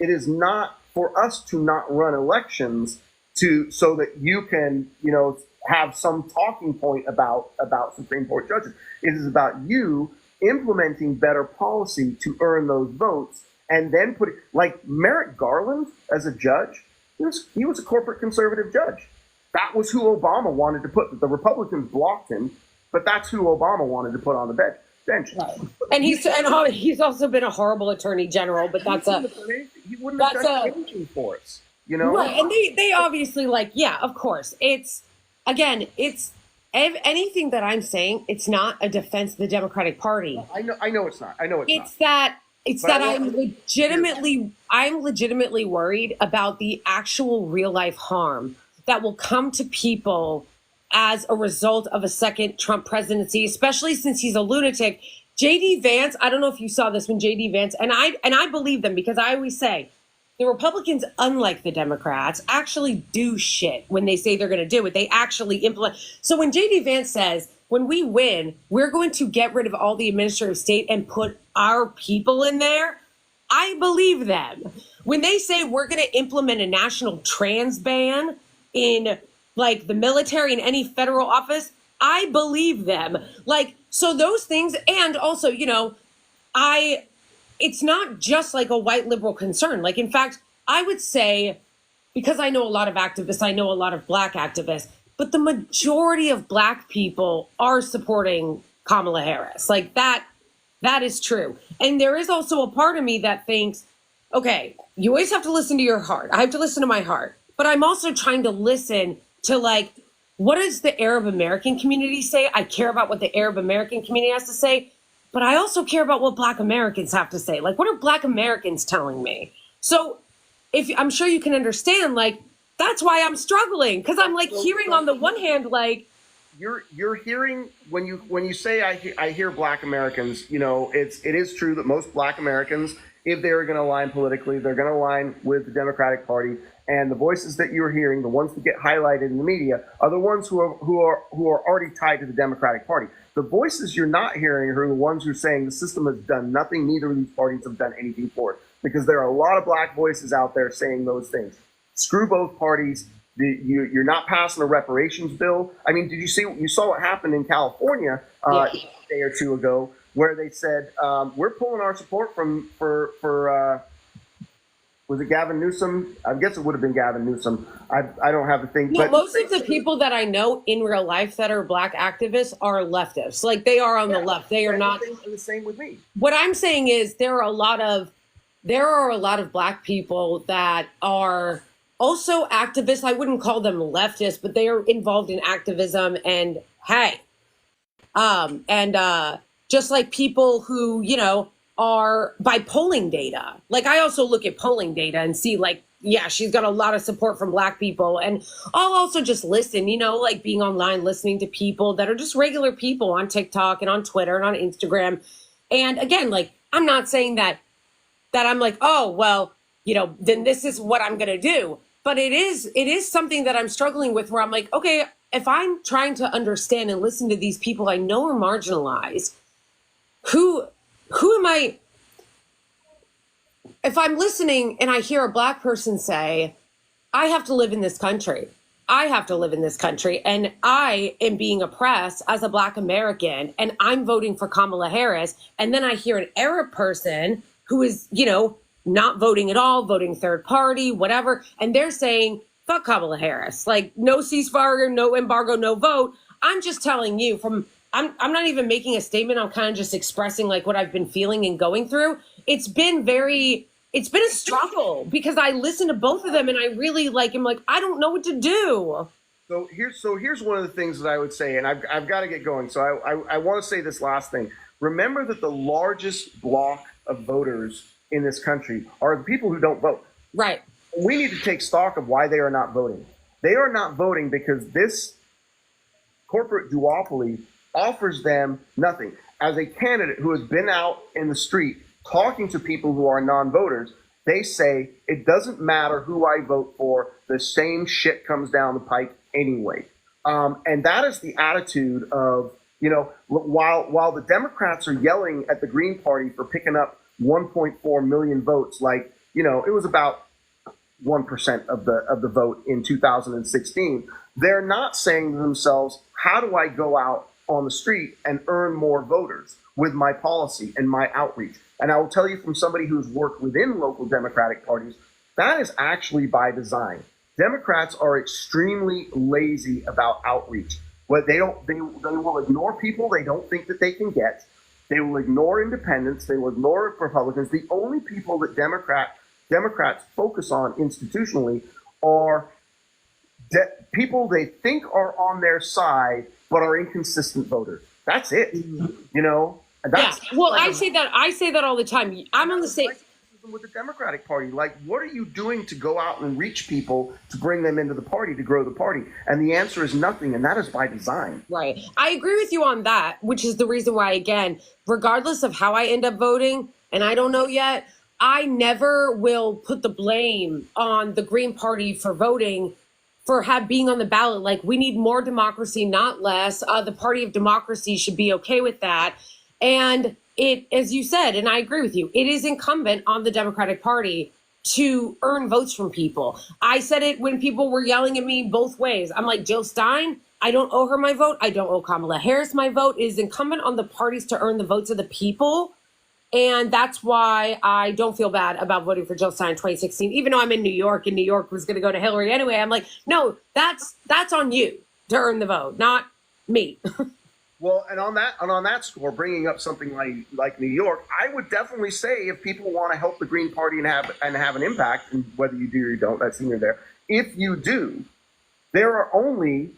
is not for us to not run elections so that you can, you know, have some talking point about Supreme Court judges. It is about you implementing better policy to earn those votes, and then put it, like Merrick Garland as a judge, he was a corporate conservative judge. That was who Obama wanted to put. The Republicans blocked him, but that's who Obama wanted to put on the bench. Right. And he's also been a horrible attorney general, but he wouldn't have done anything for us, you know. Right, and they obviously, like, yeah, of course. It's anything that I'm saying, it's not a defense of the Democratic Party. I know it's not. It's that I'm legitimately worried about the actual real life harm that will come to people as a result of a second Trump presidency, especially since he's a lunatic. J.D. Vance, I don't know if you saw this when J.D. Vance, and I believe them because I always say the Republicans, unlike the Democrats, actually do shit when they say they're going to do it. They actually implement. So when J.D. Vance says, when we win, we're going to get rid of all the administrative state and put our people in there, I believe them. When they say we're going to implement a national trans ban in like the military and any federal office, I believe them. Like, so those things, and also, you know, it's not just like a white liberal concern. Like, in fact, I would say, because I know a lot of activists, I know a lot of black activists, but the majority of black people are supporting Kamala Harris. Like that is true. And there is also a part of me that thinks, okay, you always have to listen to your heart. I have to listen to my heart. But I'm also trying to listen to, like, what does the Arab American community say? I care about what the Arab American community has to say, but I also care about what Black Americans have to say. Like, what are Black Americans telling me? So I'm sure you can understand, like, that's why I'm struggling, because I'm like hearing on the one hand, like, you're hearing when you say I hear Black Americans, you know, it is true that most Black Americans, if they're going to align politically, they're going to align with the Democratic Party. And the voices that you're hearing, the ones that get highlighted in the media, are the ones who are already tied to the Democratic Party. The voices you're not hearing are the ones who are saying the system has done nothing. Neither of these parties have done anything for it, because there are a lot of black voices out there saying those things. Screw both parties. You're not passing a reparations bill. I mean, you saw what happened in California a day or two ago, where they said we're pulling our support for was it Gavin Newsom? I guess it would have been Gavin Newsom. I don't have the thing. No, but most of the people that I know in real life that are black activists are leftists. Like, they are on the left. They are not. The same with me. What I'm saying is there are a lot of black people that are also activists. I wouldn't call them leftists, but they are involved in activism. And just like people who, you know, are by polling data. Like, I also look at polling data and see, like, yeah, she's got a lot of support from black people. And I'll also just listen, you know, like being online, listening to people that are just regular people on TikTok and on Twitter and on Instagram. And again, like, I'm not saying that I'm like, oh, well, you know, then this is what I'm going to do. But it is something that I'm struggling with, where I'm like, okay, if I'm trying to understand and listen to these people I know are marginalized, who am I? If I'm listening and I hear a black person say, I have to live in this country. I have to live in this country, and I am being oppressed as a black American, and I'm voting for Kamala Harris. And then I hear an Arab person who is, you know, not voting at all, voting third party, whatever. And they're saying, fuck Kamala Harris. Like, no ceasefire, no embargo, no vote. I'm just telling you I'm not even making a statement. I'm kind of just expressing like what I've been feeling and going through. it's been a struggle because I listen to both of them and I really am like, I don't know what to do. So here's one of the things that I would say, and I've got to get going. So I want to say this last thing. Remember that the largest block of voters in this country are the people who don't vote. Right. We need to take stock of why they are not voting. They are not voting because this corporate duopoly offers them nothing. As a candidate who has been out in the street talking to people who are non-voters, they say it doesn't matter who I vote for, the same shit comes down the pike anyway. And that is the attitude of, while the Democrats are yelling at the Green Party for picking up 1.4 million votes, it was about 1% of the vote in 2016. They're not saying to themselves, how do I go out on the street and earn more voters with my policy and my outreach? And I will tell you from somebody who's worked within local Democratic parties, that is actually by design. Democrats are extremely lazy about outreach. They will ignore people they don't think that they can get. They will ignore independents. They will ignore Republicans. The only people that Democrats focus on institutionally are people they think are on their side but are inconsistent voters. That's it. That's Well, I say that all the time. I'm on the same with the Democratic Party. What are you doing to go out and reach people to bring them into the party, to grow the party? And the answer is nothing, and that is by design. Right. I agree with you on that, which is the reason why, again, regardless of how I end up voting, and I don't know yet, I never will put the blame on the Green Party for voting, for being on the ballot. We need more democracy, not less. The party of democracy should be okay with that. And it, as you said, and I agree with you, it is incumbent on the Democratic Party to earn votes from people. I said it when people were yelling at me both ways. I'm like, Jill Stein, I don't owe her my vote. I don't owe Kamala Harris my vote. It is incumbent on the parties to earn the votes of the people. And that's why I don't feel bad about voting for Jill Stein in 2016, even though I'm in New York and New York was going to go to Hillary anyway. I'm like, no, that's on you to earn the vote, not me. Well, and on that score, bringing up something like New York, I would definitely say if people want to help the Green Party and have an impact, and whether you do or you don't, that's neither there. If you do, there are only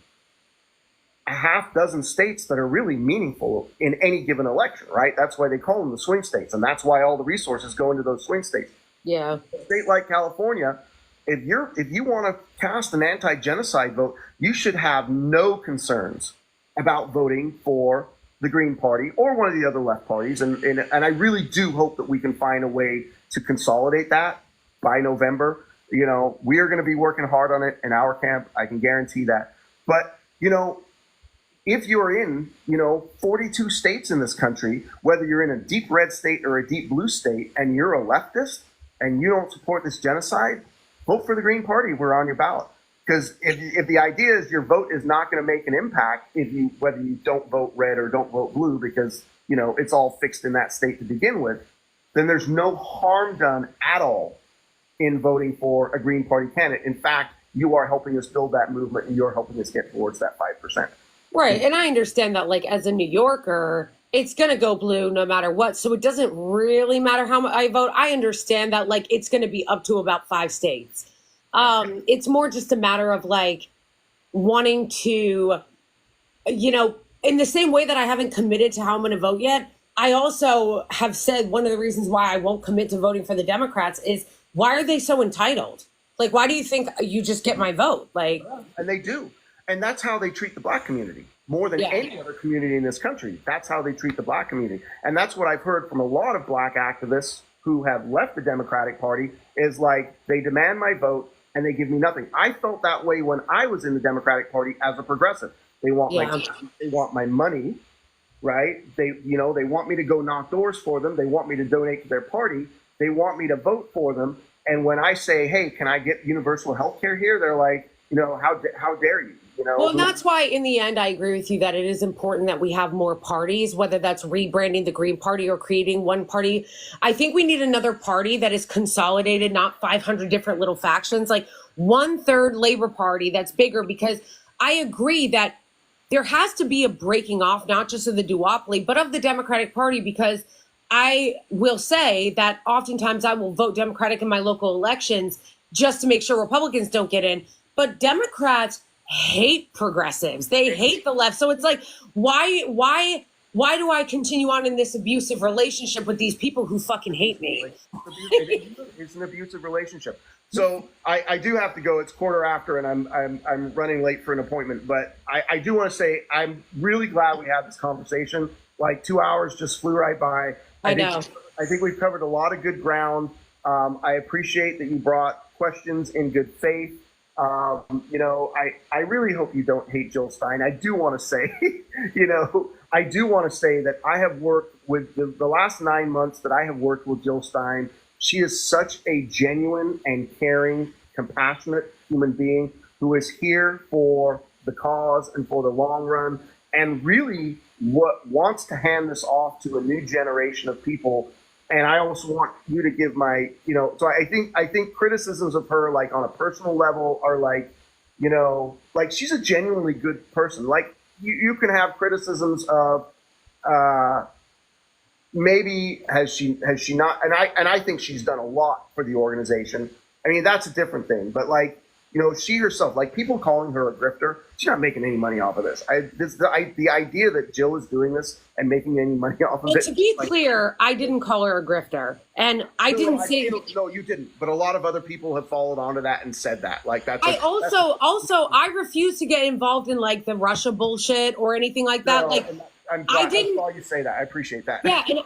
a half dozen states that are really meaningful in any given election, right? That's why they call them the swing states, and that's why all the resources go into those swing states. Yeah. A state like California, if you want to cast an anti-genocide vote, you should have no concerns about voting for the Green Party or one of the other left parties. And I really do hope that we can find a way to consolidate that by November. We are going to be working hard on it in our camp. I can guarantee that. But, if you're in, 42 states in this country, whether you're in a deep red state or a deep blue state, and you're a leftist and you don't support this genocide, vote for the Green Party. We're on your ballot. Because if the idea is your vote is not going to make an impact whether you don't vote red or don't vote blue because, it's all fixed in that state to begin with, then there's no harm done at all in voting for a Green Party candidate. In fact, you are helping us build that movement and you're helping us get towards that 5%. Right. And I understand that, as a New Yorker, it's going to go blue no matter what. So it doesn't really matter how I vote. I understand that, it's going to be up to about 5 states. It's more just a matter of wanting to, in the same way that I haven't committed to how I'm going to vote yet, I also have said one of the reasons why I won't commit to voting for the Democrats is why are they so entitled? Why do you think you just get my vote? And they do. And that's how they treat the Black community more than any other community in this country. That's how they treat the Black community. And that's what I've heard from a lot of Black activists who have left the Democratic Party is they demand my vote and they give me nothing. I felt that way when I was in the Democratic Party as a progressive. They want my money, right? They want me to go knock doors for them. They want me to donate to their party. They want me to vote for them. And when I say, hey, can I get universal health care here? They're like, how dare you? Well, and that's why in the end, I agree with you that it is important that we have more parties, whether that's rebranding the Green Party or creating one party. I think we need another party that is consolidated, not 500 different little factions, 1/3 Labor Party that's bigger, because I agree that there has to be a breaking off, not just of the duopoly, but of the Democratic Party, because I will say that oftentimes I will vote Democratic in my local elections just to make sure Republicans don't get in. But Democrats hate progressives. They hate the left. So it's like, why do I continue on in this abusive relationship with these people who fucking hate me? It's an abusive relationship. So I do have to go. It's quarter after, and I'm running late for an appointment. But I do want to say I'm really glad we had this conversation. Like 2 hours just flew right by. I know. I think we've covered a lot of good ground. I appreciate that you brought questions in good faith. I really hope you don't hate Jill Stein. I do want to say, I do want to say that I have worked with the last 9 months that I have worked with Jill Stein. She is such a genuine and caring, compassionate human being who is here for the cause and for the long run, and really wants to hand this off to a new generation of people. And I also want you to give my, so I think criticisms of her, like on a personal level, are like, like she's a genuinely good person. Like you can have criticisms of, maybe has she not, and I think she's done a lot for the organization. I mean, that's a different thing, but like, she herself, like people calling her a grifter, she's not making any money off of this. The idea that Jill is doing this and making any money off of it. To be clear, I didn't call her a grifter, and I didn't say. No, you didn't. But a lot of other people have followed onto that and said that. Like that's. I refuse to get involved in like the Russia bullshit or anything like that. I'm glad I saw you say that. I appreciate that. Yeah, and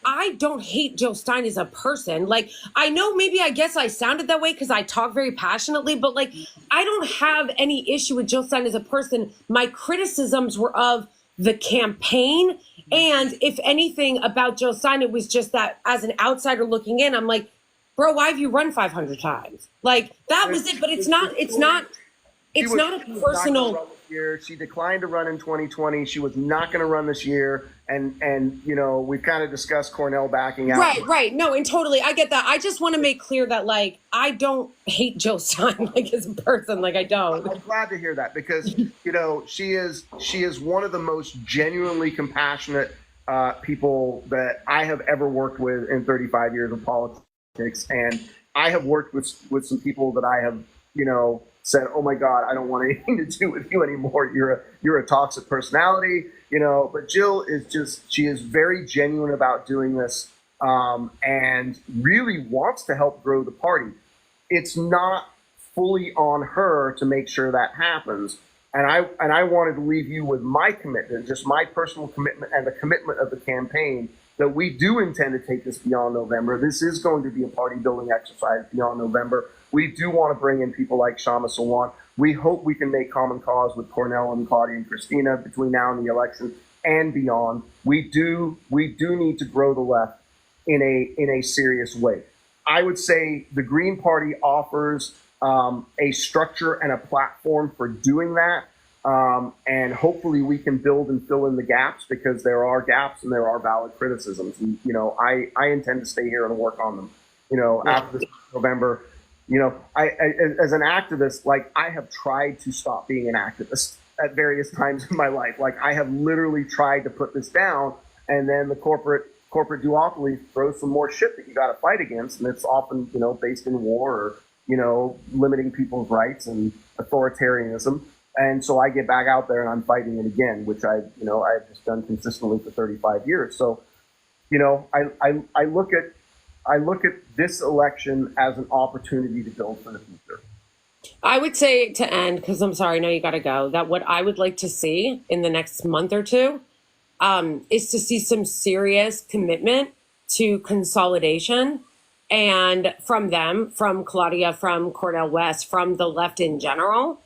I don't hate Jill Stein as a person. Like, I guess I sounded that way because I talk very passionately, but like, I don't have any issue with Jill Stein as a person. My criticisms were of the campaign. And if anything about Jill Stein, it was just that as an outsider looking in, I'm like, bro, why have you run 500 times? Like, that was it. But it's not a personal. She declined to run in 2020. She was not going to run this year. And we've kind of discussed Cornell backing out. Right. No, and totally. I get that. I just want to make clear that, like, I don't hate Jill Stein, like, as a person. Like, I don't. I'm glad to hear that because, she is one of the most genuinely compassionate people that I have ever worked with in 35 years of politics. And I have worked with some people that I have, said, oh my God, I don't want anything to do with you anymore. You're a toxic personality, but Jill she is very genuine about doing this and really wants to help grow the party. It's not fully on her to make sure that happens. And I wanted to leave you with my commitment, just my personal commitment and the commitment of the campaign that we do intend to take this beyond November. This is going to be a party building exercise beyond November. We do want to bring in people like Shama Sawant. We hope we can make common cause with Cornell and Claudia and Christina between now and the election and beyond. We do need to grow the left in a serious way. I would say the Green Party offers a structure and a platform for doing that. And hopefully we can build and fill in the gaps because there are gaps and there are valid criticisms. And, I intend to stay here and work on them, after this November. I as an activist, like I have tried to stop being an activist at various times in my life. Like I have literally tried to put this down, and then the corporate duopoly throws some more shit that you got to fight against, and it's often based in war or limiting people's rights and authoritarianism. And so I get back out there and I'm fighting it again, which I've just done consistently for 35 years. So I look at this election as an opportunity to build for the future. I would say to end, because I'm sorry, I know you got to go, that what I would like to see in the next month or two is to see some serious commitment to consolidation, and from them, from Claudia, from Cornel West, from the left in general,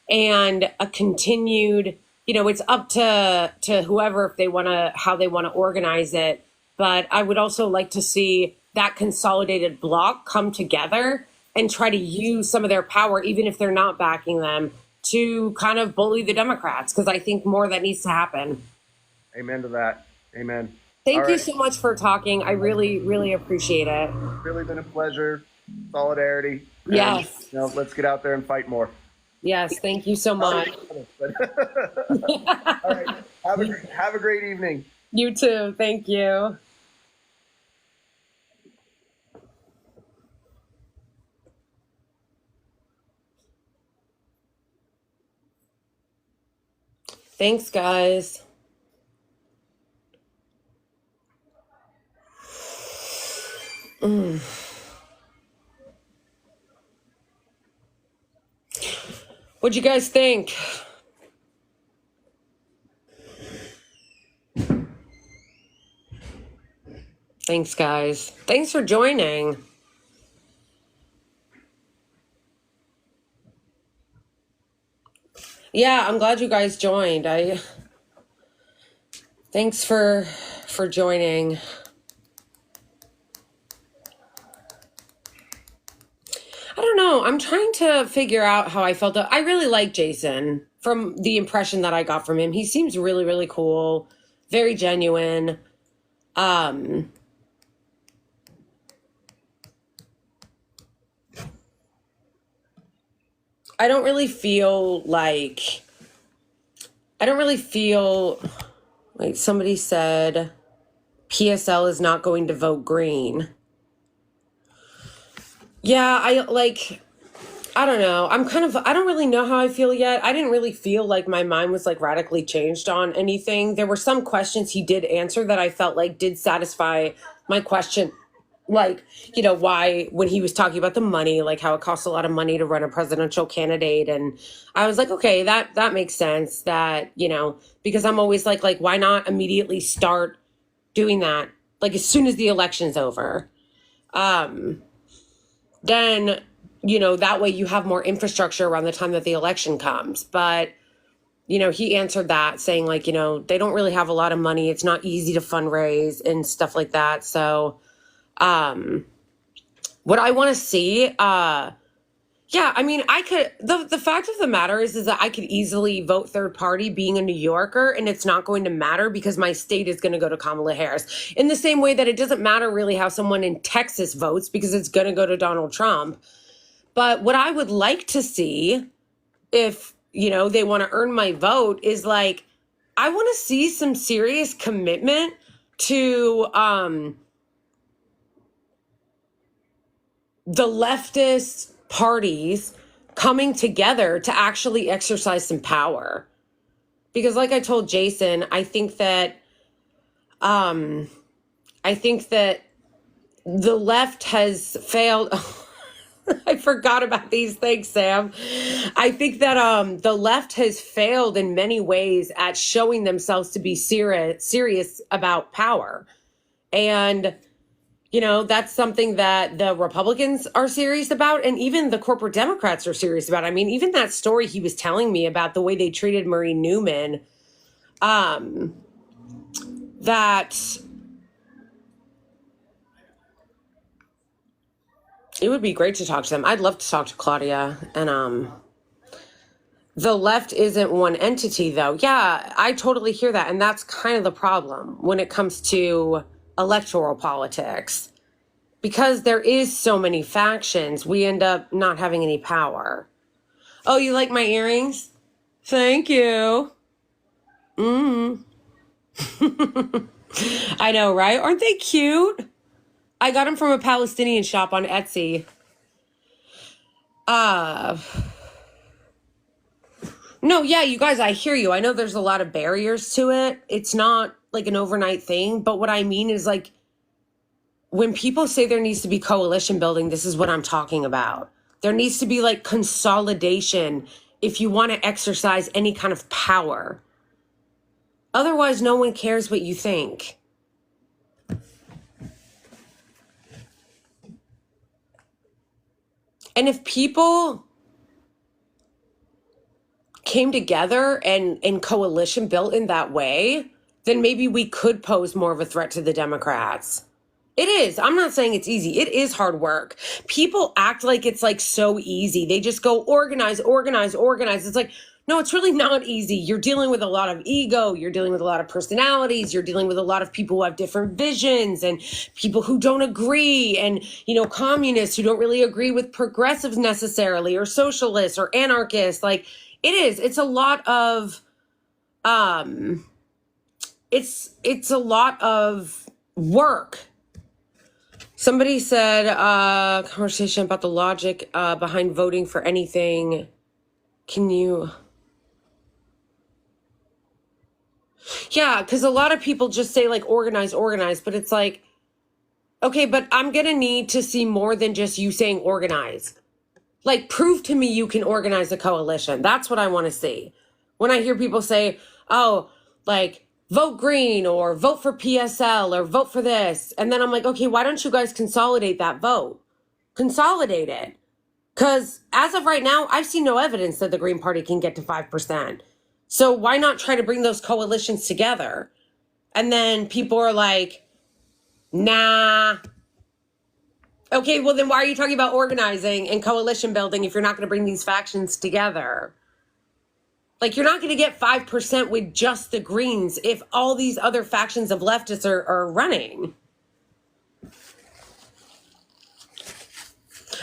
and a continued, it's up to whoever if they want to, how they want to organize it. But I would also like to see that consolidated bloc come together and try to use some of their power, even if they're not backing them, to kind of bully the Democrats, because I think more of that needs to happen. Amen to that. Amen. Thank you so much for talking. I really, really appreciate it. It's really been a pleasure. Solidarity. Yes. And, let's get out there and fight more. Yes, thank you so much. All right. Have a great evening. You too. Thank you. Thanks, guys. What'd you guys think? Thanks, guys. Thanks for joining. Yeah, I'm glad you guys joined. Thanks for joining. I don't know. I'm trying to figure out how I felt. I really like Jason from the impression that I got from him. He seems really, really cool, very genuine. Um, I don't really feel like, wait, somebody said PSL is not going to vote green. Yeah, I don't know. I don't really know how I feel yet. I didn't really feel like my mind was like radically changed on anything. There were some questions he did answer that I felt like did satisfy my question. Like, why, when he was talking about the money, like how it costs a lot of money to run a presidential candidate. And I was like, okay, that makes sense that, because I'm always like, why not immediately start doing that? Like as soon as the election's over. Then, that way you have more infrastructure around the time that the election comes. But, he answered that saying like, they don't really have a lot of money. It's not easy to fundraise and stuff like that. So, what I want to see, yeah, I mean, the fact of the matter is that I could easily vote third party being a New Yorker, and it's not going to matter because my state is going to go to Kamala Harris. In the same way that it doesn't matter really how someone in Texas votes because it's going to go to Donald Trump. But what I would like to see, if, they want to earn my vote, is like, I want to see some serious commitment to, the leftist parties coming together to actually exercise some power. Because like I told Jason, I think that the left has failed. I forgot about these things, Sam. I think that the left has failed in many ways at showing themselves to be serious about power. And that's something that the Republicans are serious about, and even the corporate Democrats are serious about. I mean, even that story he was telling me about the way they treated Marie Newman, that it would be great to talk to them. I'd love to talk to Claudia. And the left isn't one entity, though. Yeah, I totally hear that. And that's kind of the problem when it comes to electoral politics. Because there is so many factions, we end up not having any power. Oh, you like my earrings? Thank you. I know, right? Aren't they cute? I got them from a Palestinian shop on Etsy. No, yeah, you guys, I hear you. I know there's a lot of barriers to it. It's not like an overnight thing. But what I mean is like, when people say there needs to be coalition building, this is what I'm talking about. There needs to be like consolidation if you want to exercise any kind of power. Otherwise, no one cares what you think. And if people came together and coalition built in that way, then maybe we could pose more of a threat to the Democrats. It is. I'm not saying it's easy. It is hard work. People act like it's like so easy. They just go organize, organize, organize. It's like, no, it's really not easy. You're dealing with a lot of ego. You're dealing with a lot of personalities. You're dealing with a lot of people who have different visions and people who don't agree, and, communists who don't really agree with progressives necessarily, or socialists or anarchists. Like it is. It's a lot of, it's a lot of work. Somebody said, conversation about the logic behind voting for anything. Can you? Yeah, because a lot of people just say like organize, organize, but it's like, okay, but I'm gonna need to see more than just you saying organize. Like, prove to me you can organize a coalition. That's what I want to see. When I hear people say, oh, like, vote green or vote for PSL or vote for this. And then I'm like, okay, why don't you guys consolidate that vote? Consolidate it. Because as of right now, I've seen no evidence that the Green Party can get to 5%. So why not try to bring those coalitions together? And then people are like, nah. Okay, well then why are you talking about organizing and coalition building if you're not going to bring these factions together? Like, you're not going to get 5% with just the Greens if all these other factions of leftists are running.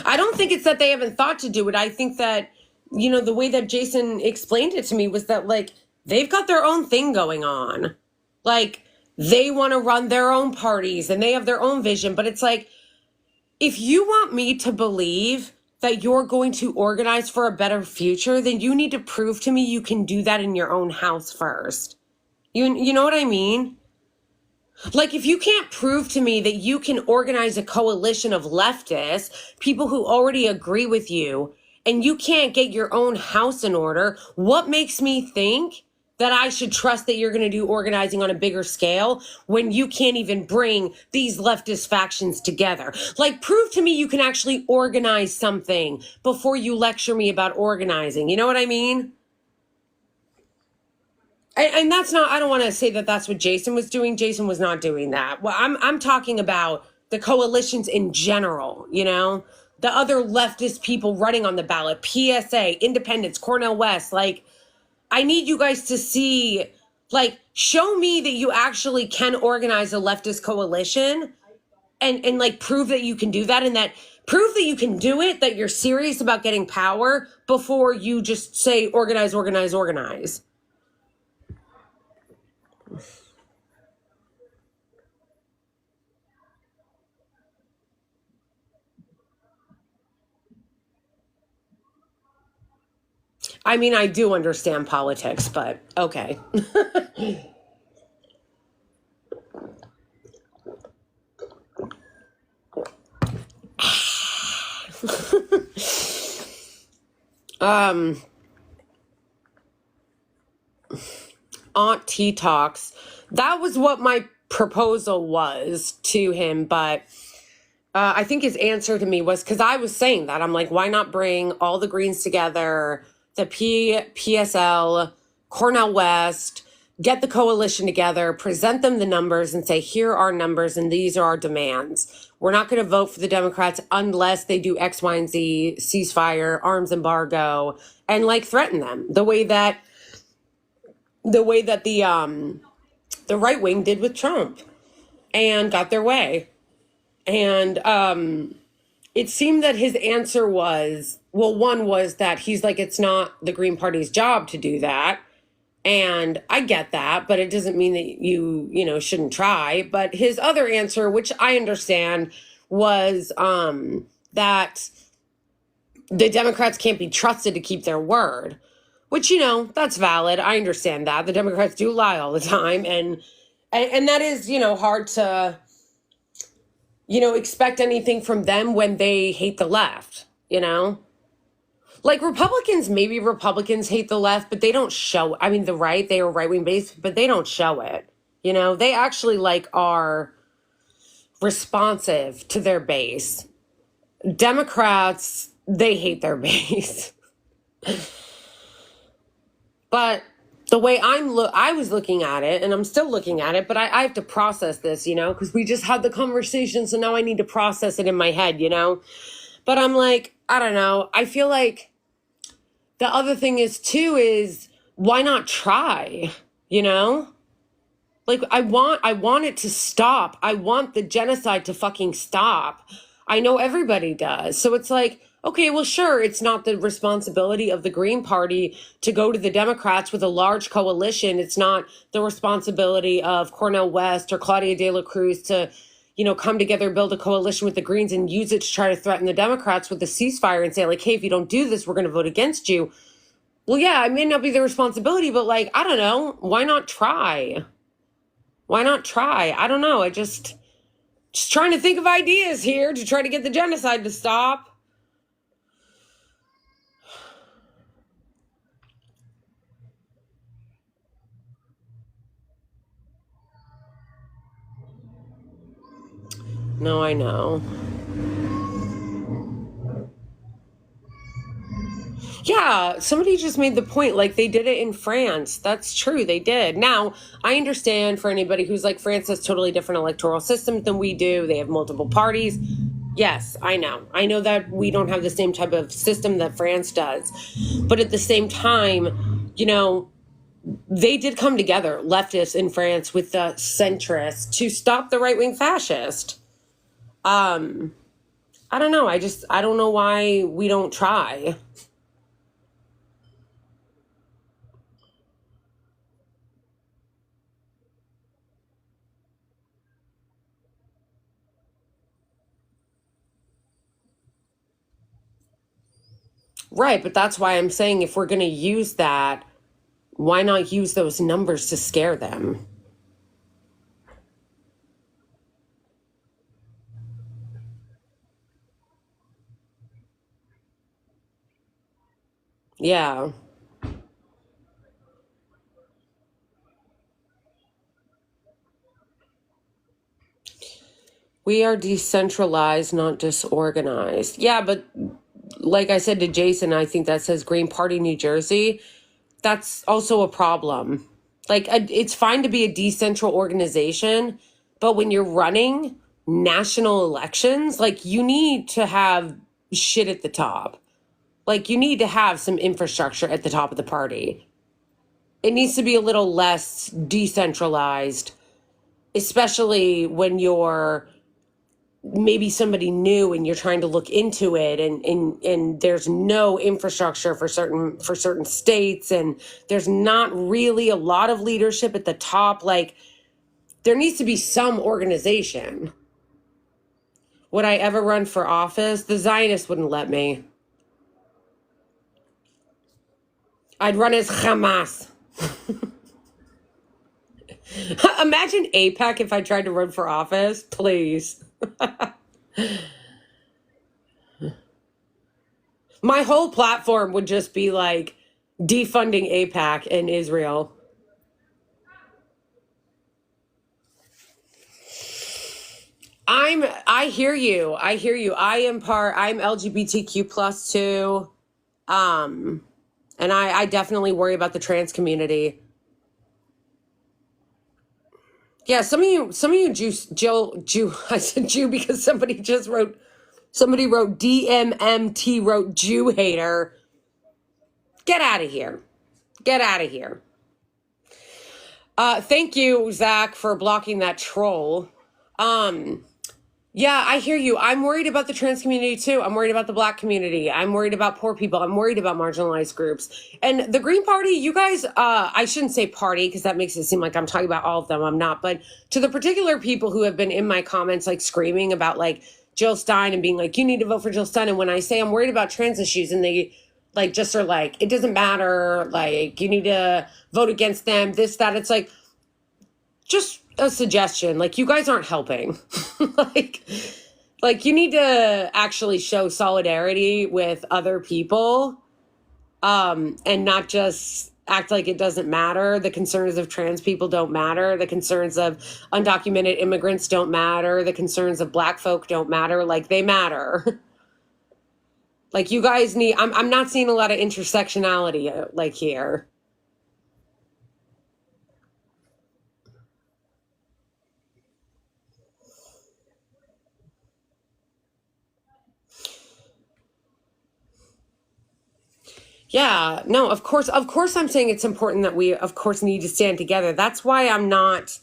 I don't think it's that they haven't thought to do it. I think that, you know, the way that Jason explained it to me was that, like, they've got their own thing going on. Like, they want to run their own parties and they have their own vision. But it's like, if you want me to believe that you're going to organize for a better future, then you need to prove to me you can do that in your own house first. You know what I mean? Like, if you can't prove to me that you can organize a coalition of leftists, people who already agree with you, and you can't get your own house in order, what makes me think that I should trust that you're going to do organizing on a bigger scale when you can't even bring these leftist factions together? Like, prove to me you can actually organize something before you lecture me about organizing. You know what I mean? And that's not, I don't want to say that that's what Jason was doing. Jason was not doing that. Well, I'm talking about the coalitions in general, you know, the other leftist people running on the ballot, PSA, Independents, Cornel West. Like, I need you guys to see, like, show me that you actually can organize a leftist coalition and like prove that you can do that, and that prove that you can do it, that you're serious about getting power before you just say organize, organize, organize. I mean, I do understand politics, but okay. Aunt T talks. That was what my proposal was to him, but I think his answer to me was, because I was saying that, I'm like, why not bring all the Greens together, the PSL, Cornel West, get the coalition together, present them the numbers and say, here are our numbers and these are our demands. We're not going to vote for the Democrats unless they do X, Y, and Z, ceasefire, arms embargo, and like threaten them the way that the right wing did with Trump and got their way. And it seemed that his answer was, well, one was that he's like, it's not the Green Party's job to do that. And I get that, but it doesn't mean that you know, shouldn't try. But his other answer, which I understand, was that the Democrats can't be trusted to keep their word, which, you know, that's valid. I understand that. The Democrats do lie all the time. And that is, you know, hard to, you know, expect anything from them when they hate the left, you know? Like, maybe Republicans hate the left, but they don't show, I mean, the right, they are right-wing based, but they don't show it. You know, they actually like are responsive to their base. Democrats, they hate their base. But the way I was looking at it, and I'm still looking at it, but I have to process this, you know, because we just had the conversation, so now I need to process it in my head, you know? But I'm like, I don't know. I feel like the other thing is, too, is why not try, you know? Like, I want it to stop. I want the genocide to fucking stop. I know everybody does. So it's like, okay, well, sure, it's not the responsibility of the Green Party to go to the Democrats with a large coalition. It's not the responsibility of Cornel West or Claudia de la Cruz to, you know, come together, build a coalition with the Greens and use it to try to threaten the Democrats with the ceasefire and say, like, hey, if you don't do this, we're going to vote against you. Well, yeah, it may not be the responsibility, but like, I don't know. Why not try? Why not try? I don't know. Just trying to think of ideas here to try to get the genocide to stop. No, I know. Yeah, somebody just made the point, like they did it in France. That's true, they did. Now, I understand for anybody who's like, France has totally different electoral systems than we do. They have multiple parties. Yes, I know. I know that we don't have the same type of system that France does. But at the same time, they did come together, leftists in France with the centrists, to stop the right wing fascist. Um, I don't know. I don't know why we don't try. Right, but that's why I'm saying if we're going to use that, why not use those numbers to scare them? Yeah. We are decentralized, not disorganized. Yeah, but like I said to Jason, I think that says Green Party New Jersey. That's also a problem. Like, it's fine to be a decentral organization, but when you're running national elections, like, you need to have shit at the top. Like, you need to have some infrastructure at the top of the party. It needs to be a little less decentralized, especially when you're maybe somebody new and you're trying to look into it, and there's no infrastructure for certain states, and there's not really a lot of leadership at the top. Like, there needs to be some organization. Would I ever run for office? The Zionists wouldn't let me. I'd run as Hamas. Imagine APAC if I tried to run for office, please. My whole platform would just be like defunding APAC in Israel. I hear you. I hear you. I'm LGBTQ plus too. Um and I definitely worry about the trans community. Yeah, some of you Jew I said Jew because somebody wrote DMMT wrote Jew hater. Get out of here. Get out of here. Thank you, Zach, for blocking that troll. Um, yeah, I hear you. I'm worried about the trans community too. I'm worried about the black community. I'm worried about poor people. I'm worried about marginalized groups. And the Green Party, you guys, I shouldn't say party because that makes it seem like I'm talking about all of them. I'm not. But to the particular people who have been in my comments, like screaming about like Jill Stein and being like, you need to vote for Jill Stein. And when I say I'm worried about trans issues and they like just are like, it doesn't matter. Like, you need to vote against them, this, that. It's like, just a suggestion. Like, you guys aren't helping. like, like you need to actually show solidarity with other people, and not just act like it doesn't matter. The concerns of trans people don't matter. The concerns of undocumented immigrants don't matter. The concerns of black folk don't matter. Like, they matter. Like, you guys need, I'm not seeing a lot of intersectionality like here. Yeah, no, of course I'm saying it's important that we of course need to stand together. That's why I'm not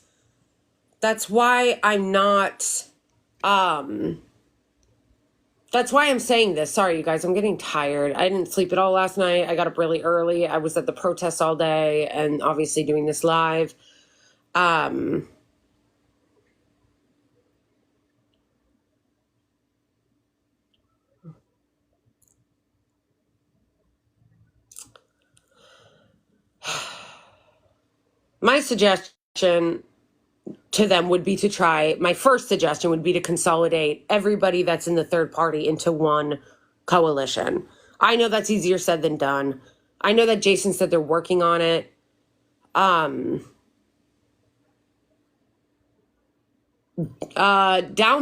um that's why I'm saying this. Sorry you guys, I'm getting tired. I didn't sleep at all last night. I got up really early. I was at the protests all day and obviously doing this live. Um My suggestion to them would be to try, my first suggestion would be to consolidate everybody that's in the third party into one coalition. I know that's easier said than done. I know that Jason said they're working on it. Down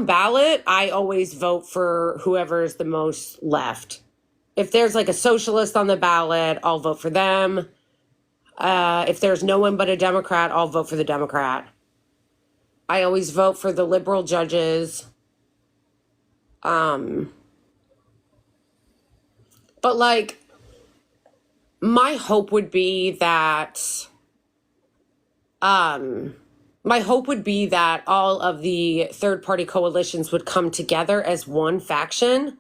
ballot, I always vote for whoever is the most left. If there's like a socialist on the ballot, I'll vote for them. If there's no one but a Democrat, I'll vote for the Democrat. I always vote for the liberal judges. But like, my hope would be that, all of the third party coalitions would come together as one faction.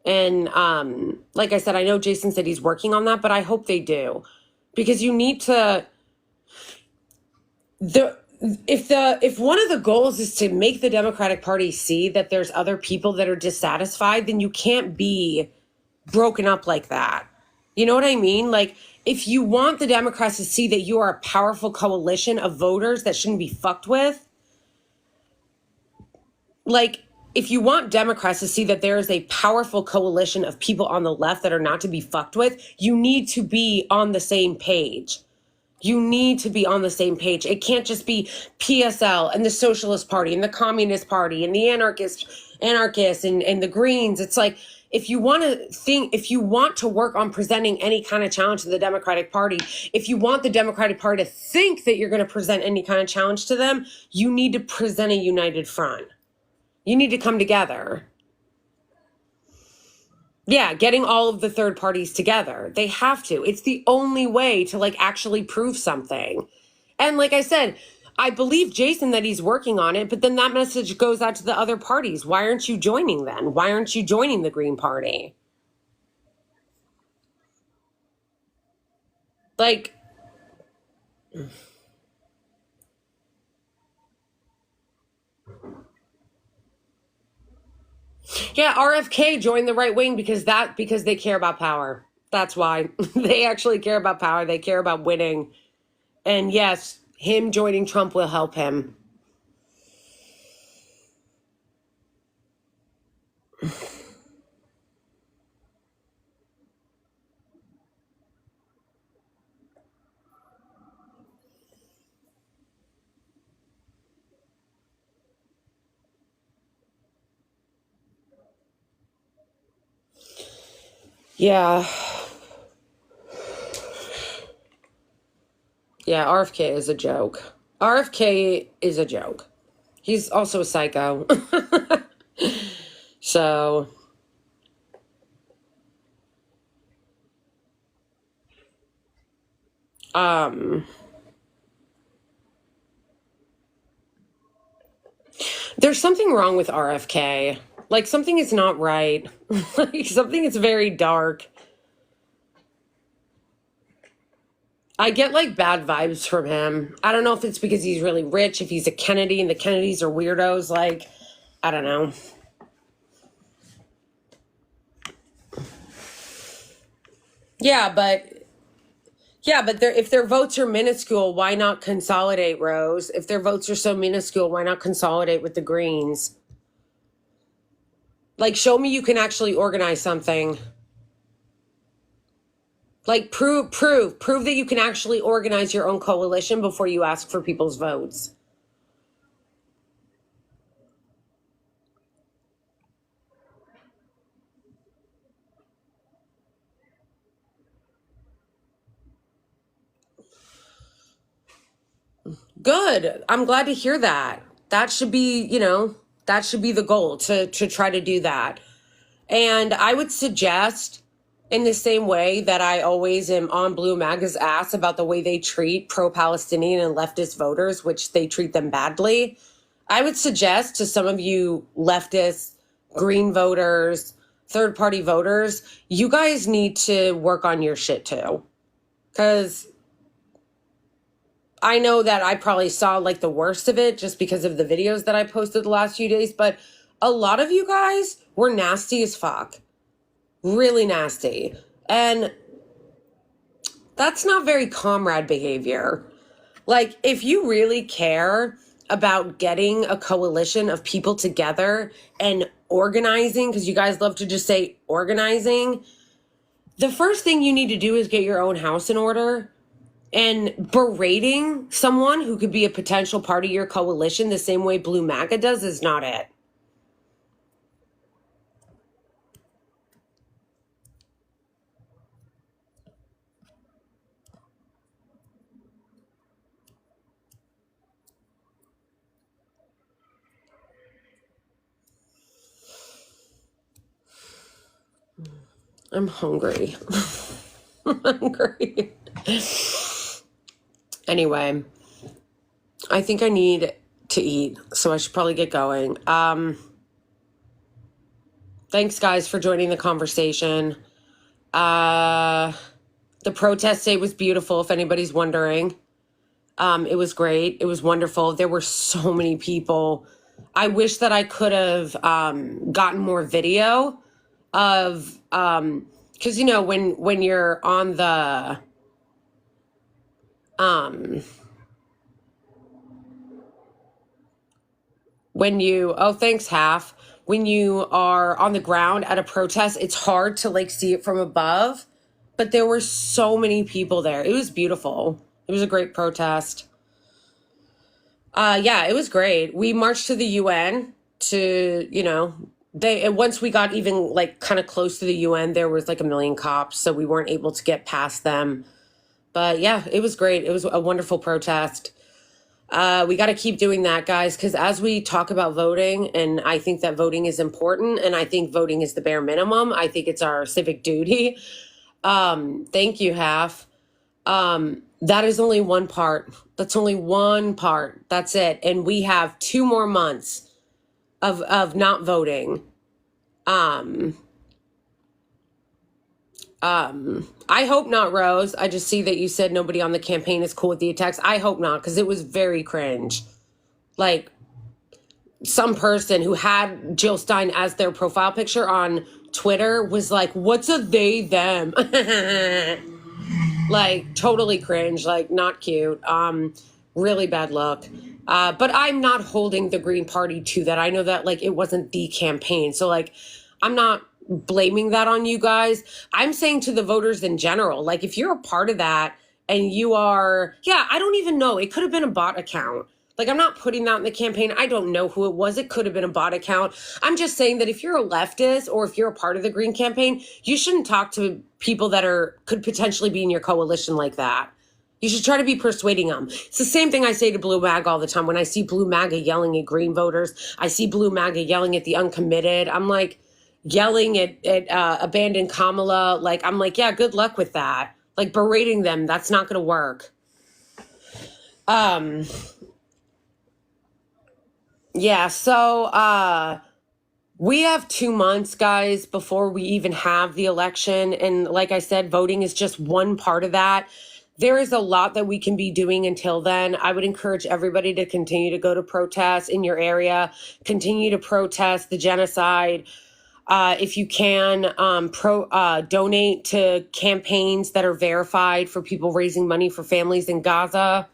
And like I said, I know Jason said he's working on that, but I hope they do. Because you need to, if one of the goals is to make the Democratic Party see that there's other people that are dissatisfied, then you can't be broken up like that. You know what I mean? Like, if you want the Democrats to see that you are a powerful coalition of voters that shouldn't be fucked with, like, if you want Democrats to see that there is a powerful coalition of people on the left that are not to be fucked with, you need to be on the same page. You need to be on the same page. It can't just be PSL and the Socialist Party and the Communist Party and the anarchists and the Greens. It's like, if you want to work on presenting any kind of challenge to the Democratic Party, if you want the Democratic Party to think that you're going to present any kind of challenge to them, you need to present a united front. You need to come together. Yeah, getting all of the third parties together. They have to. It's the only way to like actually prove something. And like I said, I believe Jason that he's working on it, but then that message goes out to the other parties. Why aren't you joining then? Why aren't you joining the Green Party? Like, yeah, RFK joined the right wing because they care about power. That's why. They actually care about power. They care about winning. And yes, him joining Trump will help him. Yeah. Yeah, RFK is a joke. RFK is a joke. He's also a psycho. So, there's something wrong with RFK. Like, something is not right. Like, something is very dark. I get like bad vibes from him. I don't know if it's because he's really rich, if he's a Kennedy and the Kennedys are weirdos. Like, I don't know. Yeah, but if their votes are minuscule, why not consolidate, Rose? If their votes are so minuscule, why not consolidate with the Greens? Like, show me you can actually organize something. Like, prove that you can actually organize your own coalition before you ask for people's votes. Good. I'm glad to hear that. That should be, that should be the goal to try to do that. And I would suggest, in the same way that I always am on Blue MAGA's ass about the way they treat pro-Palestinian and leftist voters, which they treat them badly, I would suggest to some of you leftist, green voters, third-party voters, you guys need to work on your shit too. Because I know that I probably saw like the worst of it just because of the videos that I posted the last few days, but a lot of you guys were nasty as fuck. Really nasty. And that's not very comrade behavior. Like, if you really care about getting a coalition of people together and organizing, because you guys love to just say organizing, the first thing you need to do is get your own house in order. And berating someone who could be a potential part of your coalition the same way Blue MAGA does is not it. I'm hungry. I'm hungry. Anyway, I think I need to eat, so I should probably get going. Thanks, guys, for joining the conversation. The protest day was beautiful, if anybody's wondering. It was great. It was wonderful. There were so many people. I wish that I could have gotten more video of, because you know, when you're on the thanks, Half. When you are on the ground at a protest, it's hard to like see it from above, but there were so many people there. It was beautiful. It was a great protest. Yeah, it was great. We marched to the UN to, you know, once we got even like kind of close to the UN, there was like 1 million cops, so we weren't able to get past them. But yeah, it was great. It was a wonderful protest. We got to keep doing that, guys, because as we talk about voting, and I think that voting is important, and I think voting is the bare minimum. I think it's our civic duty. Thank you, Half. That is only one part. That's only one part. That's it. And we have 2 more months of not voting. I hope not, Rose. I just see that you said nobody on the campaign is cool with the attacks. I hope not, because it was very cringe. Like, some person who had Jill Stein as their profile picture on Twitter was like, what's a they, them? Like, totally cringe, like, not cute. Really bad look. But I'm not holding the Green Party to that. I know that, like, it wasn't the campaign. So, like, I'm not blaming that on you guys. I'm saying to the voters in general, like, if you're a part of that and you are, yeah, I don't even know. It could have been a bot account. Like, I'm not putting that in the campaign. I don't know who it was. It could have been a bot account. I'm just saying that if you're a leftist or if you're a part of the Green campaign, you shouldn't talk to people that could potentially be in your coalition like that. You should try to be persuading them. It's the same thing I say to Blue MAGA all the time. When I see Blue MAGA yelling at Green voters, I see Blue MAGA yelling at the uncommitted. I'm like, yelling at abandoned Kamala. Like, I'm like, yeah, good luck with that. Like, berating them, that's not going to work. Yeah, so we have 2 months, guys, before we even have the election. And like I said, voting is just one part of that. There is a lot that we can be doing until then. I would encourage everybody to continue to go to protests in your area, continue to protest the genocide. If you can, donate to campaigns that are verified for people raising money for families in Gaza.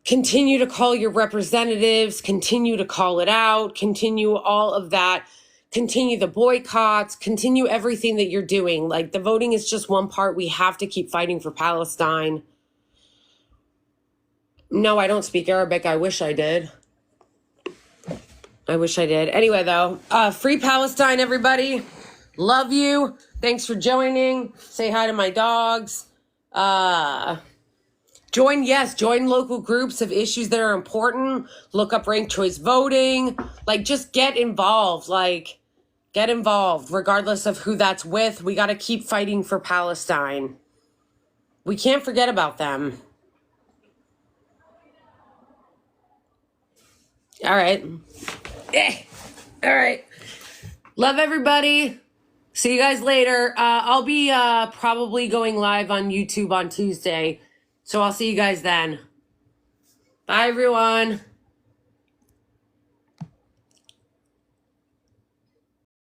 Continue to call your representatives, continue to call it out, continue all of that, continue the boycotts, continue everything that you're doing. Like, the voting is just one part. We have to keep fighting for Palestine. No, I don't speak Arabic. I wish I did. Anyway, though, free Palestine, everybody. Love you. Thanks for joining. Say hi to my dogs. Join local groups of issues that are important. Look up ranked choice voting. Like, just get involved. Like, get involved, regardless of who that's with. We got to keep fighting for Palestine. We can't forget about them. All right. All right. Love everybody. See you guys later. I'll be probably going live on YouTube on Tuesday. So I'll see you guys then. Bye, everyone.